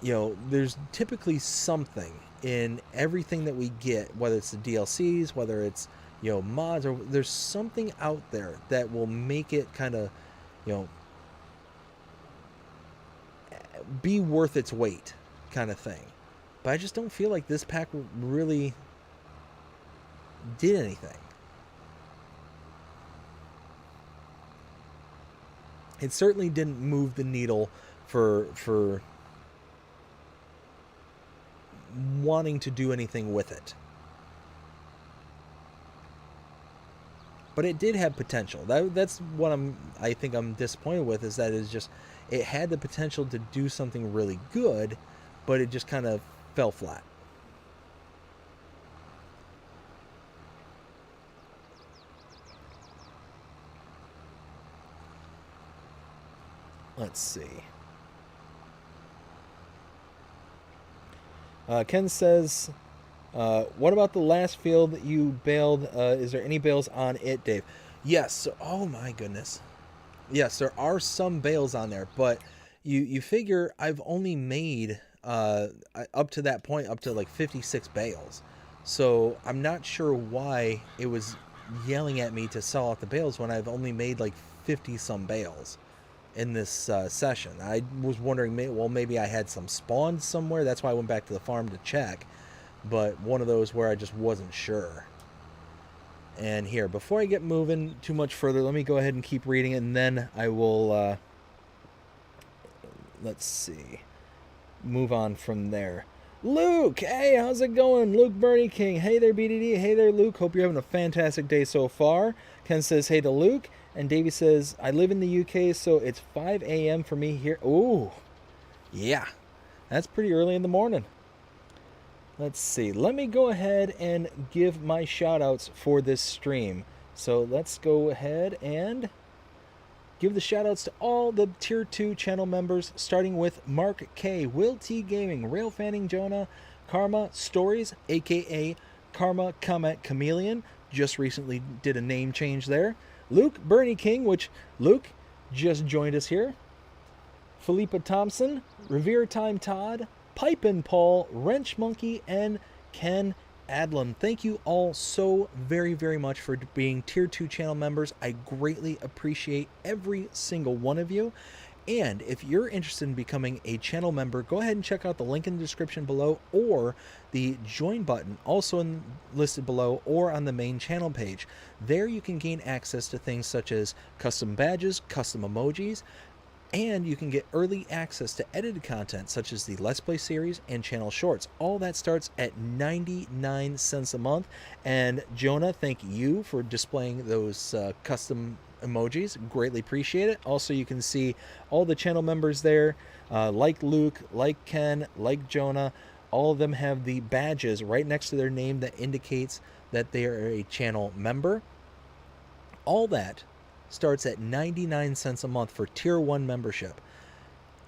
there's typically something in everything that we get, whether it's the DLCs, whether it's mods, or there's something out there that will make it kind of be worth its weight, kind of thing. But I just don't feel like this pack really did anything. It certainly didn't move the needle for wanting to do anything with it. But it did have potential. That's what I think I'm disappointed with, is that it had the potential to do something really good, but it just kind of fell flat. Let's see. Ken says, What about the last field that you bailed? Is there any bails on it, Dave? Yes. So, oh my goodness. Yes, there are some bails on there, but you figure I've only made up to that point up to like 56 bails. So I'm not sure why it was yelling at me to sell out the bails when I've only made like 50 some bails in this session. I was wondering, well, maybe I had some spawned somewhere. That's why I went back to the farm to check. But one of those where I just wasn't sure. And here, before I get moving too much further, let me go ahead and keep reading, and then I will, let's see, move on from there. Luke, hey, how's it going? Luke Bernie King. Hey there, BDD. Hey there, Luke. Hope you're having a fantastic day so far. Ken says, hey to Luke. And Davey says, I live in the UK, so it's 5 a.m. for me here. Ooh, yeah, that's pretty early in the morning. Let's see. Let me go ahead and give my shout-outs for this stream. So let's go ahead and give the shout-outs to all the Tier 2 channel members, starting with Mark K, Will T Gaming, Rail Fanning Jonah, Karma Stories, a.k.a. Karma Comet Chameleon. Just recently did a name change there. Luke Bernie King, which Luke just joined us here. Philippa Thompson, Revere Time Todd, Pipin' Paul, Wrench Monkey, and Ken Adlam. Thank you all so very, very much for being Tier 2 channel members. I greatly appreciate every single one of you. And if you're interested in becoming a channel member, go ahead and check out the link in the description below or the join button also listed below or on the main channel page. There you can gain access to things such as custom badges, custom emojis, and you can get early access to edited content such as the Let's Play series and channel shorts. All that starts at 99 cents a month. And Jonah, thank you for displaying those custom emojis. Greatly appreciate it. Also, you can see all the channel members there, like Luke, like Ken, like Jonah. All of them have the badges right next to their name that indicates that they are a channel member. All that starts at 99 cents a month for Tier 1 membership.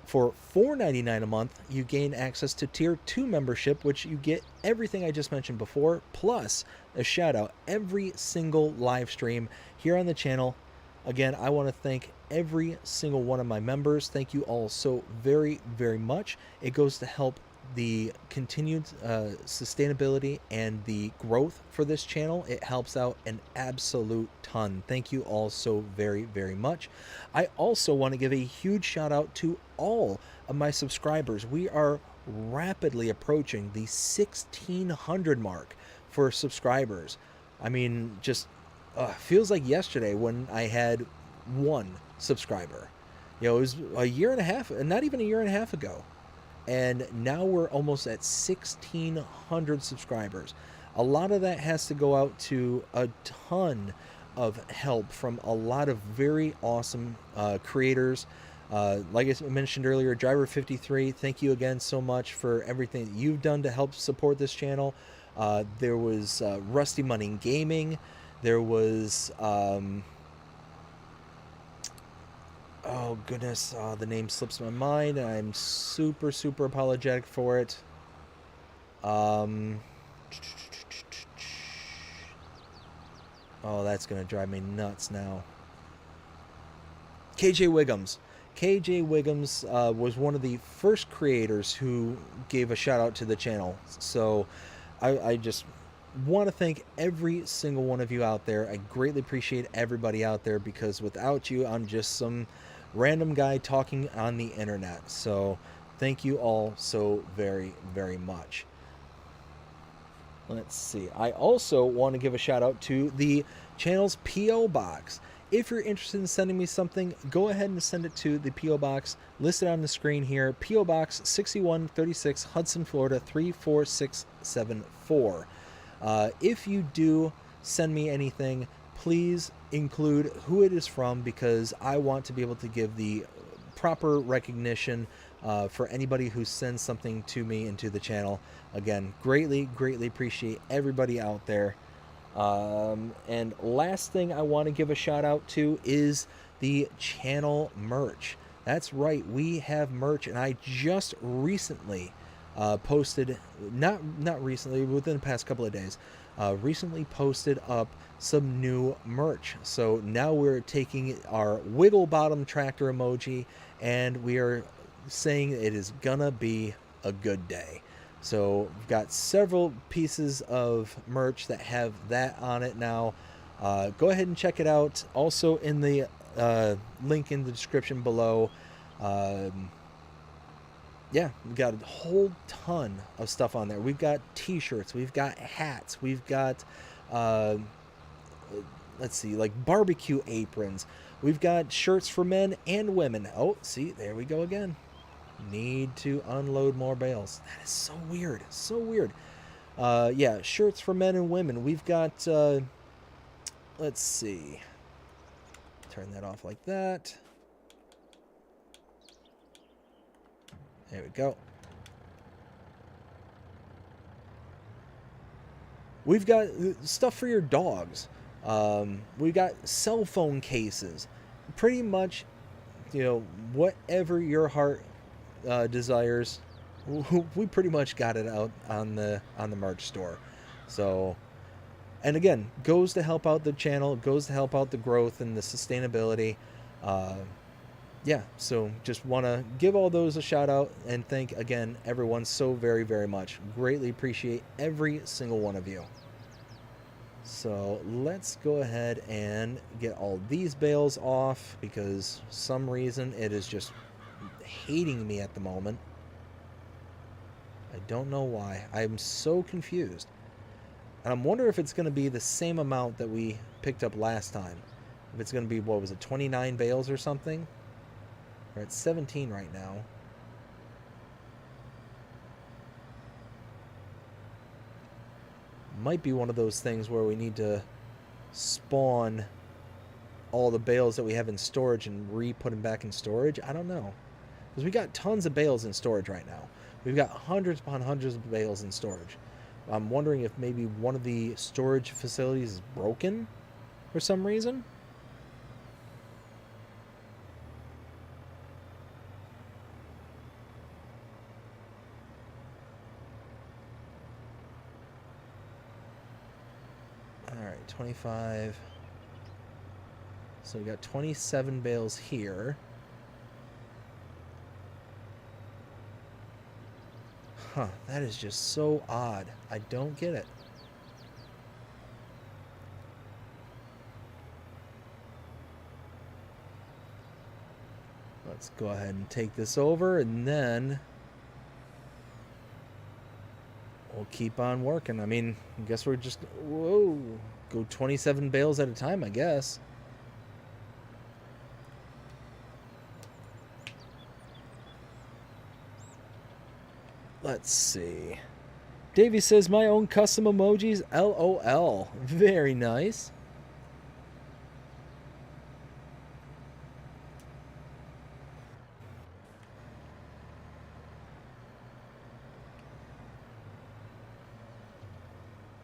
For $4.99 a month, you gain access to Tier 2 membership, which you get everything I just mentioned before, plus a shout out every single live stream here on the channel. Again, I want to thank every single one of my members. Thank you all so very, very much. It goes to help the continued sustainability and the growth for this channel. It helps out an absolute ton. Thank you all so very, very much. I also want to give a huge shout out to all of my subscribers. We are rapidly approaching the 1,600 mark for subscribers. I mean, just feels like yesterday when I had 1 subscriber. You know, it was a year and a half, not even a year and a half ago. And now we're almost at 1,600 subscribers. A lot of that has to go out to a ton of help from a lot of very awesome creators. Like I mentioned earlier, Driver53, thank you again so much for everything that you've done to help support this channel. There was Rusty Money Gaming. There was... oh goodness, the name slips my mind. I'm super, super apologetic for it. Oh, that's going to drive me nuts now. KJ Wiggums. KJ Wiggums was one of the first creators who gave a shout out to the channel. So I just want to thank every single one of you out there. I greatly appreciate everybody out there because without you, I'm just some random guy talking on the internet. So thank you all so very, very much. Let's see. I also want to give a shout out to the channel's P.O. Box. If you're interested in sending me something, go ahead and send it to the P.O. Box listed on the screen here. P.O. Box 6136 Hudson, Florida 34674. If you do send me anything, please include who it is from because I want to be able to give the proper recognition for anybody who sends something to me into the channel. Again, greatly, greatly appreciate everybody out there. And last thing I want to give a shout out to is the channel merch. That's right, we have merch, and I just recently posted, not recently, within the past couple of days, recently posted up some new merch. So now we're taking our wiggle bottom tractor emoji and we are saying it is gonna be a good day. So we've got several pieces of merch that have that on it now. Go ahead and check it out. Also in the link in the description below. Yeah, we've got a whole ton of stuff on there. We've got t-shirts, we've got hats, we've got let's see, like barbecue aprons. We've got shirts for men and women. Oh, see, there we go again. Need to unload more bales. That is so weird. So weird. Yeah, shirts for men and women. We've got, let's see. Turn that off like that. There we go. We've got stuff for your dogs. We've got cell phone cases. Pretty much, you know, whatever your heart desires, we pretty much got it out on the merch store. So, and again, goes to help out the channel, goes to help out the growth and the sustainability. Yeah, so just want to give all those a shout out and thank again everyone so very, very much. Greatly appreciate every single one of you. So let's go ahead and get all these bales off because for some reason it is just hating me at the moment. I don't know why. I'm so confused. And I'm wondering if it's going to be the same amount that we picked up last time. If it's going to be, what was it, 29 bales or something? We're at 17 right now. Might be one of those things where we need to spawn all the bales that we have in storage and re-put them back in storage. I don't know. Because we got tons of bales in storage right now. We've got hundreds upon hundreds of bales in storage. I'm wondering if maybe one of the storage facilities is broken for some reason. Alright, 25. So we got 27 bales here. Huh, that is just so odd. I don't get it. Let's go ahead and take this over and then we'll keep on working. I mean, I guess we're just, whoa, go 27 bales at a time, I guess. Let's see. Davey says, my own custom emojis, LOL. Very nice.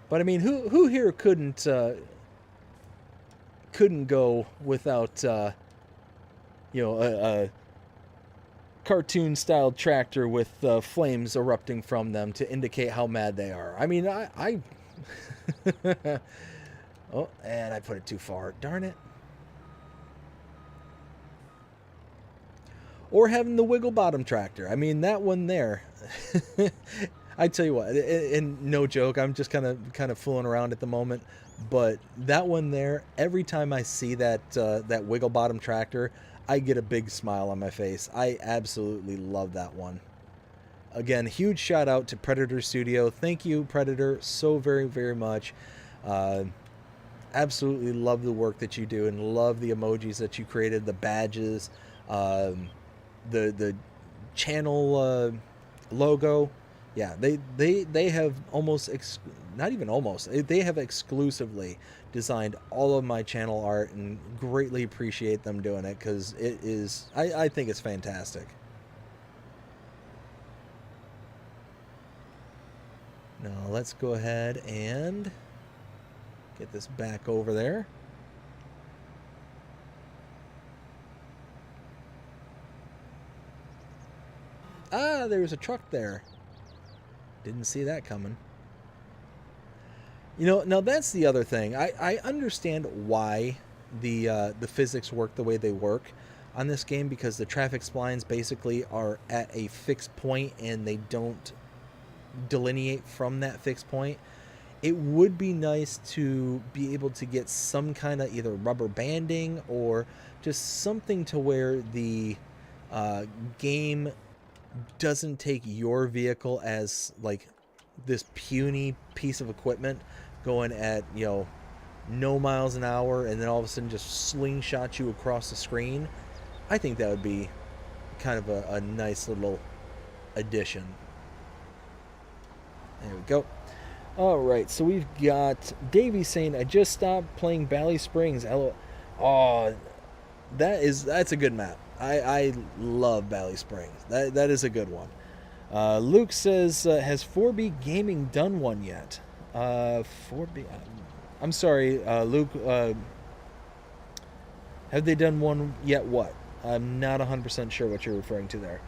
But I mean, who here couldn't go without you know, a cartoon style tractor with flames erupting from them to indicate how mad they are. I mean, I oh, and I put it too far. Darn it. Or having the wiggle bottom tractor. I mean, that one there. I tell you what, and no joke, I'm just kind of fooling around at the moment, but that one there, every time I see that that wiggle bottom tractor, I get a big smile on my face. I absolutely love that one. Again, huge shout out to Predator Studio. Thank you, Predator, so very, very much. Absolutely love the work that you do and love the emojis that you created, the badges, the channel logo. Yeah, they have almost, not even almost, they have exclusively designed all of my channel art and greatly appreciate them doing it because it is, I think it's fantastic. Now let's go ahead and get this back over there. Ah, there's a truck there. Didn't see that coming. Now that's the other thing. I understand why the physics work the way they work on this game, because the traffic splines basically are at a fixed point and they don't delineate from that fixed point. It would be nice to be able to get some kind of either rubber banding or just something to where the game doesn't take your vehicle as like this puny piece of equipment going at no miles an hour and then all of a sudden just slingshot you across the screen. I think that would be kind of a nice little addition. There we go. All right, so we've got Davey saying, "I just stopped playing Valley Springs." Oh, that's a good map. I love Valley Springs. That is a good one. Luke says, "Has 4B Gaming done one yet?" 4B. I'm sorry, Luke. Have they done one yet? What? I'm not 100% sure what you're referring to there.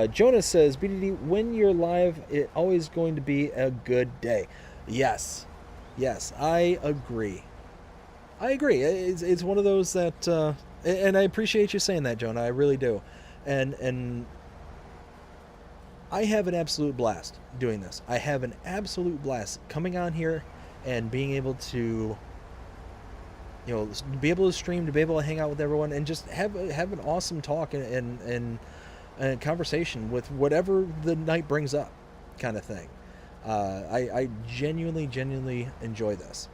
Jonas says, "BDD, when you're live, it's always going to be a good day." Yes, I agree. It's one of those that, and I appreciate you saying that, Jonah. I really do, and I have an absolute blast doing this. I have an absolute blast coming on here and being able to, be able to stream, to be able to hang out with everyone, and just have an awesome talk and conversation with whatever the night brings up, kind of thing. I genuinely enjoy this.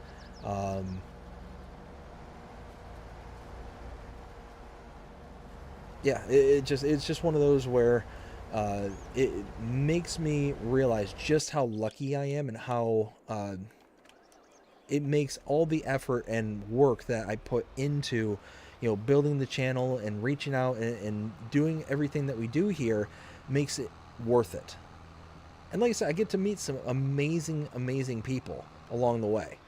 It's just one of those where it makes me realize just how lucky I am and how it makes all the effort and work that I put into building the channel and reaching out and doing everything that we do here makes it worth it. And like I said, I get to meet some amazing people along the way.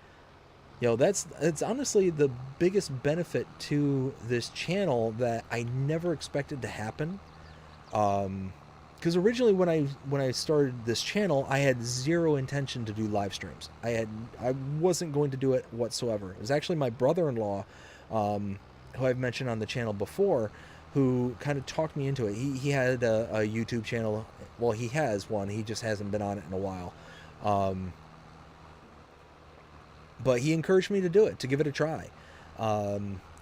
It's honestly the biggest benefit to this channel that I never expected to happen. Because originally when I started this channel, I had zero intention to do live streams. I wasn't going to do it whatsoever. It was actually my brother-in-law, who I've mentioned on the channel before, who kind of talked me into it. He had a YouTube channel. Well, he has one. He just hasn't been on it in a while. But he encouraged me to do it, to give it a try.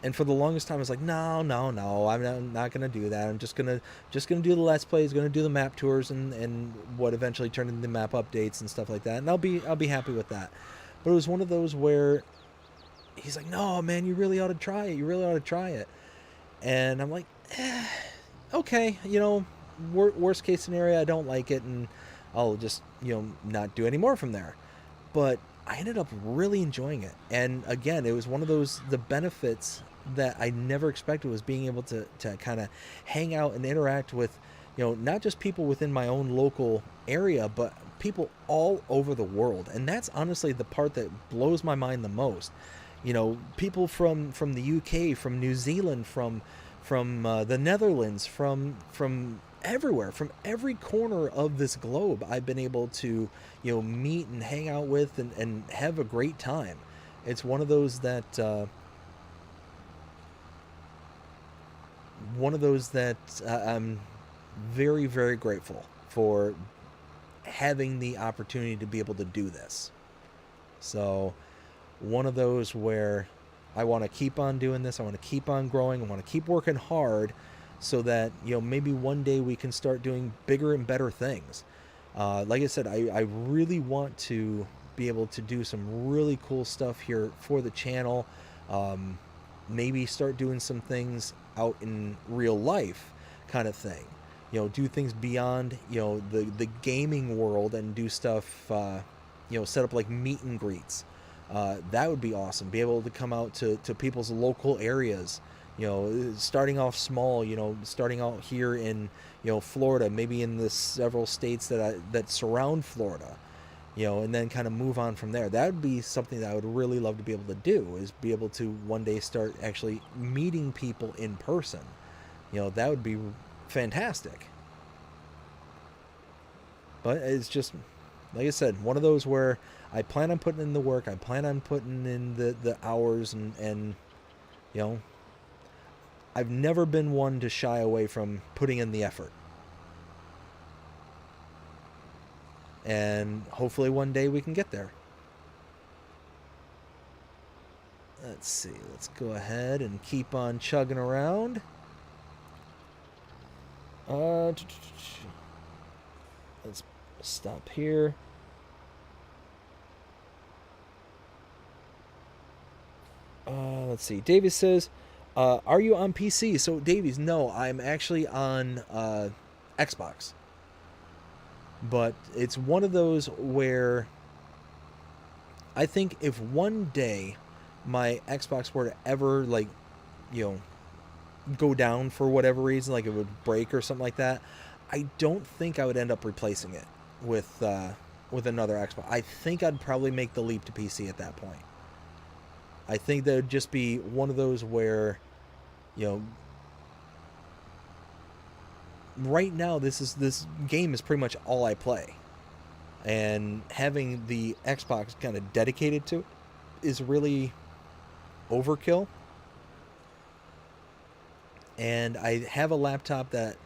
And for the longest time, I was like, no, I'm not going to do that. I'm just going to do the Let's Plays, going to do the map tours and what eventually turned into map updates and stuff like that. And I'll be happy with that. But it was one of those where he's like, "No, man, you really ought to try it. You really ought to try it." And I'm like, okay, worst case scenario, I don't like it, and I'll just, not do any more from there. But I ended up really enjoying it. And again, it was one of those, the benefits that I never expected was being able to kind of hang out and interact with, not just people within my own local area, but people all over the world. And that's honestly the part that blows my mind the most. People from the UK, from New Zealand, from the Netherlands, from everywhere, from every corner of this globe, I've been able to, meet and hang out with and have a great time. It's one of those that, I'm very, very grateful for having the opportunity to be able to do this. So, one of those where I want to keep on doing this. I want to keep on growing. I want to keep working hard so that, maybe one day we can start doing bigger and better things. Like I said, I really want to be able to do some really cool stuff here for the channel. Maybe start doing some things out in real life kind of thing. Do things beyond, the gaming world and do stuff, set up like meet and greets. That would be awesome. Be able to come out to people's local areas, starting off small, starting out here in, Florida, maybe in the several states that surround Florida, and then kind of move on from there. That would be something that I would really love to be able to do, is be able to one day start actually meeting people in person. That would be fantastic. But it's just, like I said, one of those where I plan on putting in the work, I plan on putting in the hours, and you know, I've never been one to shy away from putting in the effort. And hopefully one day we can get there. Let's see. Let's go ahead and keep on chugging around. Let's stop here. Let's see. Davies says, are you on PC? So, Davies, no, I'm actually on Xbox. But it's one of those where I think if one day my Xbox were to ever, like, you know, go down for whatever reason, like it would break or something like that, I don't think I would end up replacing it with another Xbox. I think I'd probably make the leap to PC at that point. I think that would just be one of those where, you know, right now this game is pretty much all I play, and having the Xbox kind of dedicated to it is really overkill. And I have a laptop that,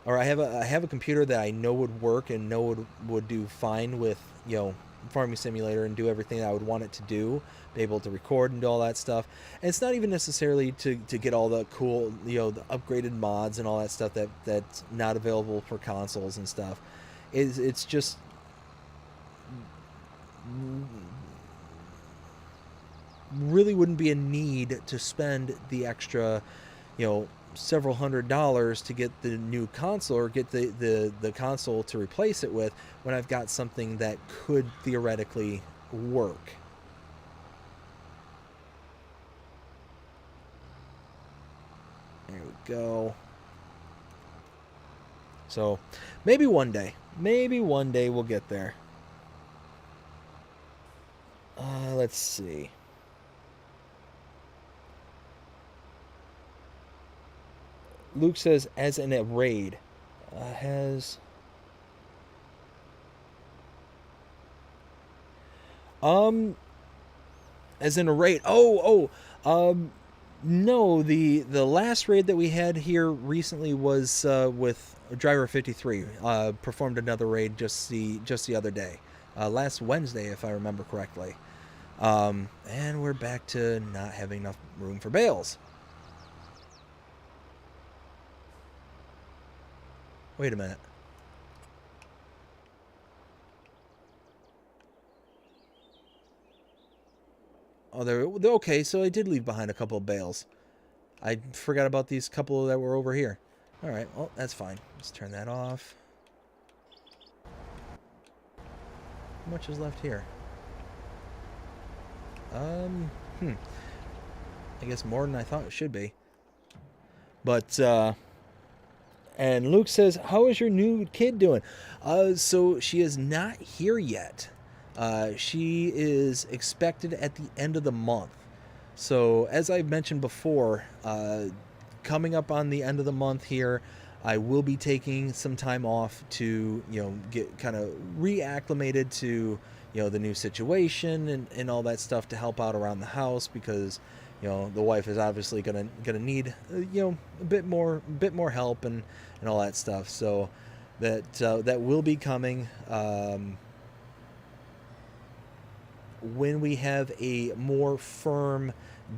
or I have a computer that I know would work and know would do fine with, you know, Farming Simulator and do everything I would want it to do, be able to record and do all that stuff. And it's not even necessarily to get all the cool, you know, the upgraded mods and all that stuff that's not available for consoles and stuff. It's just really wouldn't be a need to spend the extra, you know, several $100s to get the new console or get the console to replace it with, when I've got something that could theoretically work. There we go. So maybe one day we'll get there. Let's see. Luke says, as in a raid. As in a raid. No, the last raid that we had here recently was with Driver 53. Performed another raid just the other day. Last Wednesday, if I remember correctly. And we're back to not having enough room for bales. Wait a minute. Oh, they're okay. So I did leave behind a couple of bales. I forgot about these couple that were over here. All right. Well, that's fine. Let's turn that off. How much is left here? I guess more than I thought it should be. But and Luke says, how is your new kid doing? So she is not here yet. She is expected at the end of the month. So as I mentioned before, coming up on the end of the month here, I will be taking some time off to, you know, get kind of reacclimated to, you know, the new situation and all that stuff to help out around the house, because, you know, the wife is obviously gonna need, you know, a bit more help and all that stuff. So that will be coming when we have a more firm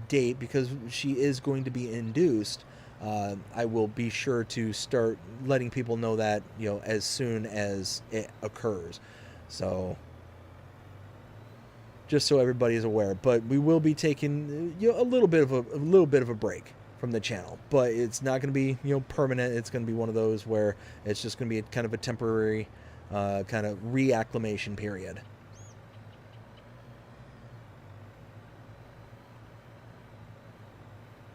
date, because she is going to be induced. I will be sure to start letting people know that, you know, as soon as it occurs. So just so everybody is aware. But we will be taking, you know, a little bit of a break from the channel, but it's not going to be, you know, permanent. It's going to be one of those where it's just going to be kind of a temporary kind of reacclimation period.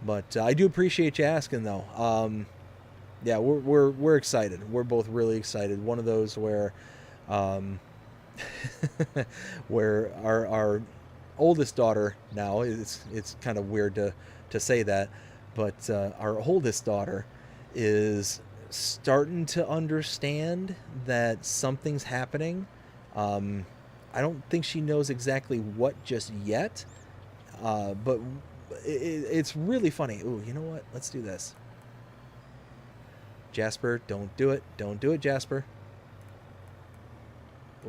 But I do appreciate you asking, though. Yeah, we're excited. We're both really excited. One of those where where our oldest daughter now, it's kind of weird to say that, but our oldest daughter is starting to understand that something's happening, I don't think she knows exactly what just yet, but it's really funny. Ooh, you know what? Let's do this. Jasper, don't do it. Don't do it, Jasper.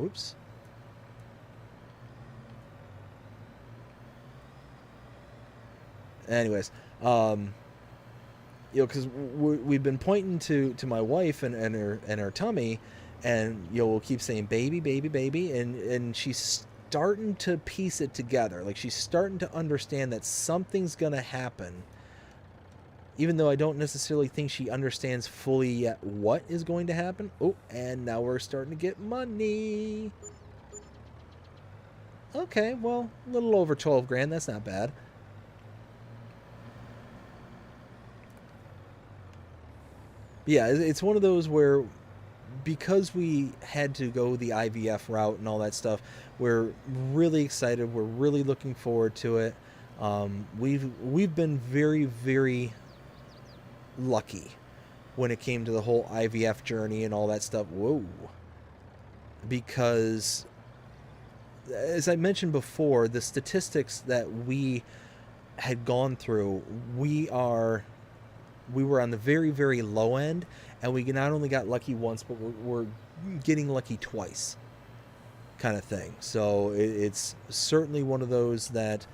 Oops. Anyways, because we've been pointing to my wife and her tummy, and we'll keep saying baby, baby, baby, and she's starting to piece it together. Like, she's starting to understand that something's gonna happen, even though I don't necessarily think she understands fully yet what is going to happen. Oh, and now we're starting to get money. Okay, well, a little over 12 grand. That's not bad. Yeah, it's one of those where, because we had to go the IVF route and all that stuff, we're really excited. We're really looking forward to it. We've been very, very lucky when it came to the whole IVF journey and all that stuff. Whoa. Because, as I mentioned before, the statistics that we had gone through, we were on the very, very low end, and we not only got lucky once, but we're getting lucky twice, kind of thing. So it's certainly one of those that,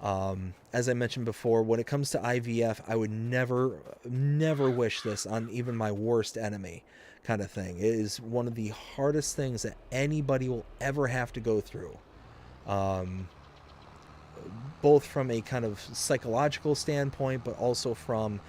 as I mentioned before, when it comes to IVF, I would never, never wish this on even my worst enemy, kind of thing. It is one of the hardest things that anybody will ever have to go through. Um, Both from a kind of psychological standpoint, but also from,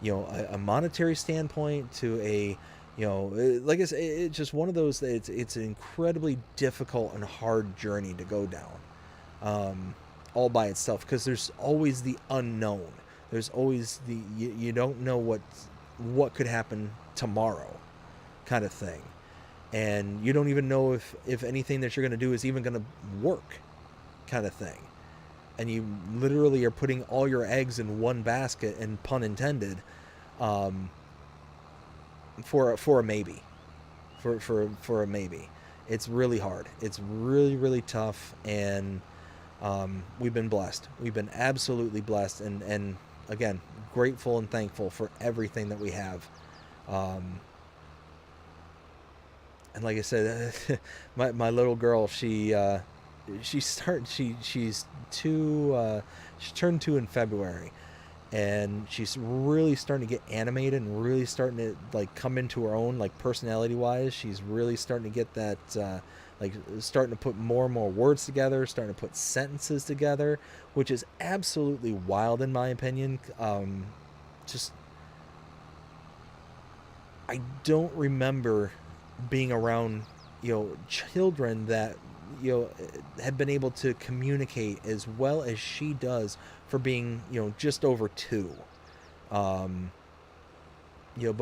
a monetary standpoint, to a, like I said, it's just one of those that it's an incredibly difficult and hard journey to go down, all by itself, because there's always the unknown. There's always you don't know what could happen tomorrow, kind of thing, and you don't even know if anything that you're going to do is even going to work, kind of thing. And you literally are putting all your eggs in one basket, and pun intended, for a maybe, for a maybe. It's really hard. It's really, really tough, and we've been blessed. We've been absolutely blessed, and again, grateful and thankful for everything that we have. And like I said, my little girl, she's 2. She turned 2 in February, and she's really starting to get animated and really starting to like come into her own, like, personality wise. She's really starting to get that, like, starting to put more and more words together, starting to put sentences together, which is absolutely wild in my opinion. Just, I don't remember being around, children that, had been able to communicate as well as she does, for being, just over 2. But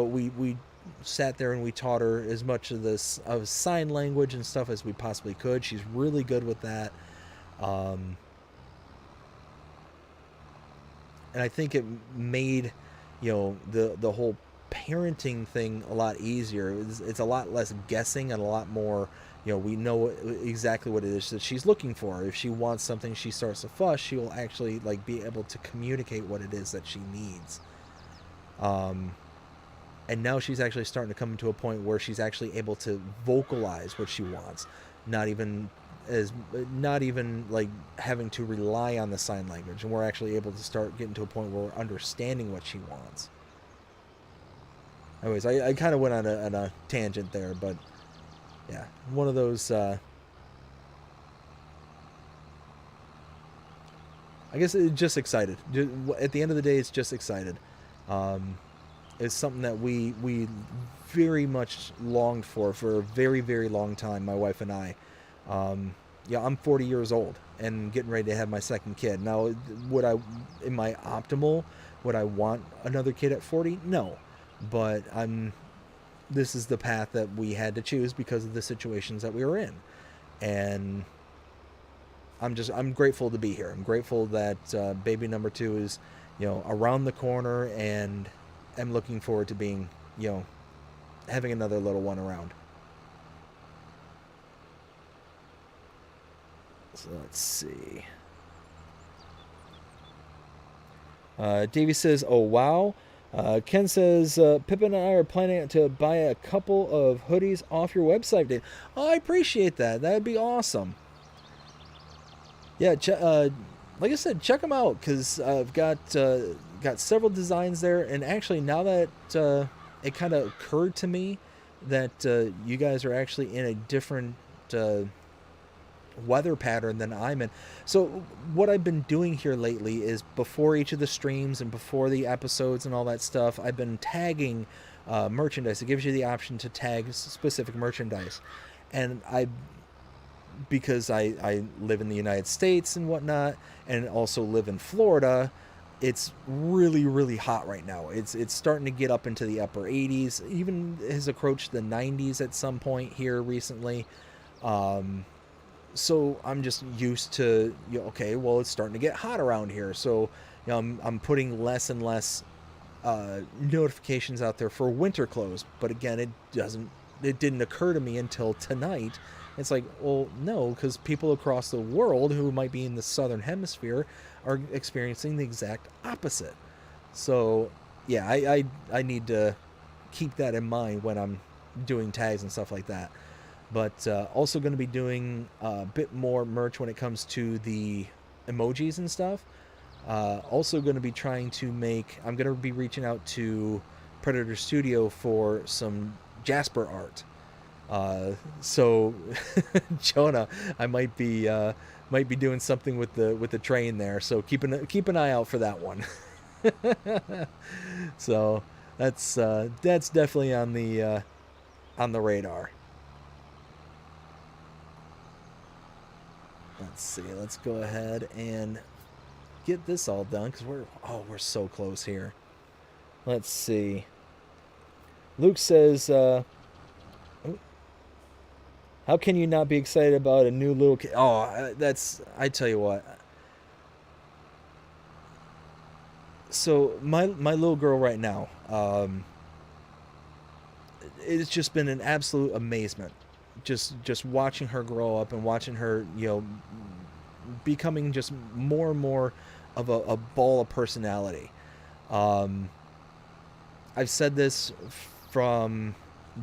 we sat there and we taught her as much of this of sign language and stuff as we possibly could. She's really good with that. And I think it made, the whole parenting thing a lot easier. It's a lot less guessing, and a lot more, we know exactly what it is that she's looking for. If she wants something, she starts to fuss, she will actually, like, be able to communicate what it is that she needs. And now she's actually starting to come to a point where she's actually able to vocalize what she wants, not even like having to rely on the sign language, and we're actually able to start getting to a point where we're understanding what she wants. Anyways, I kind of went on a tangent there, but yeah, one of those, I guess it's just excited. At the end of the day, it's just excited. It's something that we very much longed for a very, very long time, my wife and I. I'm 40 years old and getting ready to have my second kid. Now, in my optimal, would I want another kid at 40? No. But this is the path that we had to choose because of the situations that we were in. And I'm grateful to be here. I'm grateful that baby number 2 is, around the corner, and I'm looking forward to being, having another little one around. So let's see. Davey says, "Oh wow." Ken says, "Pippin and I are planning to buy a couple of hoodies off your website, Dave." Oh, I appreciate that. That'd be awesome. Yeah, like I said, check them out because I've got several designs there, and actually now that it kind of occurred to me that you guys are actually in a different weather pattern than I'm in. So what I've been doing here lately is before each of the streams and before the episodes and all that stuff, I've been tagging merchandise. It gives you the option to tag specific merchandise, and because I live in the United States and whatnot, and also live in Florida, it's really, really hot right now. It's starting to get up into the upper 80s, even has approached the 90s at some point here recently. So I'm just used to, okay, well, it's starting to get hot around here. So, I'm putting less and less notifications out there for winter clothes. But again, it didn't occur to me until tonight. It's like, well, no, because people across the world who might be in the southern hemisphere are experiencing the exact opposite. So, yeah, I need to keep that in mind when I'm doing tags and stuff like that. But also going to be doing a bit more merch when it comes to the emojis and stuff. Also going to be trying to I'm going to be reaching out to Predator Studio for some Jasper art. So Jonah, I might be doing something with the train there. So keep an eye out for that one. So that's definitely on the radar. Let's see. Let's go ahead and get this all done because we're so close here. Let's see. Luke says, "How can you not be excited about a new little kid?" Oh, I tell you what. So my little girl right now, it's just been an absolute amazement. Just watching her grow up and watching her, becoming just more and more of a ball of personality. I've said this from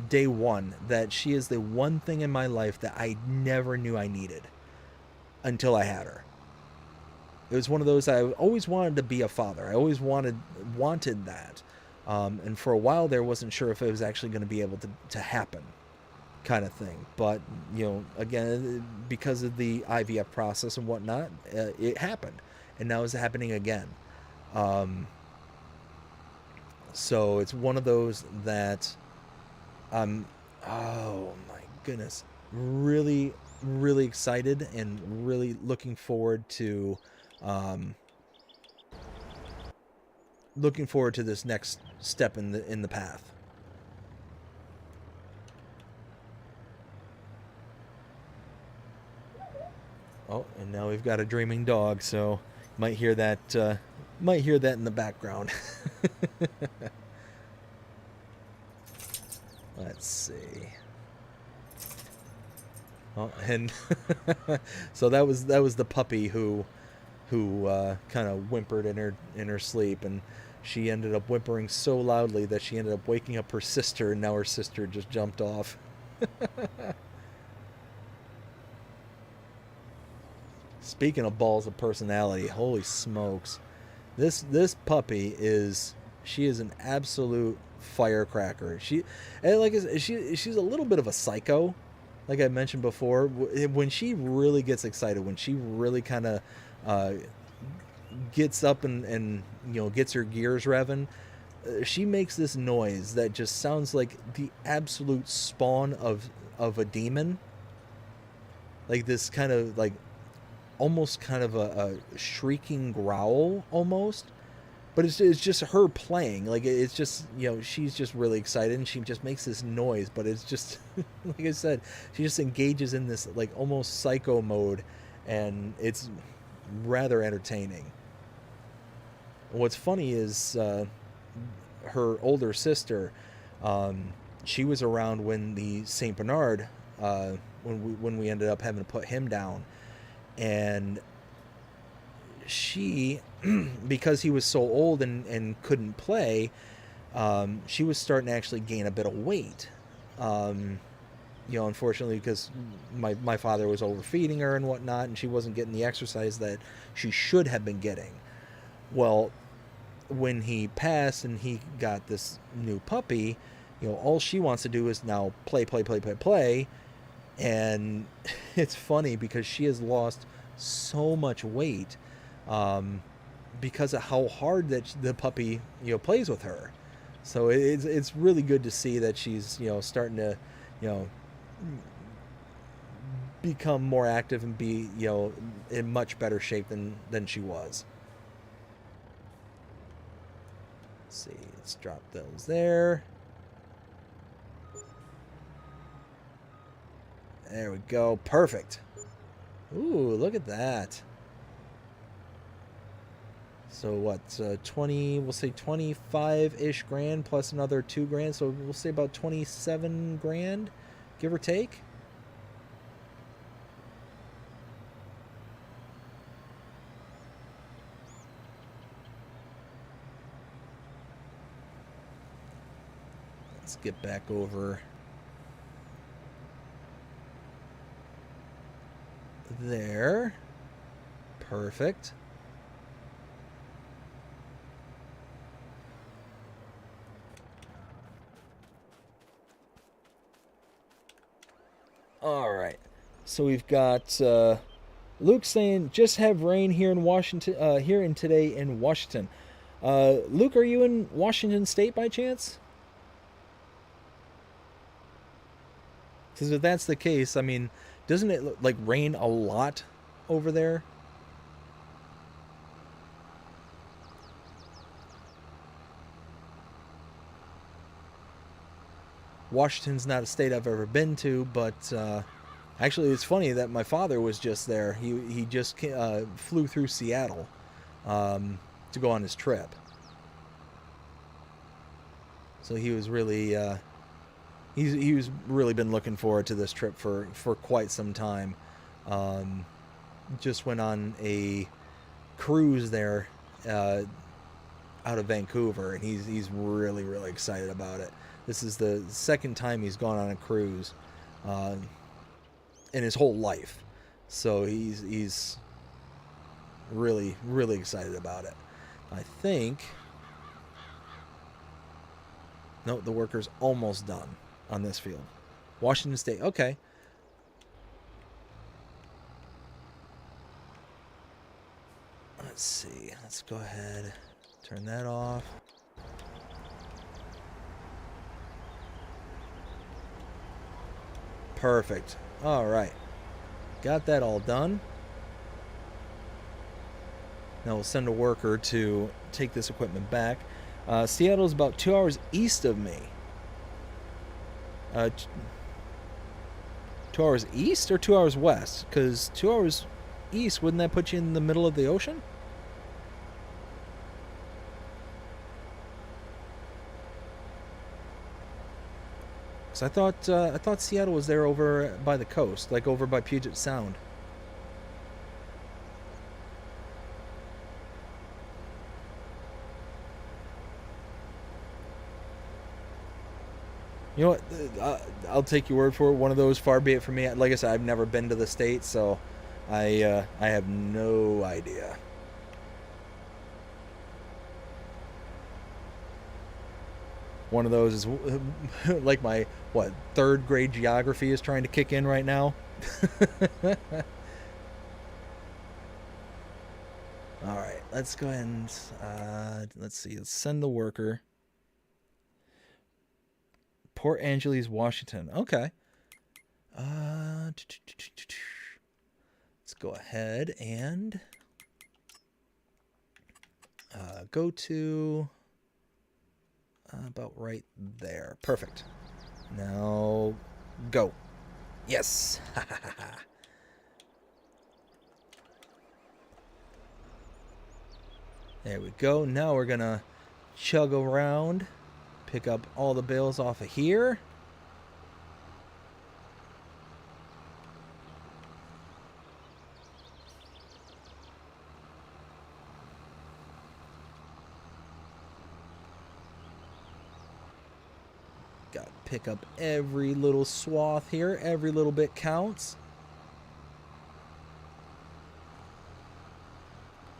day one that she is the one thing in my life that I never knew I needed until I had her. It was one of those, I always wanted to be a father. I always wanted that. And for a while there, wasn't sure if it was actually going to be able to happen, kind of thing. But, again, because of the IVF process and whatnot, it happened. And now it's happening again. So it's one of those that I'm, oh my goodness, really, really excited and really looking forward to this next step in the path. Oh, and now we've got a dreaming dog, so might hear that in the background. Let's see. Oh, and so that was the puppy who kind of whimpered in her sleep, and she ended up whimpering so loudly that she ended up waking up her sister, and now her sister just jumped off. Speaking of balls of personality, holy smokes. This puppy is an absolute firecracker. She's a little bit of a psycho, like I mentioned before. When she really gets excited, when she really kind of gets up and gets her gears revving, she makes this noise that just sounds like the absolute spawn of a demon. Like this kind of like almost kind of a shrieking growl almost, but it's just her playing. Like it's just, she's just really excited and she just makes this noise, but it's just like I said, she just engages in this like almost psycho mode, and it's rather entertaining. What's funny is her older sister, she was around when the Saint Bernard, when we ended up having to put him down. And she, because he was so old and couldn't play, she was starting to actually gain a bit of weight. Unfortunately, because my father was overfeeding her and whatnot, and she wasn't getting the exercise that she should have been getting. Well, when he passed and he got this new puppy, all she wants to do is now play, play, play, play, play. And it's funny because she has lost so much weight because of how hard that the puppy plays with her. So it's really good to see that she's starting to become more active and be in much better shape than she was. Let's see, let's drop those there. There we go. Perfect. Ooh, look at that. So what, 20, we'll say 25-ish grand plus another 2 grand. So we'll say about 27 grand, give or take. Let's get back over there. Perfect. All right. So we've got Luke saying, just have rain here in Washington, here in today in Washington. Luke, are you in Washington State by chance? Because if that's the case, I mean, doesn't it like rain a lot over there? Washington's not a state I've ever been to, but actually it's funny that my father was just there. He just flew through Seattle to go on his trip. So he was really he's really been looking forward to this trip for quite some time. Just went on a cruise there out of Vancouver, and he's really excited about it. This is the second time he's gone on a cruise in his whole life, so he's really excited about it. I think no, the worker's almost done on this field. Washington State, okay. Let's see. Let's go ahead, turn that off. Perfect. All right. Got that all done. Now we'll send a worker to take this equipment back. Seattle's about 2 hours east of me. 2 hours east or 2 hours west? Because 2 hours east, wouldn't that put you in the middle of the ocean? I thought Seattle was there over by the coast, like over by Puget Sound. You know what? I'll take your word for it. One of those, far be it from me. Like I said, I've never been to the States, so I have no idea. One of those is like my, what, 3rd grade geography is trying to kick in right now. All right, let's go ahead and, let's see, let's send the worker. Port Angeles, Washington. Okay. Let's go ahead and go to about right there. Perfect. Now go. Yes. There we go. Now we're gonna chug around, pick up all the bales off of here. pick up every little swath here. Every little bit counts.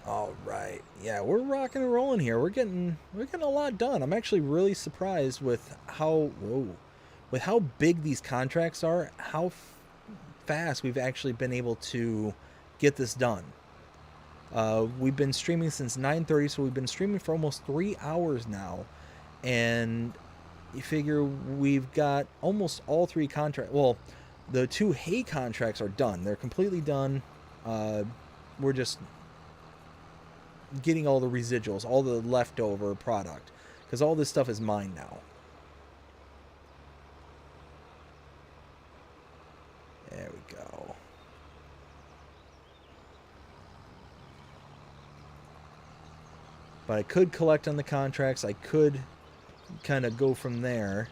All right. Yeah, we're rocking and rolling here. We're getting a lot done. I'm actually really surprised with how big these contracts are, how fast we've actually been able to get this done. We've been streaming since 9:30, so we've been streaming for almost 3 hours now. And you figure we've got almost all 3 contracts. Well, the 2 hay contracts are done. They're completely done. We're just getting all the residuals, all the leftover product, because all this stuff is mine now. There we go. But I could collect on the contracts. I could kind of go from there.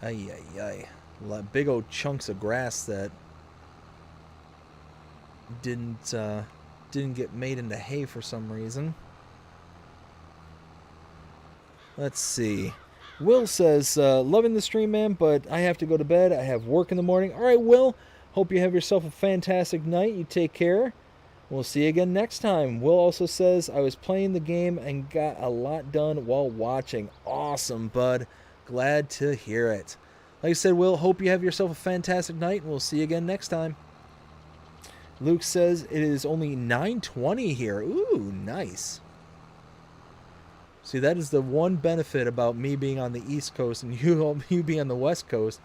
Ay, ay, ay. Big old chunks of grass that didn't get made into hay for some reason. Let's see. Will says, loving the stream, man, but I have to go to bed. I have work in the morning. All right, Will. Hope you have yourself a fantastic night. You take care. We'll see you again next time. Will also says, I was playing the game and got a lot done while watching. Awesome, bud. Glad to hear it. Like I said, Will, hope you have yourself a fantastic night, and we'll see you again next time. Luke says it is only 9:20 here. Ooh, nice. See, that is the one benefit about me being on the East Coast and you being on the West Coast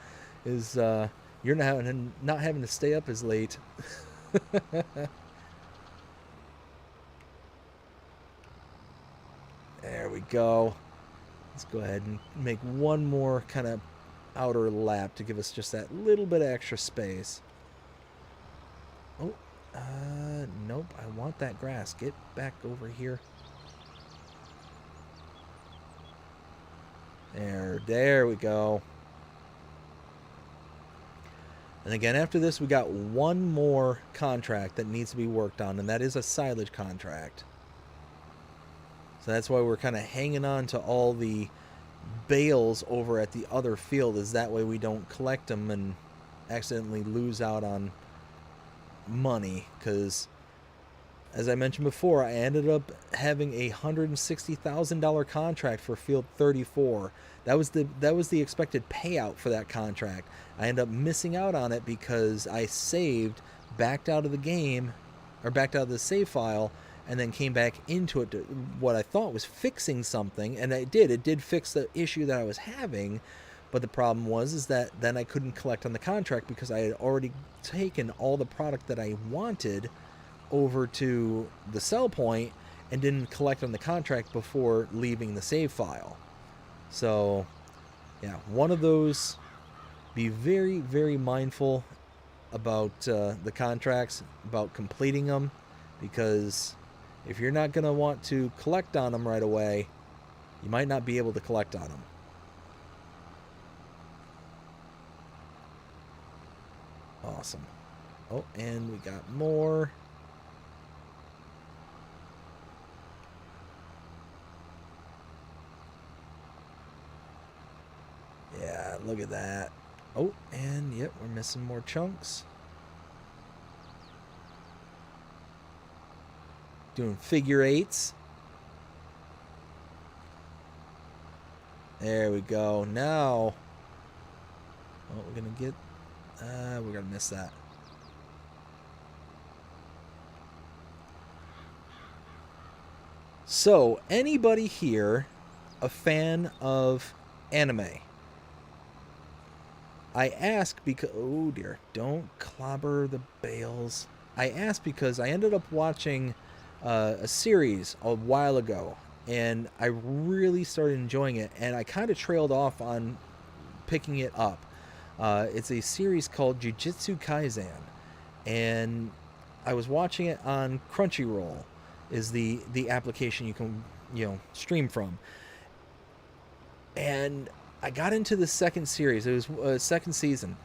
is you're not having to stay up as late. There we go. Let's go ahead and make one more kind of outer lap to give us just that little bit of extra space. Oh, nope. I want that grass. Get back over here. There we go. And again, after this, we got one more contract that needs to be worked on, and that is a silage contract. So that's why we're kind of hanging on to all the bales over at the other field, is that way we don't collect them and accidentally lose out on money. Because, as I mentioned before, I ended up having a $160,000 contract for field 34. That was the expected payout for that contract. I ended up missing out on it because I saved, backed out of the game, or backed out of the save file, and then came back into it to what I thought was fixing something, and it did. It did fix the issue that I was having, but the problem was that then I couldn't collect on the contract because I had already taken all the product that I wanted over to the sell point and didn't collect on the contract before leaving the save file. So, yeah, one of those. Be very, very mindful about the contracts, about completing them, because if you're not going to want to collect on them right away, you might not be able to collect on them. Awesome. Oh, and we got more. Yeah, look at that. Oh, and yep, we're missing more chunks. Doing figure eights. There we go. Now, oh, we're gonna get. We're gonna miss that. So, anybody here a fan of anime? I ask because, oh dear, don't clobber the bales. I ask because I ended up watching a series a while ago, and I really started enjoying it, and I kind of trailed off on picking it up. It's a series called Jujutsu Kaisen, and I was watching it on Crunchyroll, is the application you can stream from, and I got into the second series. It was second season,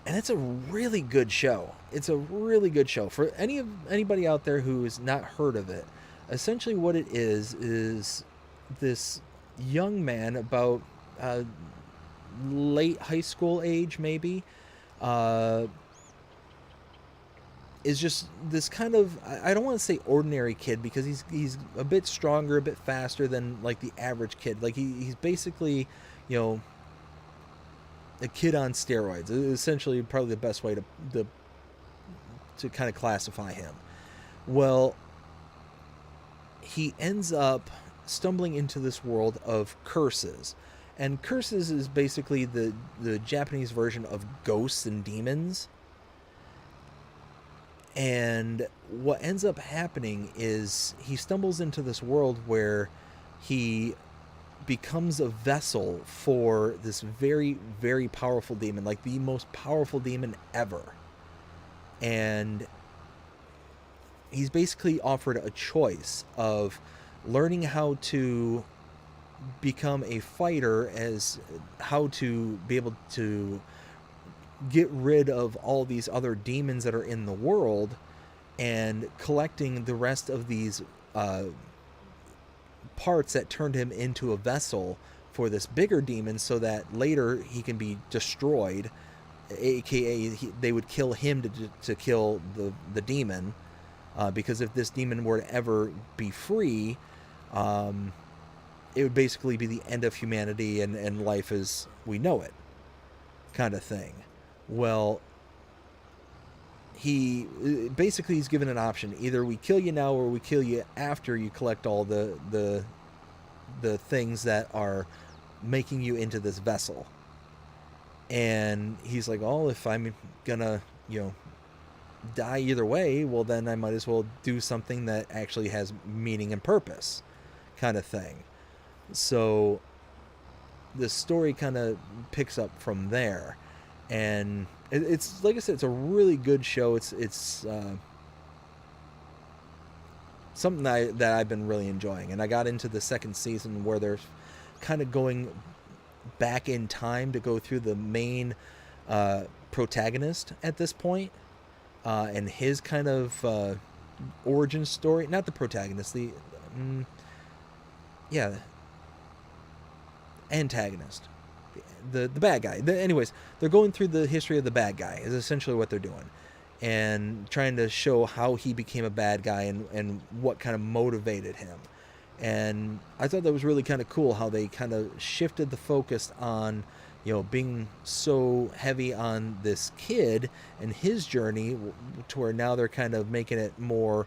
And it's a really good show. It's a really good show for anybody out there who's not heard of it. Essentially, what it is this young man about late high school age, maybe, uh, is just this kind of, I don't want to say ordinary kid, because he's a bit stronger, a bit faster than like the average kid. Like he's basically, you know, a kid on steroids. Essentially, probably the best way to kind of classify him. Well, he ends up stumbling into this world of curses. And curses is basically the Japanese version of ghosts and demons. And what ends up happening is he stumbles into this world where he becomes a vessel for this very, very powerful demon, like the most powerful demon ever. And he's basically offered a choice of learning how to become a fighter, as how to be able to get rid of all these other demons that are in the world, and collecting the rest of these parts that turned him into a vessel for this bigger demon, so that later he can be destroyed, aka they would kill him to kill the demon, because if this demon were to ever be free, it would basically be the end of humanity and life as we know it, kind of thing. Well, he's given an option: either we kill you now, or we kill you after you collect all the things that are making you into this vessel. And he's like, oh, if I'm gonna, die either way, well, then I might as well do something that actually has meaning and purpose, kind of thing. So the story kind of picks up from there. And it's like I said, it's a really good show. It's something that I've been really enjoying. And I got into the second season, where they're kind of going back in time to go through the main protagonist at this point, and his kind of origin story. Not the protagonist, the antagonist. The bad guy. Anyways, they're going through the history of the bad guy, is essentially what they're doing, and trying to show how he became a bad guy and what kind of motivated him. And I thought that was really kind of cool, how they kind of shifted the focus on, being so heavy on this kid and his journey, to where now they're kind of making it more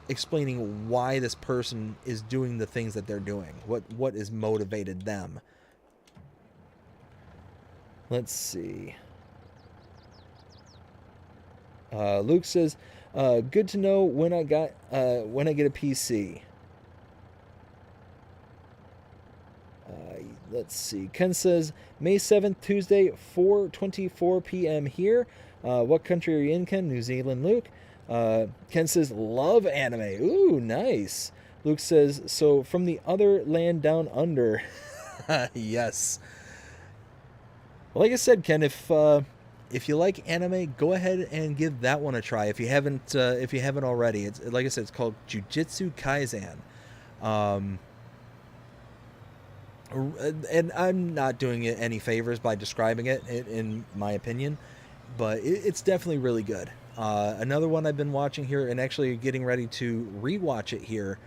explaining why this person is doing the things that they're doing, what has motivated them. Let's see. Luke says, good to know when I get a PC. Let's see. Ken says, May 7th, Tuesday, 4:24 p.m. here. What country are you in, Ken? New Zealand, Luke. Ken says, love anime. Ooh, nice. Luke says, so from the other land down under. Yes. Well, like I said, Ken, if you like anime, go ahead and give that one a try. If you haven't already, it's, like I said, it's called Jujutsu Kaisen. And I'm not doing it any favors by describing it, in my opinion, but it's definitely really good. Another one I've been watching here, and actually getting ready to rewatch it here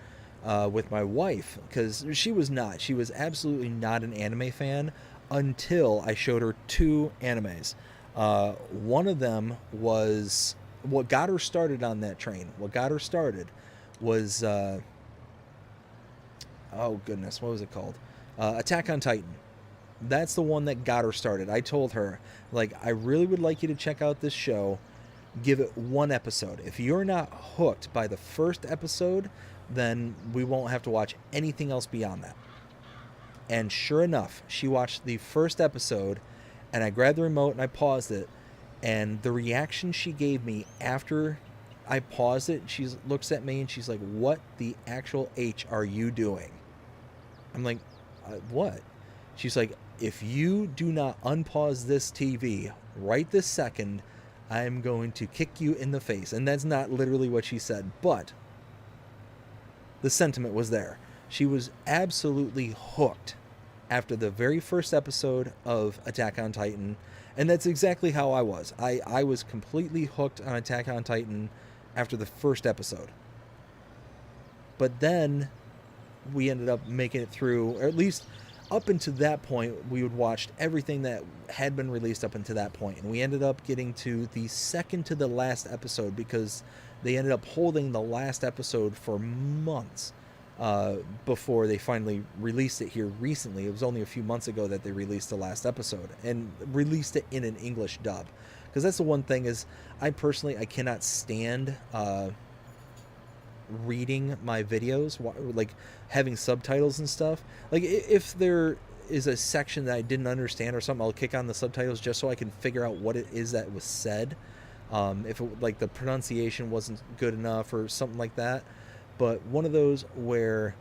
with my wife, because she was absolutely not an anime fan until I showed her two animes. One of them was what got her started on that train. What got her started was oh goodness, what was it called? Attack on Titan. That's the one that got her started. I told her, like, I really would like you to check out this show. Give it one episode. If you're not hooked by the first episode, then we won't have to watch anything else beyond that. And sure enough, she watched the first episode, and I grabbed the remote and I paused it, and the reaction she gave me after I paused it, she looks at me and she's like, what the actual H are you doing? I'm like, what? She's like, if you do not unpause this TV right this second, I'm going to kick you in the face. And that's not literally what she said, but the sentiment was there. She was absolutely hooked after the very first episode of Attack on Titan. And that's exactly how I was. I was completely hooked on Attack on Titan after the first episode. But then we ended up making it through, or at least up until that point, we would watched everything that had been released up until that point. And we ended up getting to the second to the last episode because they ended up holding the last episode for months before they finally released it here recently. It was only a few months ago that they released the last episode and released it in an English dub. Because that's the one thing is, I cannot stand reading my videos, like having subtitles and stuff. Like if there is a section that I didn't understand or something, I'll kick on the subtitles just so I can figure out what it is that was said. If it, like the pronunciation wasn't good enough or something like that. But one of those where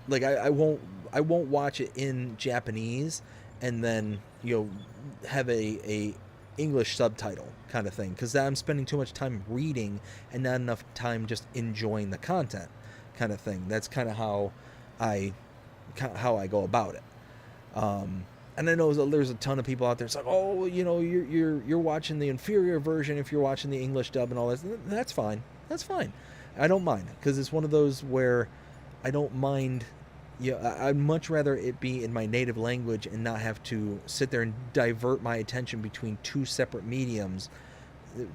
like I won't watch it in Japanese and then, you know, have a English subtitle kind of thing, because I'm spending too much time reading and not enough time just enjoying the content kind of thing. That's kind of how I go about it. And I know there's a ton of people out there. It's like, oh, you know, you're watching the inferior version if you're watching the English dub and all that. That's fine. That's fine. I don't mind, because it's one of those where I don't mind. Yeah, I'd much rather it be in my native language and not have to sit there and divert my attention between two separate mediums,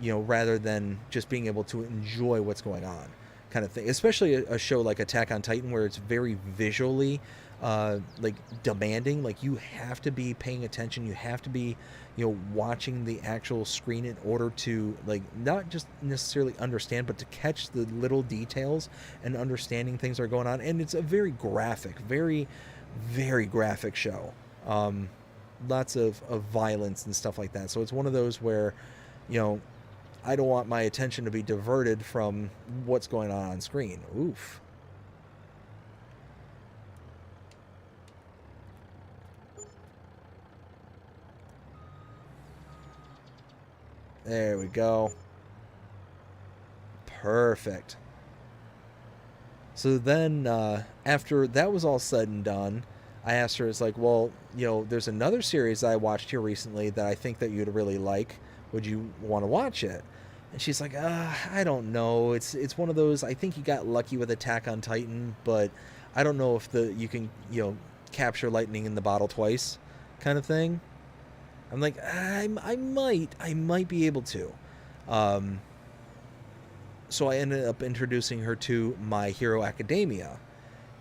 you know, rather than just being able to enjoy what's going on kind of thing. Especially a show like Attack on Titan, where it's very visually like demanding. Like you have to be paying attention. You have to be, you know, watching the actual screen in order to, like, not just necessarily understand, but to catch the little details and understanding things that are going on. And it's a very graphic, very, very graphic show. Lots of violence and stuff like that. So it's one of those where, you know, I don't want my attention to be diverted from what's going on screen. Oof. There we go. Perfect. So then, after that was all said and done, I asked her, it's like, well, you know, there's another series I watched here recently that I think that you'd really like. Would you want to watch it? And she's like, I don't know. It's one of those, I think you got lucky with Attack on Titan, but I don't know if you can, you know, capture lightning in the bottle twice kind of thing. I'm like, I might be able to. So I ended up introducing her to My Hero Academia.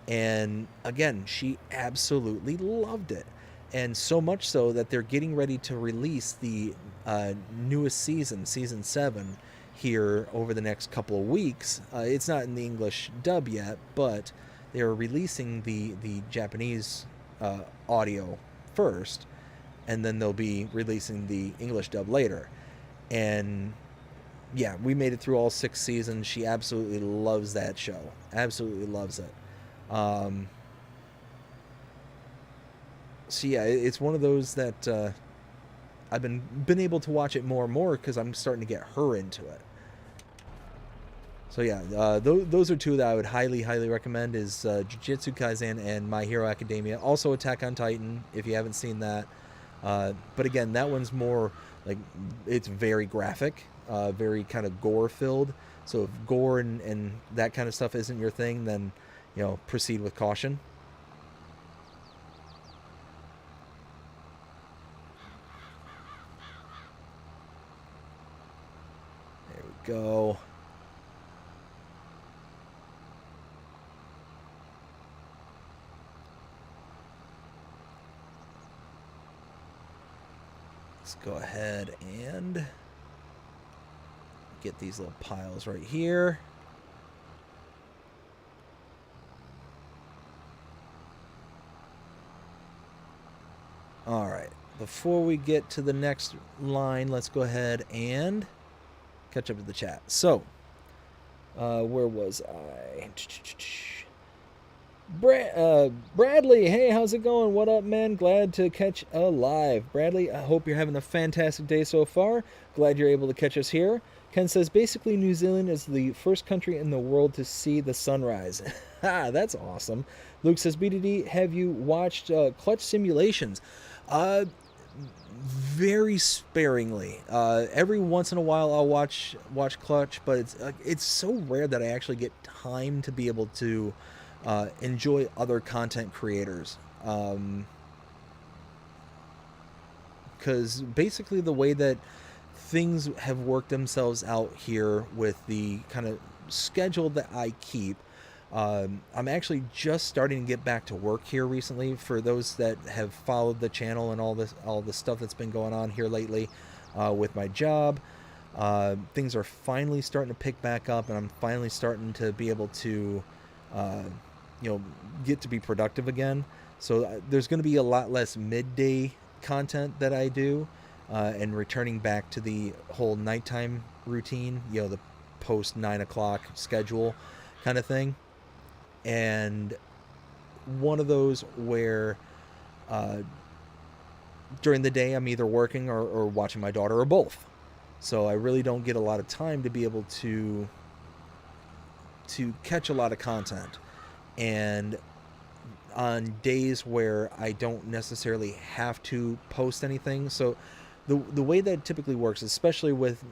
And again, she absolutely loved it. And so much so that they're getting ready to release the newest season, season 7, here over the next couple of weeks. It's not in the English dub yet, but they're releasing the Japanese audio first, and then they'll be releasing the English dub later. And yeah, we made it through all 6 seasons. She absolutely loves that show. Absolutely loves it. So yeah, it's one of those that I've been able to watch it more and more because I'm starting to get her into it. So yeah, those are two that I would highly recommend, is Jujutsu Kaisen and My Hero Academia. Also Attack on Titan, if you haven't seen that. But again, that one's more like, it's very graphic, very kind of gore filled. So if gore and that kind of stuff isn't your thing, then, you know, proceed with caution. There we go. Let's go ahead and get these little piles right here. All right, before we get to the next line, let's go ahead and catch up to the chat. So, where was I? Bradley, hey, how's it going? What up, man? Glad to catch alive. Bradley, I hope you're having a fantastic day so far. Glad you're able to catch us here. Ken says, basically, New Zealand is the first country in the world to see the sunrise. Ha, that's awesome. Luke says, BDD, have you watched Clutch Simulations? Uh, very sparingly. Every once in a while, I'll watch Clutch, but it's so rare that I actually get time to be able to enjoy other content creators. Because basically the way that things have worked themselves out here with the kind of schedule that I keep, I'm actually just starting to get back to work here recently. For those that have followed the channel and all the stuff that's been going on here lately with my job, things are finally starting to pick back up, and I'm finally starting to be able to get to be productive again. So there's going to be a lot less midday content that I do, and returning back to the whole nighttime routine, the post 9 o'clock schedule kind of thing. And one of those where during the day I'm either working or watching my daughter, or both. So I really don't get a lot of time to be able to catch a lot of content. And on days where I don't necessarily have to post anything, so the way that typically works, especially with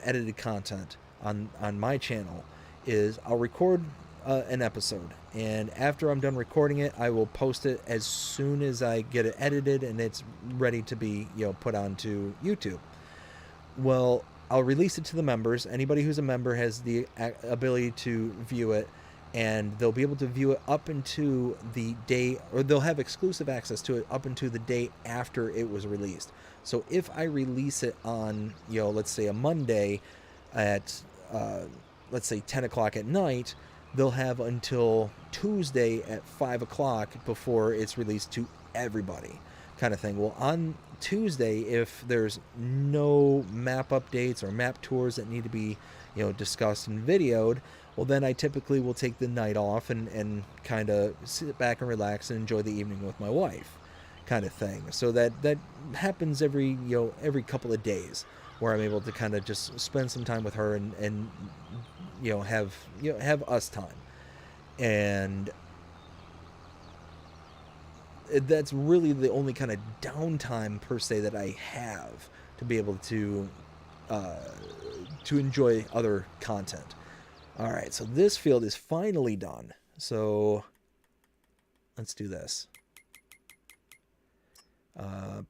edited content on my channel, is I'll record an episode, and after I'm done recording it, I will post it as soon as I get it edited and it's ready to be put onto YouTube. Well, I'll release it to the members. Anybody who's a member has the ability to view it, and they'll be able to view it up into the day, or they'll have exclusive access to it up into the day after it was released. So if I release it on, let's say a Monday at, let's say 10 o'clock at night, they'll have until Tuesday at 5 o'clock before it's released to everybody, kind of thing. Well, on Tuesday, if there's no map updates or map tours that need to be, discussed and videoed, well, then I typically will take the night off and kind of sit back and relax and enjoy the evening with my wife, kind of thing. So that happens every couple of days, where I'm able to kind of just spend some time with her and have us time. And that's really the only kind of downtime per se that I have to be able to enjoy other content. All right, so this field is finally done. So let's do this. I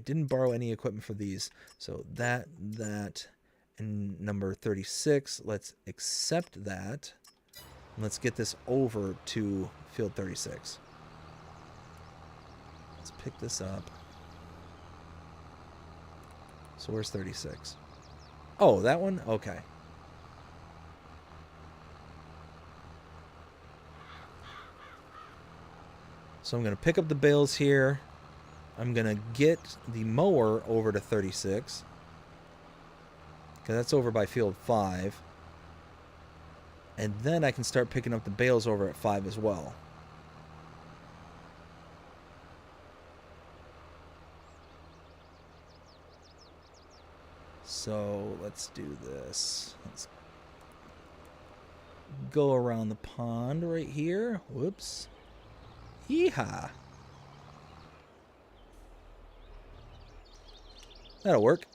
didn't borrow any equipment for these, so that and number 36, let's accept that, and let's get this over to field 36. Let's pick this up. So where's 36? Oh, that one? Okay. So I'm going to pick up the bales here. I'm going to get the mower over to 36. Because that's over by field 5. And then I can start picking up the bales over at 5 as well. So let's do this. Let's go around the pond right here. Whoops. Yeehaw. That'll work.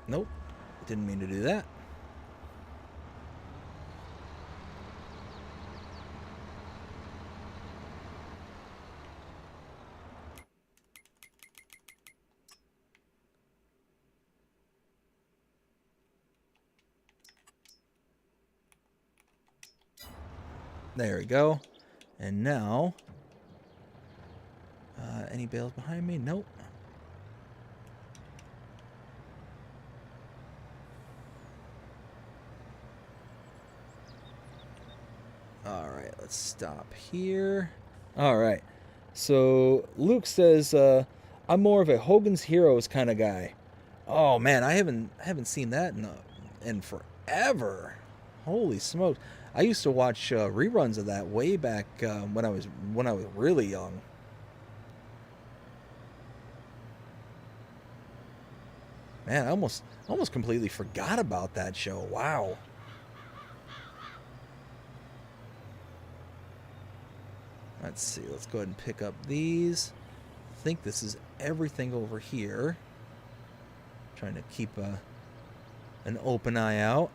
Nope. Didn't mean to do that. There we go. And now, any bales behind me? Nope. All right, let's stop here. All right. So Luke says, I'm more of a Hogan's Heroes kind of guy. Oh man, I haven't seen that in ever. Holy smokes! I used to watch reruns of that way back when I was really young. Man, I almost completely forgot about that show. Wow. Let's see. Let's go ahead and pick up these. I think this is everything over here. Trying to keep an open eye out.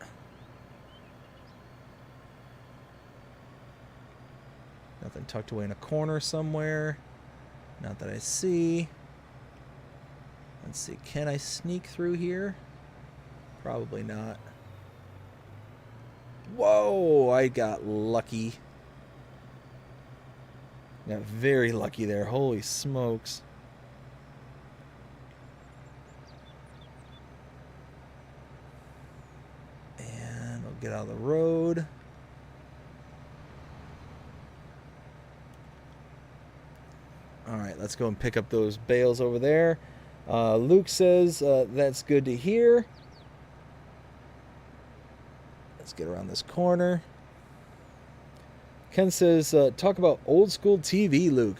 Nothing tucked away in a corner somewhere. Not that I see. Let's see. Can I sneak through here? Probably not. Whoa! I got lucky. Got very lucky there. Holy smokes. And I'll get out of the road. Alright, let's go and pick up those bales over there. Luke says that's good to hear. Let's get around this corner. Ken says, talk about old school TV, Luke.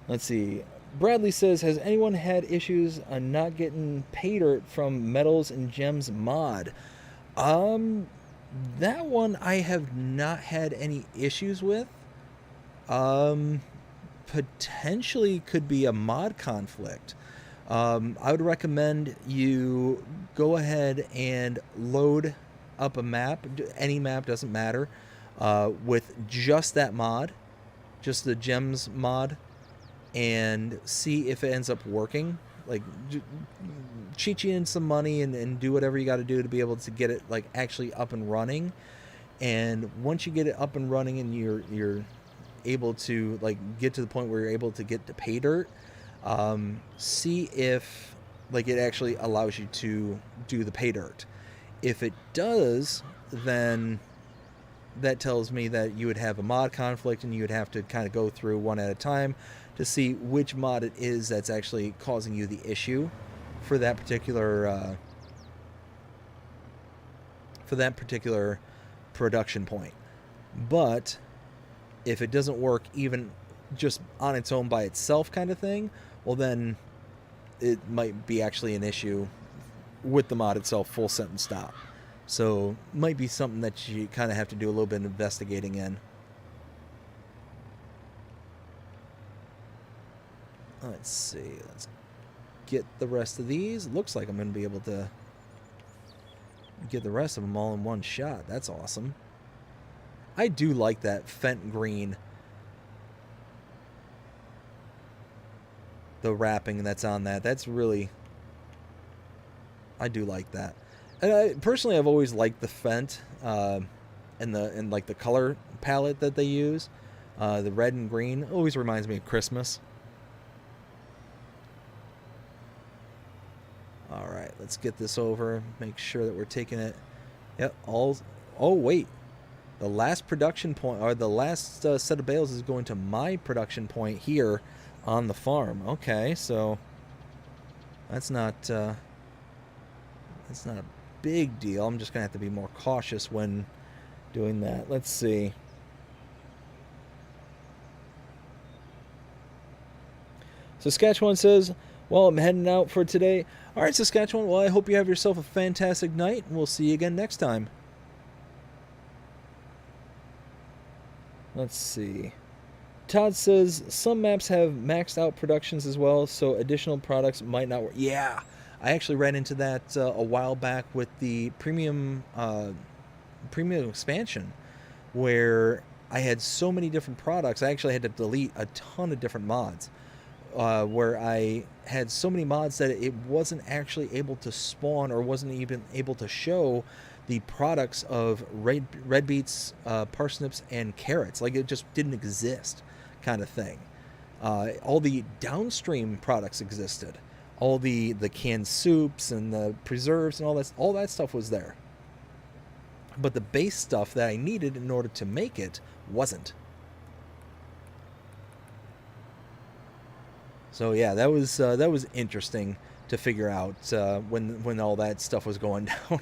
Let's see. Bradley says, has anyone had issues on not getting pay dirt from Metals and Gems mod? That one I have not had any issues with. Potentially could be a mod conflict. I would recommend you go ahead and load up a map. Any map, doesn't matter. With just that mod, just the gems mod, and see if it ends up working. Like, cheat you in some money and do whatever you got to do to be able to get it like actually up and running. And once you get it up and running and you're able to like get to the point where you're able to get to pay dirt, see if like it actually allows you to do the pay dirt. If it does, then that tells me that you would have a mod conflict and you would have to kind of go through one at a time to see which mod it is that's actually causing you the issue for that particular production point. But if it doesn't work even just on its own by itself kind of thing, well then it might be actually an issue with the mod itself, full sentence stop. So might be something that you kind of have to do a little bit of investigating in. Let's see. Let's get the rest of these. Looks like I'm going to be able to get the rest of them all in one shot. That's awesome. I do like that Fent green. The wrapping that's on that. That's really... I do like that. And personally, I've always liked the Fent and like the color palette that they use. The red and green always reminds me of Christmas. All right, let's get this over. Make sure that we're taking it. Yep. Oh wait, the last production point or the last set of bales is going to my production point here on the farm. Okay, so that's not a big deal. I'm just gonna have to be more cautious when doing that. Let's see. Saskatchewan says, well, I'm heading out for today. All right, Saskatchewan, well, I hope you have yourself a fantastic night, and we'll see you again next time. Let's see. Todd says, some maps have maxed out productions as well, so additional products might not work. Yeah, I actually ran into that a while back with the premium expansion, where I had so many different products. I actually had to delete a ton of different mods, where I had so many mods that it wasn't actually able to spawn or wasn't even able to show the products of red beets, parsnips, and carrots. Like, it just didn't exist, kind of thing. All the downstream products existed. All the canned soups and the preserves and all that stuff was there. But the base stuff that I needed in order to make it wasn't. So yeah, that was interesting to figure out when all that stuff was going down.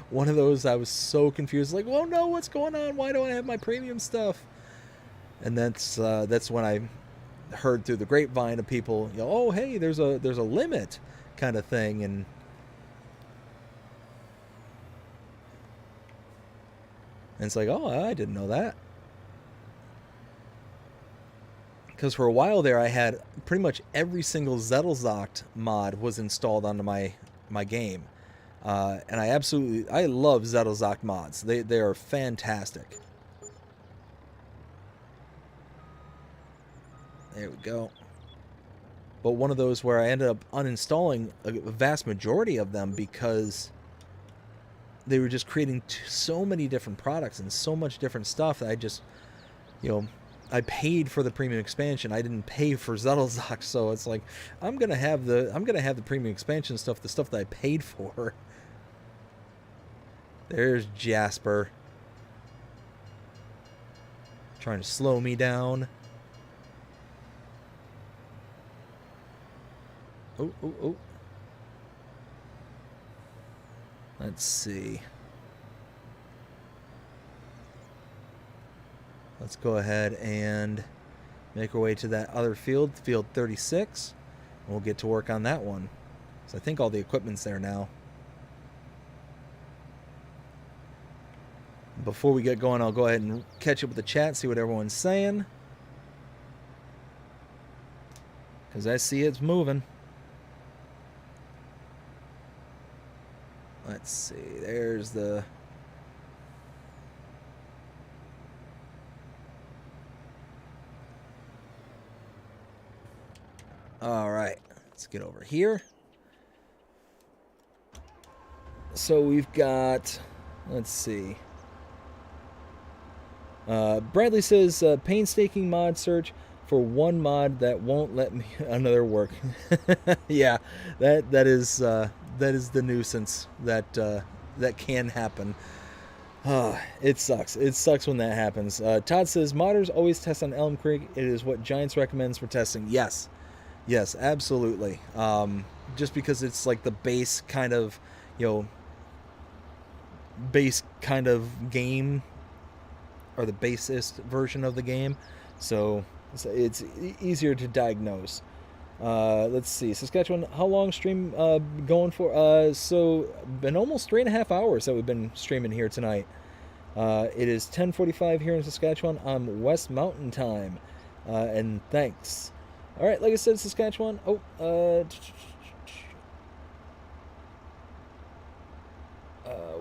One of those, I was so confused, like, oh no, what's going on? Why don't I have my premium stuff? And that's when I heard through the grapevine of people, oh hey, there's a limit kind of thing, and it's like, oh, I didn't know that. Because for a while there, I had pretty much every single Zettelzocht mod was installed onto my game, and I love Zettelzocht mods. They are fantastic. There we go. But one of those where I ended up uninstalling a vast majority of them because they were just creating so many different products and so much different stuff that I just, I paid for the premium expansion. I didn't pay for Zettelzocht, so it's like I'm gonna have the premium expansion stuff, the stuff that I paid for. There's Jasper trying to slow me down. Oh. Let's see. Let's go ahead and make our way to that other field, field 36. And we'll get to work on that one. So I think all the equipment's there now. Before we get going, I'll go ahead and catch up with the chat, see what everyone's saying. Because I see it's moving. Let's see, there's the... Alright, let's get over here. So we've got, let's see. Bradley says, painstaking mod search for one mod that won't let me another work. Yeah, that is the nuisance that can happen. It sucks. It sucks when that happens. Todd says, modders always test on Elm Creek. It is what Giants recommends for testing. Yes, absolutely. Just because it's like the base kind of, game, or the basest version of the game, so it's easier to diagnose. Let's see, Saskatchewan, how long stream going for? So been almost 3.5 hours that we've been streaming here tonight. It is 10:45 here in Saskatchewan on West Mountain Time, and thanks. All right, like I said, Saskatchewan.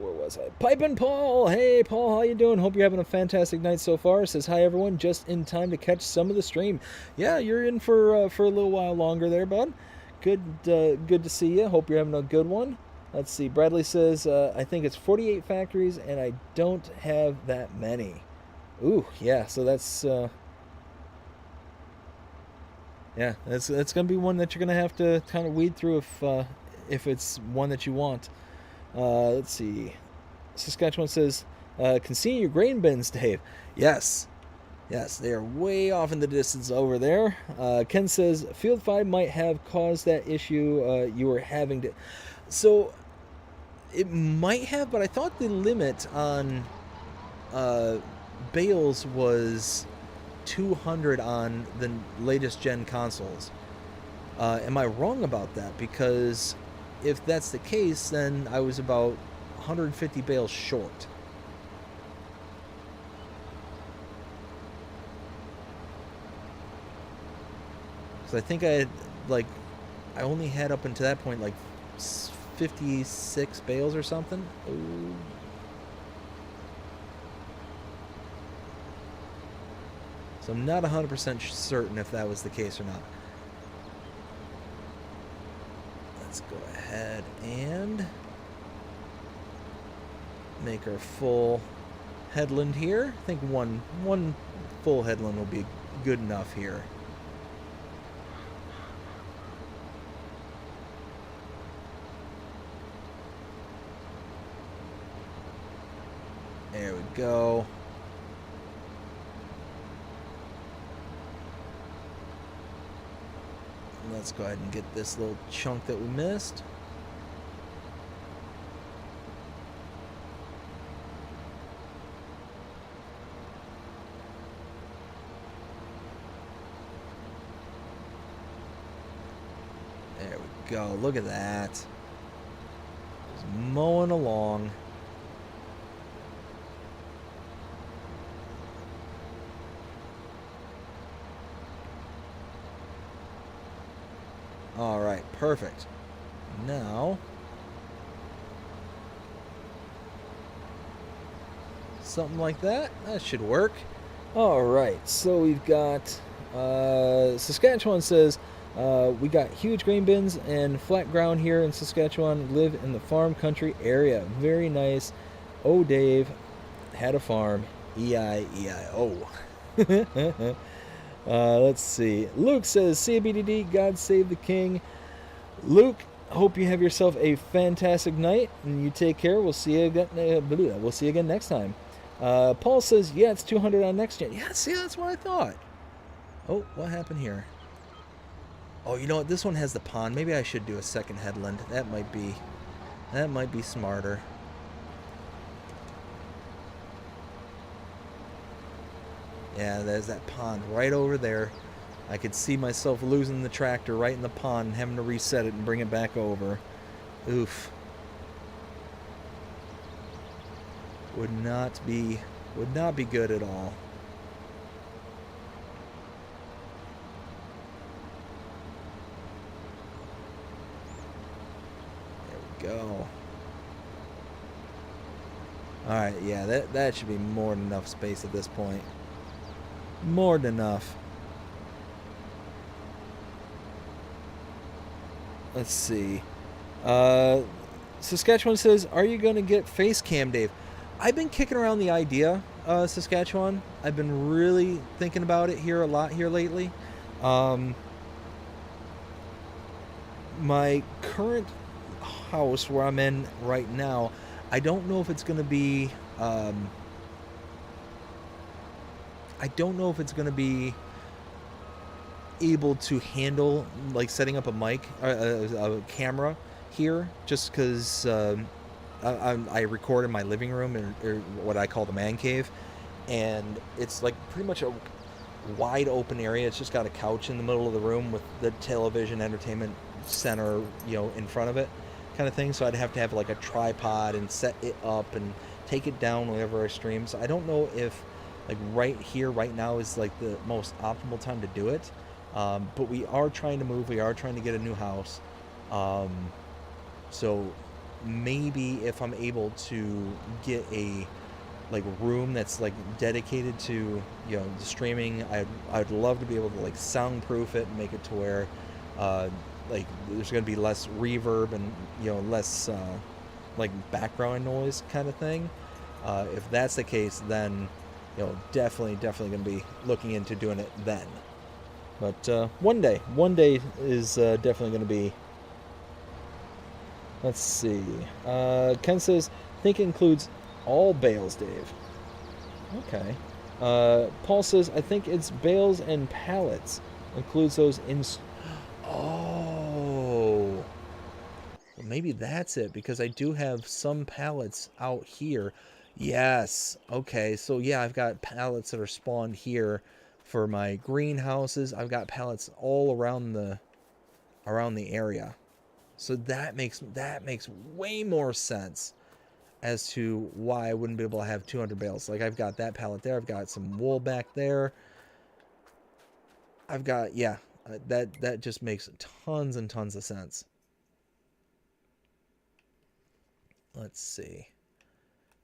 Where was I? Pipin' Paul! Hey, Paul, how you doing? Hope you're having a fantastic night so far. Says, hi, everyone. Just in time to catch some of the stream. Yeah, you're in for a little while longer there, bud. Good to see you. Hope you're having a good one. Let's see. Bradley says, I think it's 48 factories, and I don't have that many. Ooh, yeah, so that's... yeah, that's going to be one that you're going to have to kind of weed through if it's one that you want. Let's see. Saskatchewan says, can see your grain bins, Dave. Yes, they are way off in the distance over there. Ken says, Field 5 might have caused that issue you were having to... So, it might have, but I thought the limit on bales was 200 on the latest gen consoles. Am I wrong about that? Because if that's the case, then I was about 150 bales short. So I think I only had up until that point 56 bales or something. Ooh. So I'm not 100% certain if that was the case or not. Let's go ahead and make our full headland here. I think one full headland will be good enough here. There we go. Let's go ahead and get this little chunk that we missed. go. Look at that. Just mowing along. All right, perfect. Now, something like that. That should work. All right, so we've got Saskatchewan says we got huge grain bins and flat ground here in Saskatchewan. Live in the farm country area. Very nice. Oh, Dave had a farm. E-I-E-I-O. Let's see. Luke says, CBDD, God save the king. Luke, hope you have yourself a fantastic night and you take care. We'll see you again. We'll see you again next time. Paul says, yeah, it's 200 on next gen. Yeah, see, that's what I thought. Oh, what happened here? Oh, you know what? This one has the pond. Maybe I should do a second headland. That might be smarter. Yeah, there's that pond right over there. I could see myself losing the tractor right in the pond and having to reset it and bring it back over. Oof. Would not be good at all. There we go. Alright, yeah, that should be more than enough space at this point. More than enough. Let's see. Saskatchewan says, are you going to get face cam, Dave? I've been kicking around the idea, Saskatchewan. I've been really thinking about it here a lot here lately. My current house where I'm in right now, I don't know if it's going to be... I don't know if it's going to be able to handle like setting up a mic, a camera here, just because I record in my living room or what I call the man cave, and it's like pretty much a wide open area. It's just got a couch in the middle of the room with the television entertainment center, you know, in front of it, kind of thing. So I'd have to have like a tripod and set it up and take it down whenever I stream. So I don't know if like right here, right now is like the most optimal time to do it. But we are trying to move. We are trying to get a new house. So maybe if I'm able to get a like room that's like dedicated to, you know, the streaming, I'd love to be able to like soundproof it and make it to where like there's going to be less reverb and, you know, less like background noise kind of thing. If that's the case, then, you know, definitely going to be looking into doing it then. But one day is definitely going to be. Let's see. Ken says, think it includes all bales, Dave. Okay. Paul says, I think it's bales and pallets. Includes those in... Oh. Well, maybe that's it, because I do have some pallets out here. Yes. Okay, so yeah, I've got pallets that are spawned here for my greenhouses. I've got pallets all around the area. So that makes way more sense as to why I wouldn't be able to have 200 bales. Like, I've got that pallet there. I've got some wool back there. I've got, yeah, that just makes tons and tons of sense. Let's see.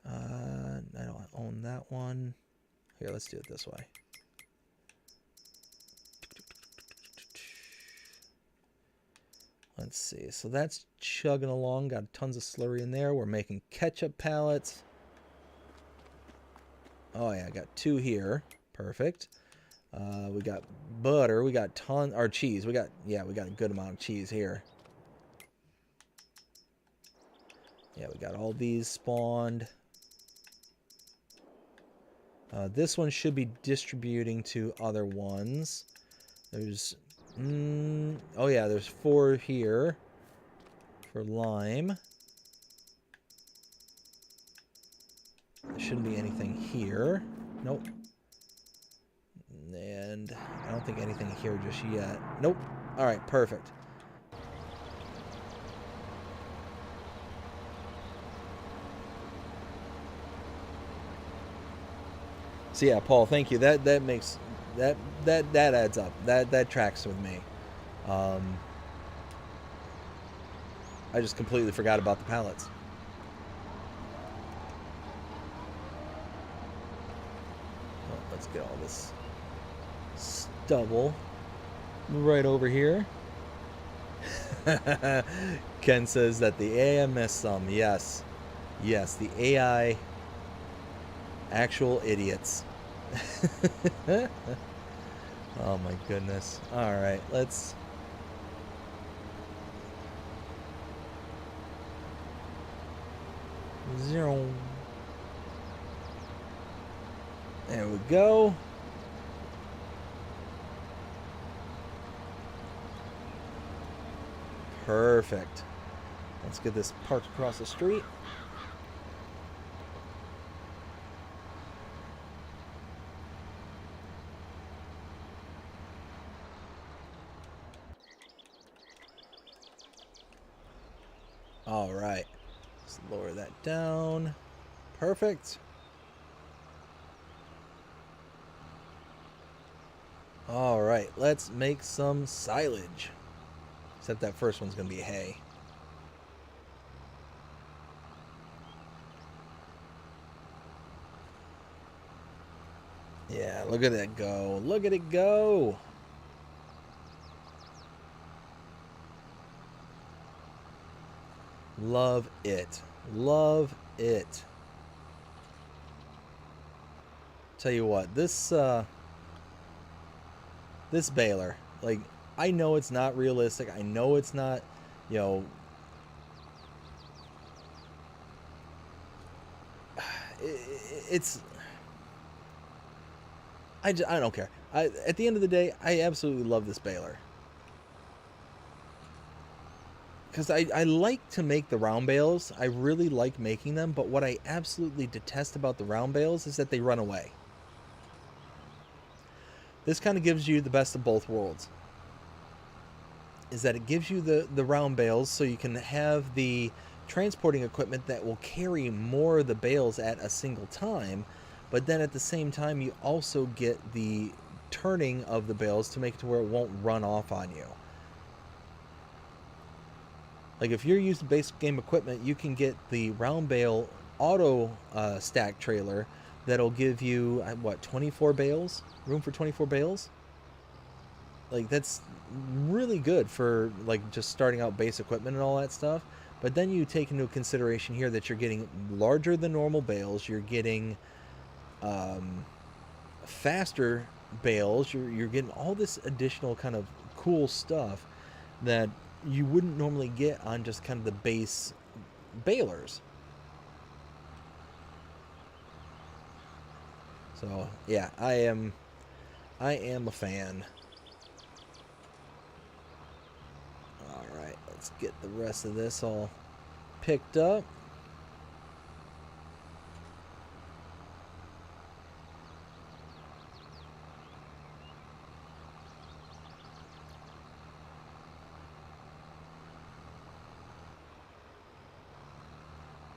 I don't own that one. Here, let's do it this way. Let's see. So that's chugging along. Got tons of slurry in there. We're making ketchup pallets. Oh yeah, I got 2 here. Perfect. We got butter. We got cheese. We got a good amount of cheese here. Yeah, we got all these spawned. This one should be distributing to other ones. There's oh yeah, there's 4 here for lime. There shouldn't be anything here. Nope. And I don't think anything here just yet. Nope. Alright, perfect. So yeah, Paul, thank you. That makes that adds up. That tracks with me. Um, I just completely forgot about the pallets. Well, let's get all this stubble right over here. Ken says that the AI missed some. Yes. Yes, the AI actual idiots. Oh my goodness. All right, let's zero. There we go. Perfect. Let's get this parked across the street. All right. Let's lower that down. Perfect. All right, let's make some silage. Except that first one's going to be hay. Yeah, look at it go. Look at it go. Love it. Love it. Tell you what, this baler, like, I know it's not realistic. I know it's not, you know, it's I don't care. At the end of the day, I absolutely love this baler. Because I like to make the round bales. I really like making them, but what I absolutely detest about the round bales is that they run away. This kind of gives you the best of both worlds. Is that it gives you the round bales so you can have the transporting equipment that will carry more of the bales at a single time, but then at the same time you also get the turning of the bales to make it to where it won't run off on you. Like if you're using basic game equipment, you can get the round bale auto stack trailer that'll give you what, 24 bales, room for 24 bales. Like that's really good for like just starting out base equipment and all that stuff. But then you take into consideration here that you're getting larger than normal bales, you're getting faster bales, you're getting all this additional kind of cool stuff that you wouldn't normally get on just kind of the base balers. So yeah, I am a fan. All right, let's get the rest of this all picked up.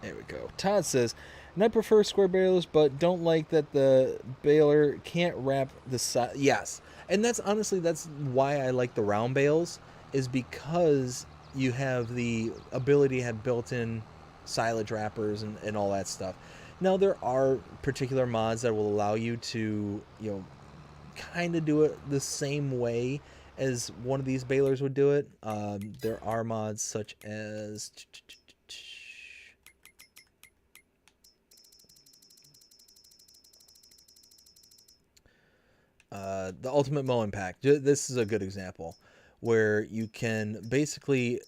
There we go. Todd says, and I prefer square balers, but don't like that the baler can't wrap the side. Yes, and that's honestly that's why I like the round bales, is because you have the ability to have built-in silage wrappers and all that stuff. Now there are particular mods that will allow you to, you know, kind of do it the same way as one of these balers would do it. There are mods such as the Ultimate Mowing Pack. This is a good example where you can basically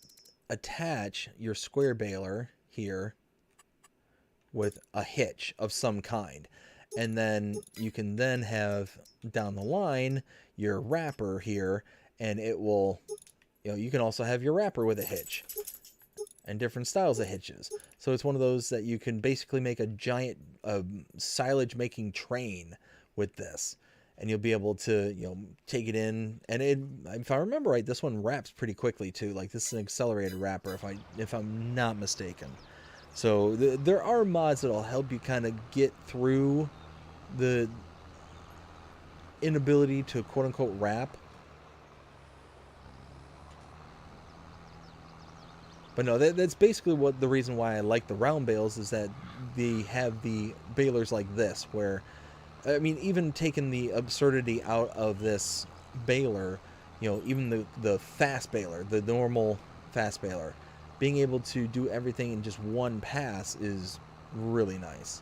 attach your square baler here with a hitch of some kind, and then you can then have down the line your wrapper here, and it will, you know, you can also have your wrapper with a hitch and different styles of hitches. So it's one of those that you can basically make a giant silage making train with this, and you'll be able to, you know, take it in, and it, if I remember right, this one wraps pretty quickly too. Like this is an accelerated wrapper if I'm not mistaken. So there are mods that'll help you kind of get through the inability to quote unquote wrap. But no, that's basically what the reason why I like the round bales is that they have the balers like this, where, I mean, even taking the absurdity out of this baler, you know, even the fast baler, the normal fast baler, being able to do everything in just one pass is really nice.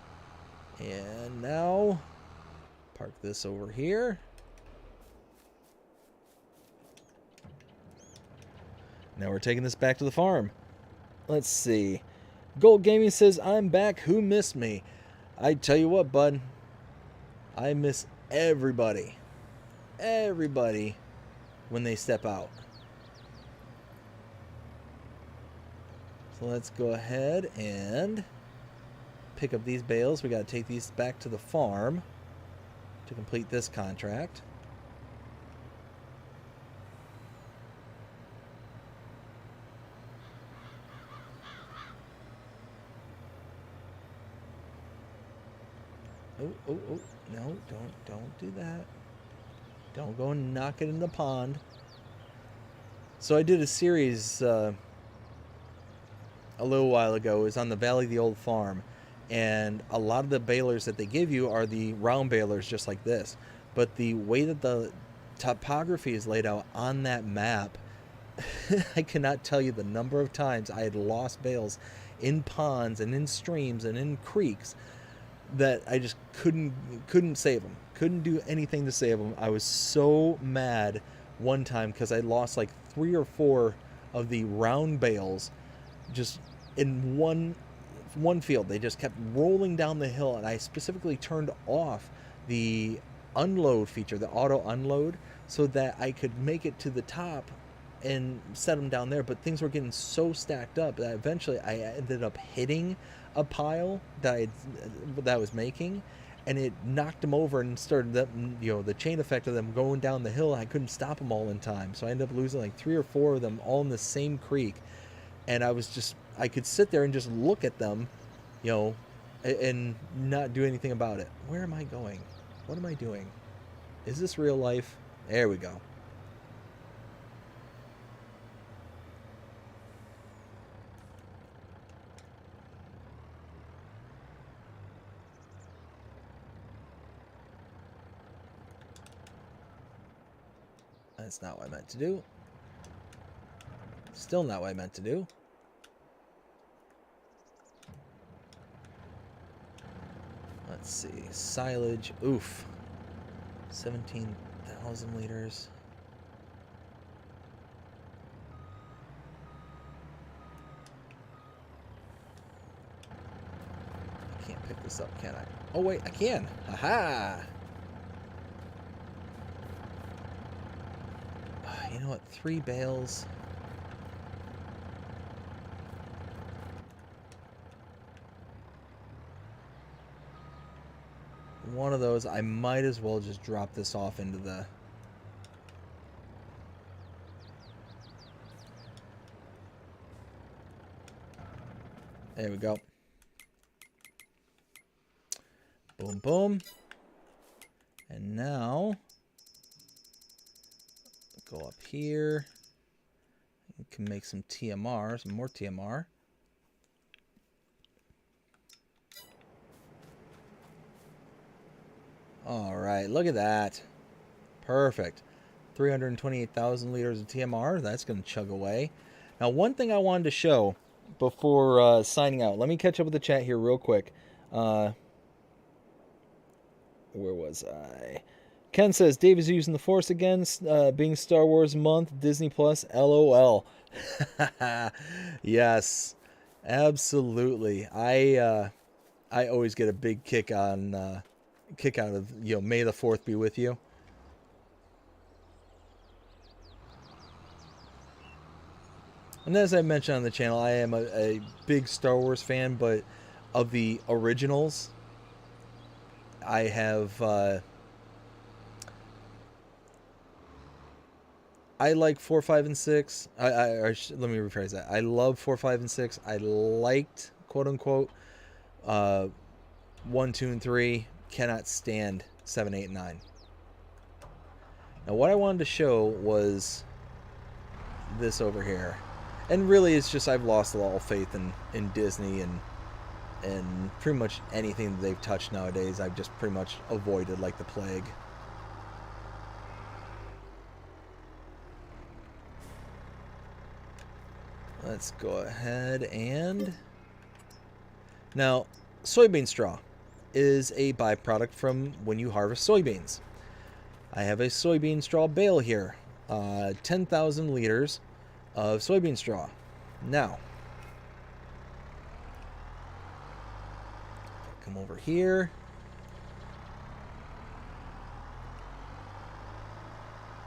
And now, park this over here. Now we're taking this back to the farm. Let's see. Gold Gaming says, I'm back. Who missed me? I tell you what, bud. I miss everybody. Everybody when they step out. So let's go ahead and pick up these bales. We got to take these back to the farm to complete this contract. Oh, no, don't do that. Don't go and knock it in the pond. So I did a series a little while ago. It was on the Valley of the Old Farm. And a lot of the balers that they give you are the round balers just like this. But the way that the topography is laid out on that map, I cannot tell you the number of times I had lost bales in ponds and in streams and in creeks that I just couldn't save them. Couldn't do anything to save them. I was so mad one time because I lost like 3 or 4 of the round bales just in one field. They just kept rolling down the hill, and I specifically turned off the unload feature, the auto unload, so that I could make it to the top and set them down there. But things were getting so stacked up that eventually I ended up hitting a pile that I was making, and it knocked them over and started them, you know, the chain effect of them going down the hill. I couldn't stop them all in time, so I ended up losing like 3 or 4 of them all in the same creek. And I could sit there and just look at them, you know, and not do anything about it. Where am I going? What am I doing? Is this real life? There we go. That's not what I meant to do. Still not what I meant to do. Let's see. Silage. Oof. 17,000 liters. I can't pick this up, can I? Oh, wait, I can. Haha. You know what? 3 bales. One of those, I might as well just drop this off into the... There we go. Boom, boom. And now... go up here. We can make some TMR, some more TMR. All right, look at that. Perfect. 328,000 liters of TMR. That's going to chug away. Now, one thing I wanted to show before signing out. Let me catch up with the chat here real quick. Where was I? Ken says, Dave is using the Force again, being Star Wars month, Disney Plus, LOL. Yes, absolutely. I always get a big kick out of, you know, May the 4th be with you. And as I mentioned on the channel, I am a big Star Wars fan, but of the originals, I have... I like 4, 5, and 6. Let me rephrase that. I love 4, 5, and 6. I liked, quote unquote, 1, 2, and 3. Cannot stand 7, 8, and 9. Now what I wanted to show was this over here. And really it's just I've lost all faith in Disney and pretty much anything that they've touched nowadays I've just pretty much avoided like the plague. Let's go ahead and... Now, soybean straw is a byproduct from when you harvest soybeans. I have a soybean straw bale here. 10,000 liters of soybean straw. Now, come over here.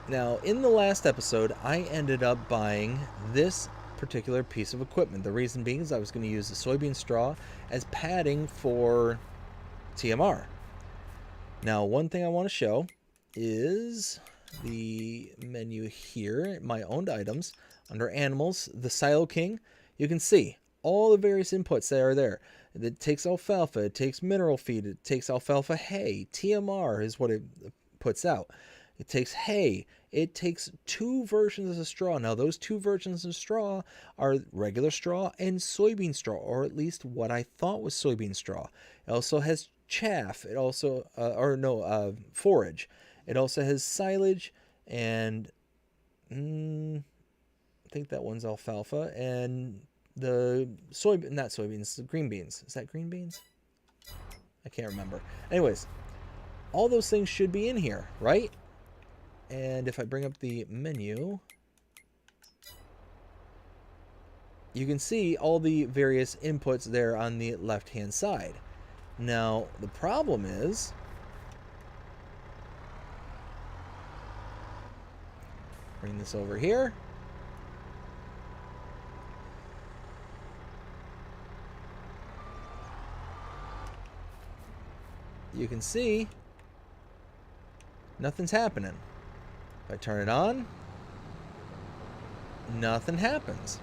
Now, in the last episode, I ended up buying this particular piece of equipment. The reason being is I was going to use the soybean straw as padding for TMR. Now, one thing I want to show is the menu here, my owned items, under animals, the Silo King. You can see all the various inputs that are there. It takes alfalfa, it takes mineral feed, it takes alfalfa hay, TMR is what it puts out. It takes hay. It takes 2 versions of straw. Now, those 2 versions of straw are regular straw and soybean straw, or at least what I thought was soybean straw. It also has chaff. It also, forage. It also has silage, and I think that one's alfalfa, and the not soybeans, the green beans. Is that green beans? I can't remember. Anyways, all those things should be in here, right? And if I bring up the menu, you can see all the various inputs there on the left-hand side. Now, the problem is, bring this over here. You can see nothing's happening. If I turn it on, nothing happens.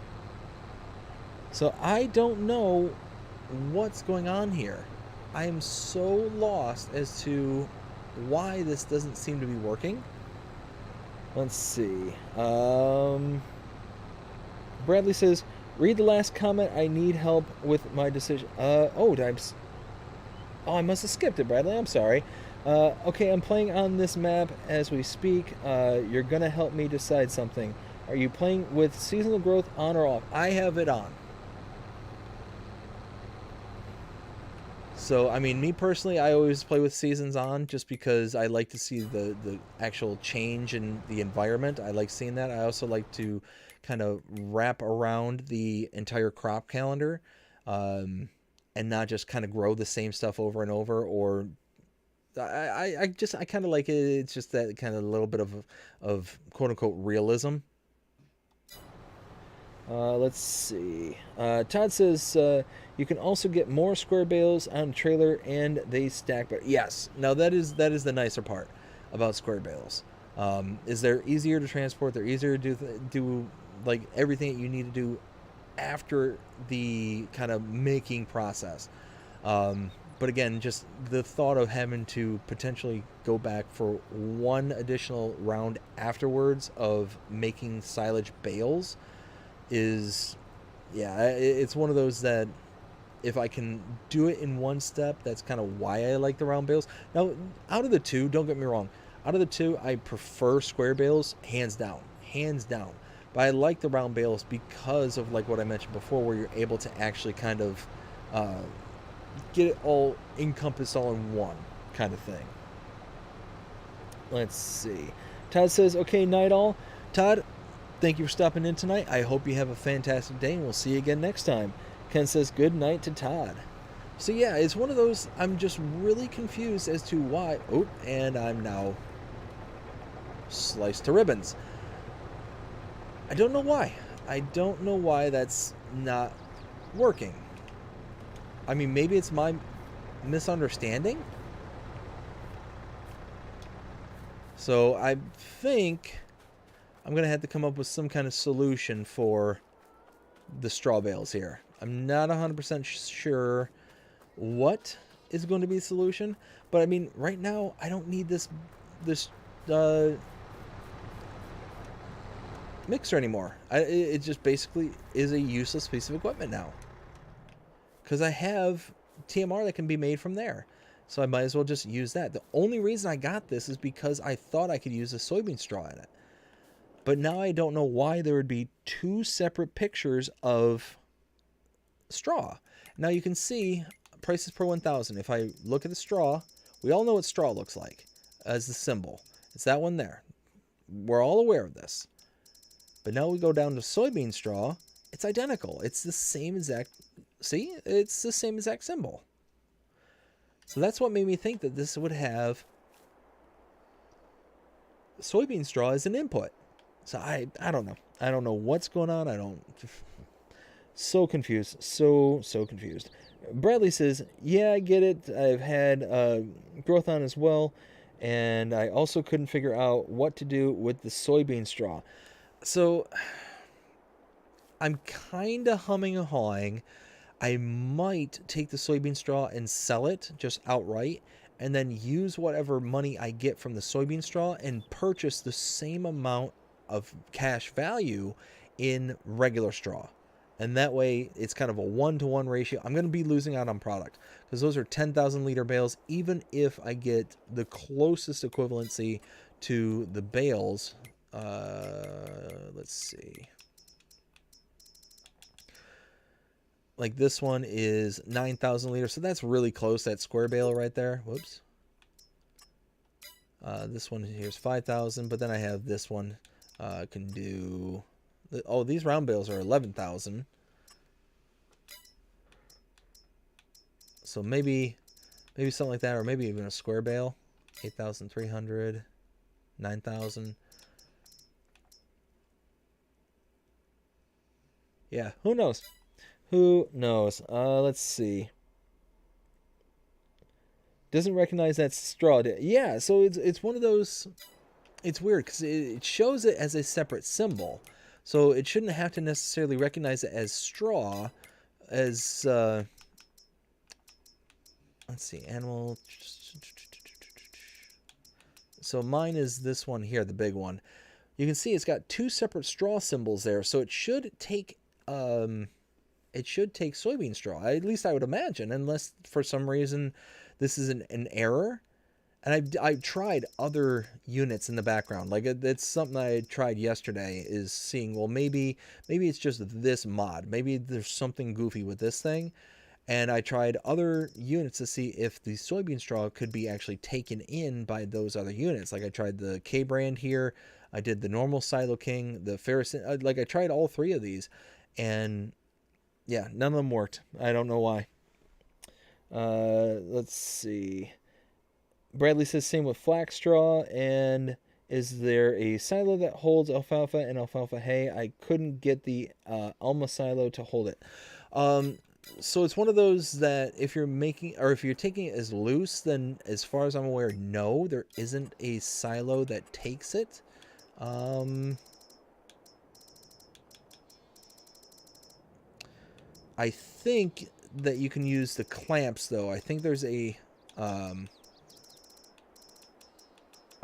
So I don't know what's going on here. I am so lost as to why this doesn't seem to be working. Let's see. Bradley says, read the last comment. I need help with my decision. I must have skipped it, Bradley. I'm sorry. Okay, I'm playing on this map as we speak. You're going to help me decide something. Are you playing with seasonal growth on or off? I have it on. So, I mean, me personally, I always play with seasons on just because I like to see the actual change in the environment. I like seeing that. I also like to kind of wrap around the entire crop calendar and not just kind of grow the same stuff over and over, or I kind of like it. It's just that kind of little bit of quote unquote realism. Let's see. Todd says you can also get more square bales on a trailer and they stack. But yes, now that is the nicer part about square bales. Is they're easier to transport. They're easier to do like everything that you need to do after the kind of making process. But again, just the thought of having to potentially go back for one additional round afterwards of making silage bales is, yeah, it's one of those that if I can do it in one step, that's kind of why I like the round bales. Now, out of the two, don't get me wrong, out of the two, I prefer square bales, hands down. But I like the round bales because of like what I mentioned before, where you're able to actually kind of get it all encompassed all in one kind of thing. Let's see. Todd says, okay, night all. Todd, thank you for stopping in tonight. I hope you have a fantastic day, and we'll see you again next time. Ken says, good night to Todd. So yeah, it's one of those, I'm just really confused as to why. Oh, and I'm now sliced to ribbons. I don't know why. I don't know why that's not working. I mean, maybe it's my misunderstanding. So I think I'm going to have to come up with some kind of solution for the straw bales here. I'm not 100% sure what is going to be the solution, but I mean, right now I don't need this mixer anymore. It just basically is a useless piece of equipment now. Because I have TMR that can be made from there. So I might as well just use that. The only reason I got this is because I thought I could use a soybean straw in it. But now I don't know why there would be two separate pictures of straw. Now you can see prices per 1,000. If I look at the straw, we all know what straw looks like as the symbol. It's that one there. We're all aware of this. But now we go down to soybean straw. It's identical. It's the same exact... See? It's the same exact symbol. So that's what made me think that this would have soybean straw as an input. So I don't know. I don't know what's going on. I don't... So confused. So confused. Bradley says, yeah, I get it. I've had growth on as well. And I also couldn't figure out what to do with the soybean straw. So I'm kind of humming and hawing. I might take the soybean straw and sell it just outright, and then use whatever money I get from the soybean straw and purchase the same amount of cash value in regular straw. And that way it's kind of a 1-to-1 ratio. I'm going to be losing out on product because those are 10,000 liter bales. Even if I get the closest equivalency to the bales, let's see. Like this one is 9,000 liters. So that's really close. That square bale right there. Whoops. This one here is 5,000. But then I have this one can do... Oh, these round bales are 11,000. So maybe something like that. Or maybe even a square bale. 8,300. 9,000. Yeah, who knows? Who knows? Let's see. Doesn't recognize that straw. Yeah, so it's one of those... It's weird because it shows it as a separate symbol. So it shouldn't have to necessarily recognize it as straw. As... let's see. Animal... So mine is this one here, the big one. You can see it's got two separate straw symbols there. So it should take... it should take soybean straw. At least I would imagine, unless for some reason this is an error. And I've tried other units in the background. Like it's something I tried yesterday is seeing, well, maybe it's just this mod. Maybe there's something goofy with this thing. And I tried other units to see if the soybean straw could be actually taken in by those other units. Like I tried the K brand here. I did the normal Silo King, the Ferris. Like I tried all three of these. And yeah, none of them worked. I don't know why. Let's see. Bradley says same with flax straw. And is there a silo that holds alfalfa and alfalfa hay? I couldn't get the Alma silo to hold it. So it's one of those that if you're making, or if you're taking it as loose, then as far as I'm aware, no, there isn't a silo that takes it. I think that you can use the clamps, though. I think there's a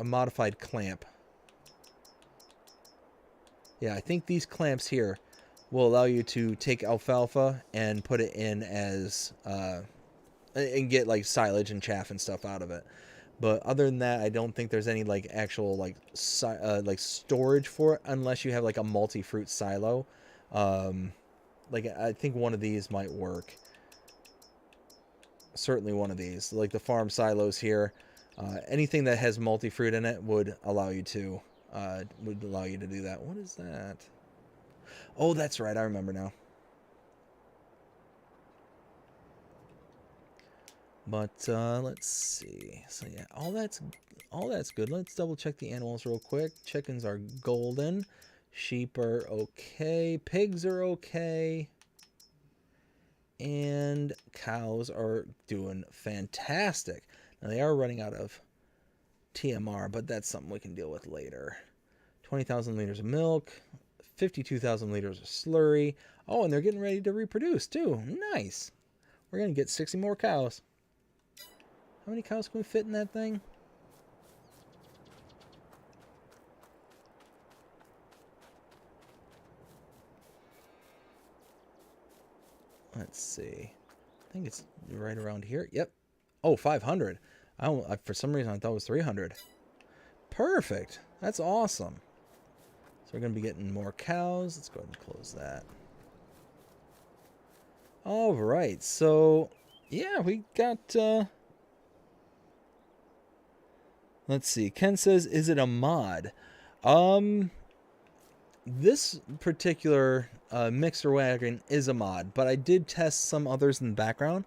modified clamp. Yeah, I think these clamps here will allow you to take alfalfa and put it in as and get like silage and chaff and stuff out of it. But other than that, I don't think there's any like actual like storage for it unless you have like a multi-fruit silo. Like I think one of these might work. Certainly one of these, like the farm silos here. Anything that has multi-fruit in it would allow you to do that. What is that? Oh, that's right. I remember now. But let's see. So yeah, all that's good. Let's double check the animals real quick. Chickens are golden. Sheep are okay. Pigs are okay. And cows are doing fantastic. Now they are running out of TMR, but that's something we can deal with later. 20,000 liters of milk. 52,000 liters of slurry. Oh, and they're getting ready to reproduce too. Nice. We're going to get 60 more cows. How many cows can we fit in that thing? Let's see. I think it's right around here. Yep. Oh, 500. For some reason, I thought it was 300. Perfect. That's awesome. So we're going to be getting more cows. Let's go ahead and close that. All right. So, yeah, we got... let's see. Ken says, is it a mod? This particular mixer wagon is a mod, but I did test some others in the background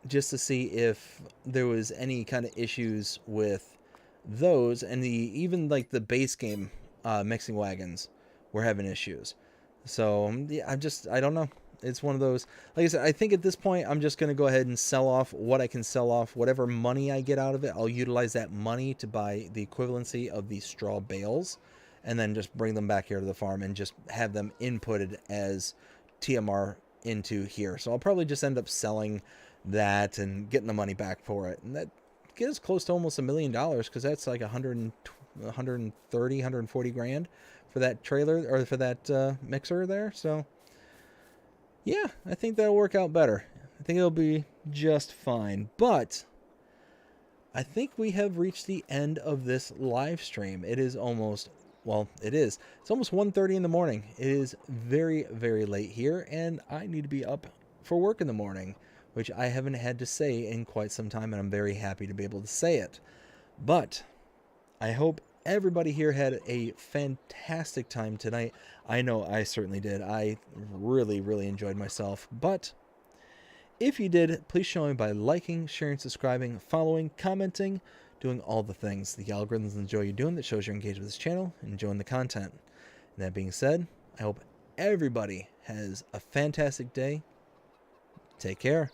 just to see if there was any kind of issues with those, and even like the base game mixing wagons were having issues. So yeah, I don't know. It's one of those, like I said, I think at this point I'm just going to go ahead and sell off what I can sell off. Whatever money I get out of it, I'll utilize that money to buy the equivalency of these straw bales, and then just bring them back here to the farm and just have them inputted as TMR into here. So I'll probably just end up selling that and getting the money back for it. And that gets close to almost $1 million, because that's like 130, 140 grand for that trailer, or for that mixer there. So yeah, I think that'll work out better. I think it'll be just fine. But I think we have reached the end of this live stream. It is almost... Well, it is. It's almost 1:30 in the morning. It is very, very late here, and I need to be up for work in the morning, which I haven't had to say in quite some time, and I'm very happy to be able to say it. But I hope everybody here had a fantastic time tonight. I know I certainly did. I really, really enjoyed myself. But if you did, please show me by liking, sharing, subscribing, following, commenting, doing all the things the algorithms enjoy you doing, that shows you're engaged with this channel and enjoying the content. And that being said, I hope everybody has a fantastic day. Take care.